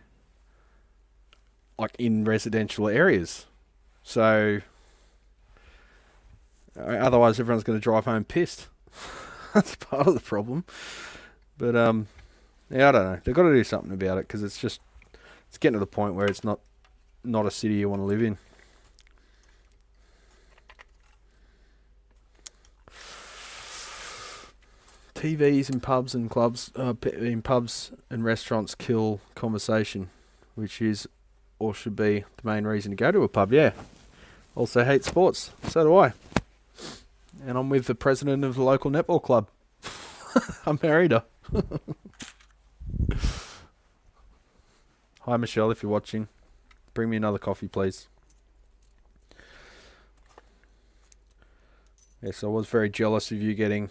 like in residential areas. So otherwise everyone's going to drive home pissed. That's part of the problem. But yeah, I don't know. They've got to do something about it because it's getting to the point where it's not a city you want to live in. TVs in pubs and clubs, in pubs and restaurants kill conversation, which is or should be the main reason to go to a pub. Yeah. Also hate sports. So do I. And I'm with the president of the local netball club. I married her. Hi Michelle, if you're watching, bring me another coffee, please. Yes, I was very jealous of you getting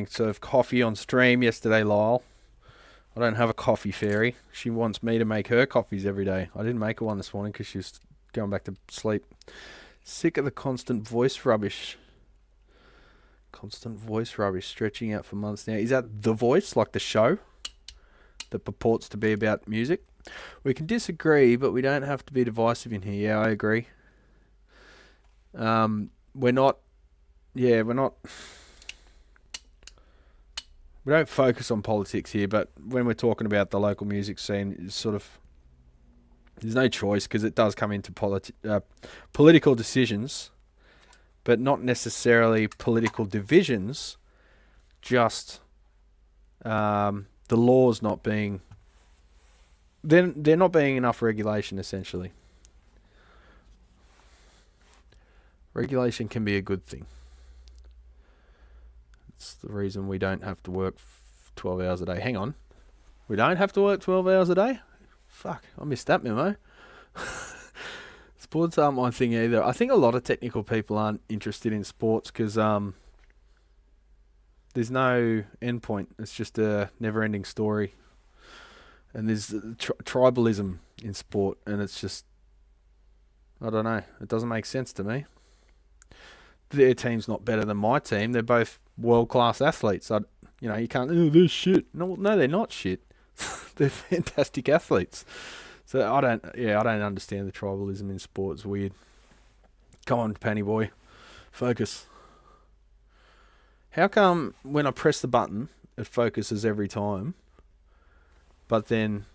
served coffee on stream yesterday, Lyle. I don't have a coffee fairy. She wants me to make her coffees every day. I didn't make her one this morning because she was going back to sleep. Sick of the constant voice rubbish. Constant voice rubbish stretching out for months now. Is that The Voice, like the show that purports to be about music? We can disagree, but we don't have to be divisive in here. Yeah, I agree. We're not. We don't focus on politics here, but when we're talking about the local music scene, it's sort of there's no choice because it does come into political decisions, but not necessarily political divisions. Just the laws not being they're not being enough regulation. Essentially, regulation can be a good thing. It's the reason we don't have to work 12 hours a day. Hang on. We don't have to work 12 hours a day? Fuck, I missed that memo. Sports aren't my thing either. I think a lot of technical people aren't interested in sports because there's no end point. It's just a never-ending story. And there's tribalism in sport, and it's just, I don't know. It doesn't make sense to me. Their team's not better than my team. They're both world-class athletes. You can't, they're shit. No, they're not shit. They're fantastic athletes. So I don't understand the tribalism in sport. It's weird. Come on, Panny boy, focus. How come when I press the button, it focuses every time, but then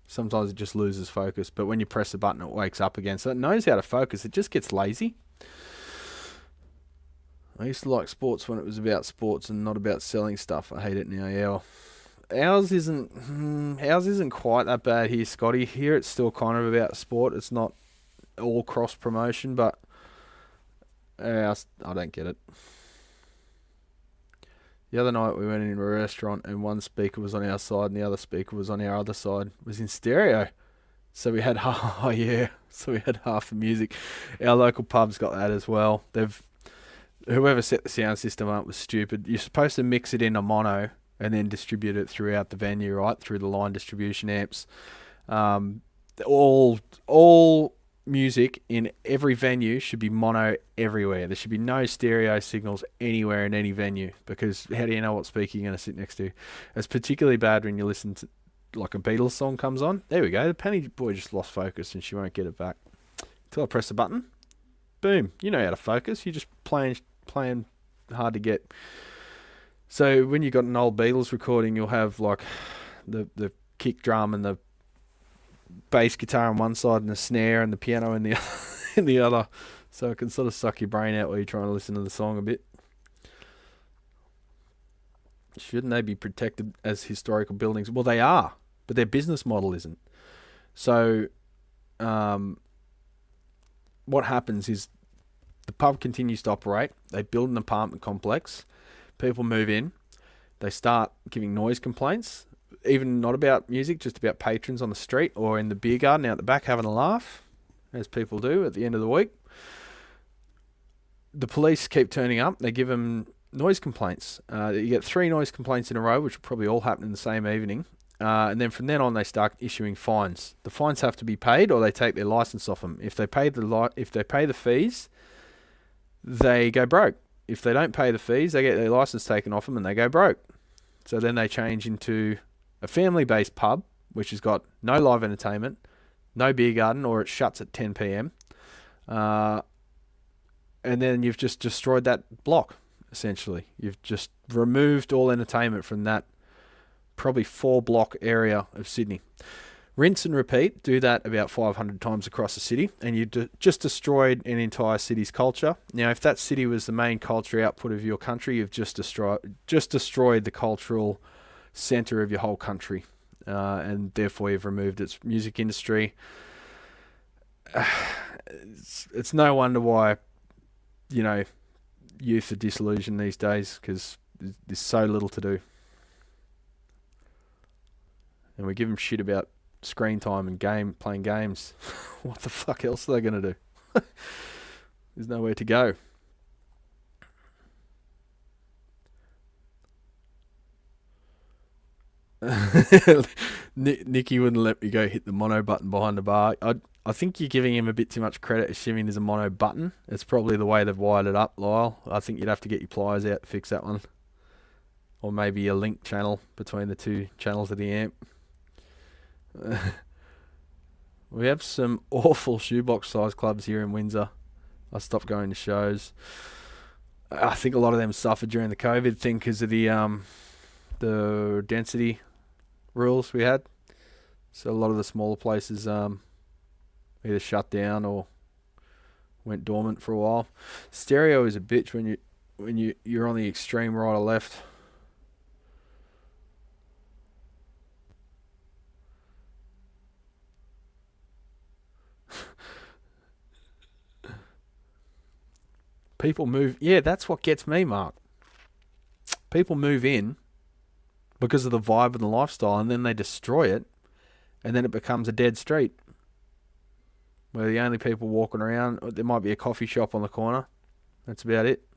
sometimes it just loses focus? But when you press the button, it wakes up again. So it knows how to focus. It just gets lazy. I used to like sports when it was about sports and not about selling stuff. I hate it now. Ours isn't quite that bad here, Scotty. Here it's still kind of about sport. It's not all cross promotion, but I don't get it. The other night we went in a restaurant and one speaker was on our side and the other speaker was on our other side. It was in stereo. So we had so we had half the music. Our local pub's got that as well. Whoever set the sound system up was stupid. You're supposed to mix it in a mono and then distribute it throughout the venue, right? Through the line distribution amps. All music in every venue should be mono everywhere. There should be no stereo signals anywhere in any venue, because how do you know what speaker you're going to sit next to? It's particularly bad when you listen to like a Beatles song comes on. There we go. The Penny boy just lost focus and she won't get it back. Until I press the button. Boom. You know how to focus. You're just playing hard to get. So when you got an old Beatles recording, you'll have like the kick drum and the bass guitar on one side and the snare and the piano in the other. So it can sort of suck your brain out while you're trying to listen to the song a bit. Shouldn't they be protected as historical buildings? Well, they are, but their business model isn't. So what happens is the pub continues to operate. They build an apartment complex. People move in. They start giving noise complaints, even not about music, just about patrons on the street or in the beer garden out the back having a laugh, as people do at the end of the week. The police keep turning up. They give them noise complaints. You get 3 noise complaints in a row, which will probably all happen in the same evening. And then from then on, they start issuing fines. The fines have to be paid, or they take their license off them. If they pay the fees, they go broke. If they don't pay the fees, they get their license taken off them and they go broke. So then they change into a family-based pub, which has got no live entertainment, no beer garden, or it shuts at 10 p.m. And then you've just destroyed that block, essentially. You've just removed all entertainment from that probably 4-block area of Sydney. Rinse and repeat. Do that about 500 times across the city, and you just destroyed an entire city's culture. Now, if that city was the main culture output of your country, you've just destroyed the cultural centre of your whole country, and therefore you've removed its music industry. It's no wonder why, youth are disillusioned these days, because there's so little to do. And we give them shit about screen time and playing games. What the fuck else are they going to do? There's nowhere to go. Nicky wouldn't let me go hit the mono button behind the bar. I think you're giving him a bit too much credit, assuming there's a mono button. It's probably the way they've wired it up, Lyle. I think you'd have to get your pliers out to fix that one. Or maybe a link channel between the 2 channels of the amp. We have some awful shoebox size clubs here in Windsor. I stopped going to shows. I think a lot of them suffered during the COVID thing because of the density rules we had. So a lot of the smaller places either shut down or went dormant for a while. Stereo is a bitch when you're on the extreme right or left. People move. Yeah, that's what gets me, Mark. People move in because of the vibe and the lifestyle, and then they destroy it, and then it becomes a dead street where the only people walking around, there might be a coffee shop on the corner. That's about it.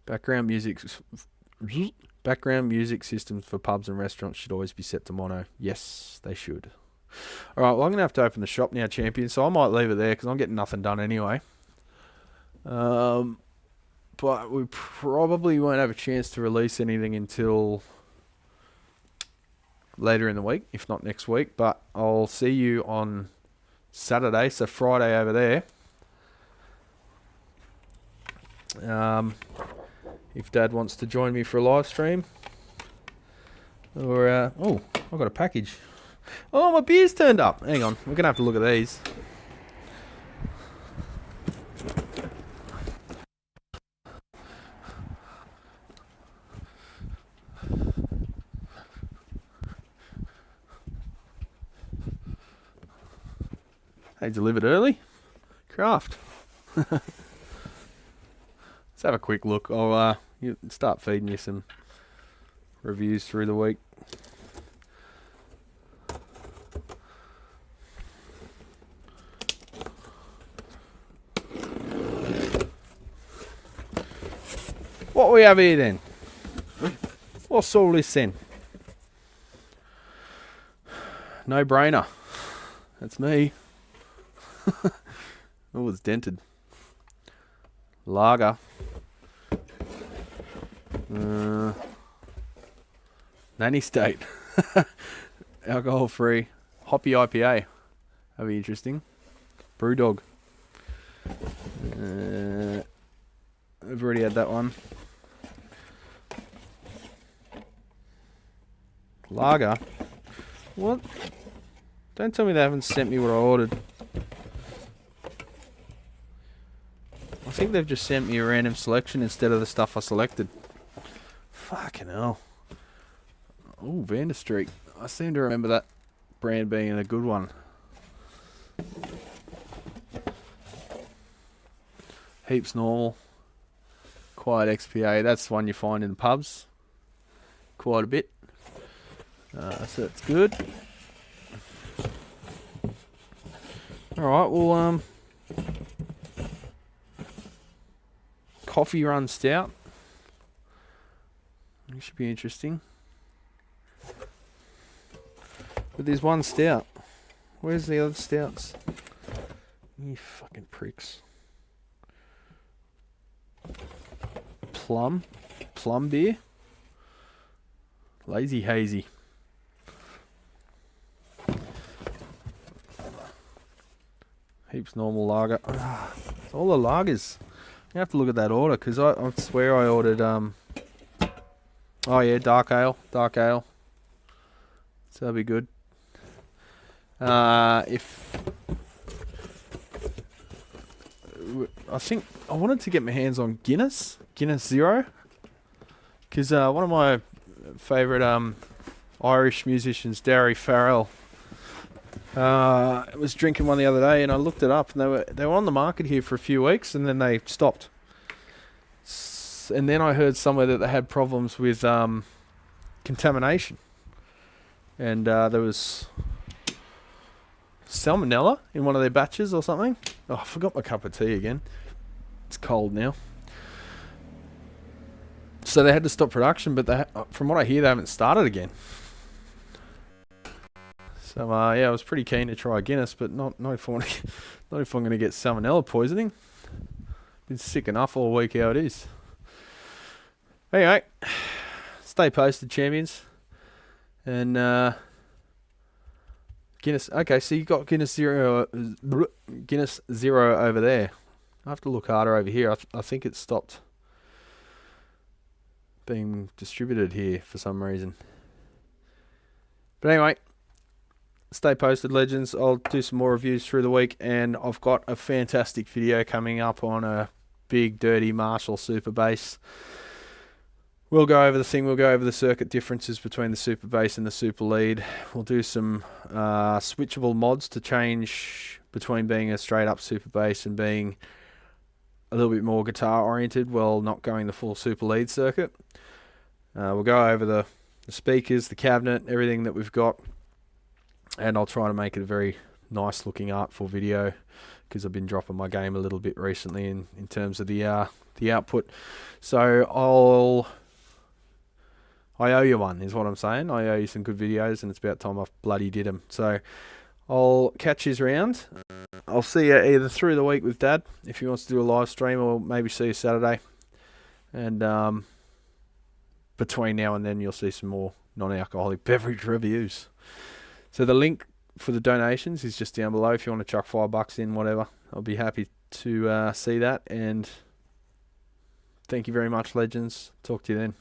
Background music systems for pubs and restaurants should always be set to mono. Yes, they should. All right, well, I'm going to have to open the shop now, champion, so I might leave it there because I'm getting nothing done anyway. But we probably won't have a chance to release anything until later in the week, if not next week. But I'll see you on Saturday, so Friday over there. If Dad wants to join me for a live stream. Or, oh, I've got a package. Oh, my beer's turned up. Hang on, we're going to have to look at these. They delivered early. Craft. Let's have a quick look. I'll start feeding you some reviews through the week. What we have here then? What's all this then? No brainer. That's me. Oh, it's dented. Lager. Nanny State. Alcohol free. Hoppy IPA. That'd be interesting. Brewdog. I've already had that one. Lager. What? Don't tell me they haven't sent me what I ordered. I think they've just sent me a random selection instead of the stuff I selected. Fucking hell. Oh, Vander Street. I seem to remember that brand being a good one. Heaps normal. Quiet XPA. That's one you find in the pubs. Quite a bit. So that's good. Alright, well, coffee run stout. It should be interesting. But there's one stout. Where's the other stouts? You fucking pricks. Plum beer. Lazy hazy. Heaps normal lager. All the lagers. You have to look at that order because I swear I ordered oh yeah, dark ale. So that'll be good. If I think I wanted to get my hands on Guinness Zero, because one of my favourite Irish musicians, Darry Farrell, was drinking one the other day, and I looked it up, and they were on the market here for a few weeks, and then they stopped. And then I heard somewhere that they had problems with contamination, and there was salmonella in one of their batches or something. Oh, I forgot my cup of tea again. It's cold now. So they had to stop production, but from what I hear, they haven't started again. So yeah, I was pretty keen to try Guinness, but not if I'm going to get salmonella poisoning. Been sick enough all week how it is. Anyway, stay posted, champions. And Guinness. Okay, so you got Guinness Zero over there. I have to look harder over here. I think it stopped being distributed here for some reason. But anyway, stay posted, legends. I'll do some more reviews through the week, and I've got a fantastic video coming up on a big dirty Marshall super bass. We'll go over the circuit differences between the super bass and the super lead. We'll do some switchable mods to change between being a straight up super bass and being a little bit more guitar oriented while not going the full super lead circuit. We'll go over the speakers, the cabinet, everything that we've got, and I'll try to make it a very nice looking artful video, because I've been dropping my game a little bit recently in terms of the output. So I owe you one, is what I'm saying. I owe you some good videos, and it's about time I bloody did them. So I'll catch you around. I'll see you either through the week with Dad, if he wants to do a live stream, or maybe see you Saturday. And between now and then, you'll see some more non-alcoholic beverage reviews. So the link for the donations is just down below if you want to chuck $5 in, whatever. I'll be happy to see that. And thank you very much, legends. Talk to you then.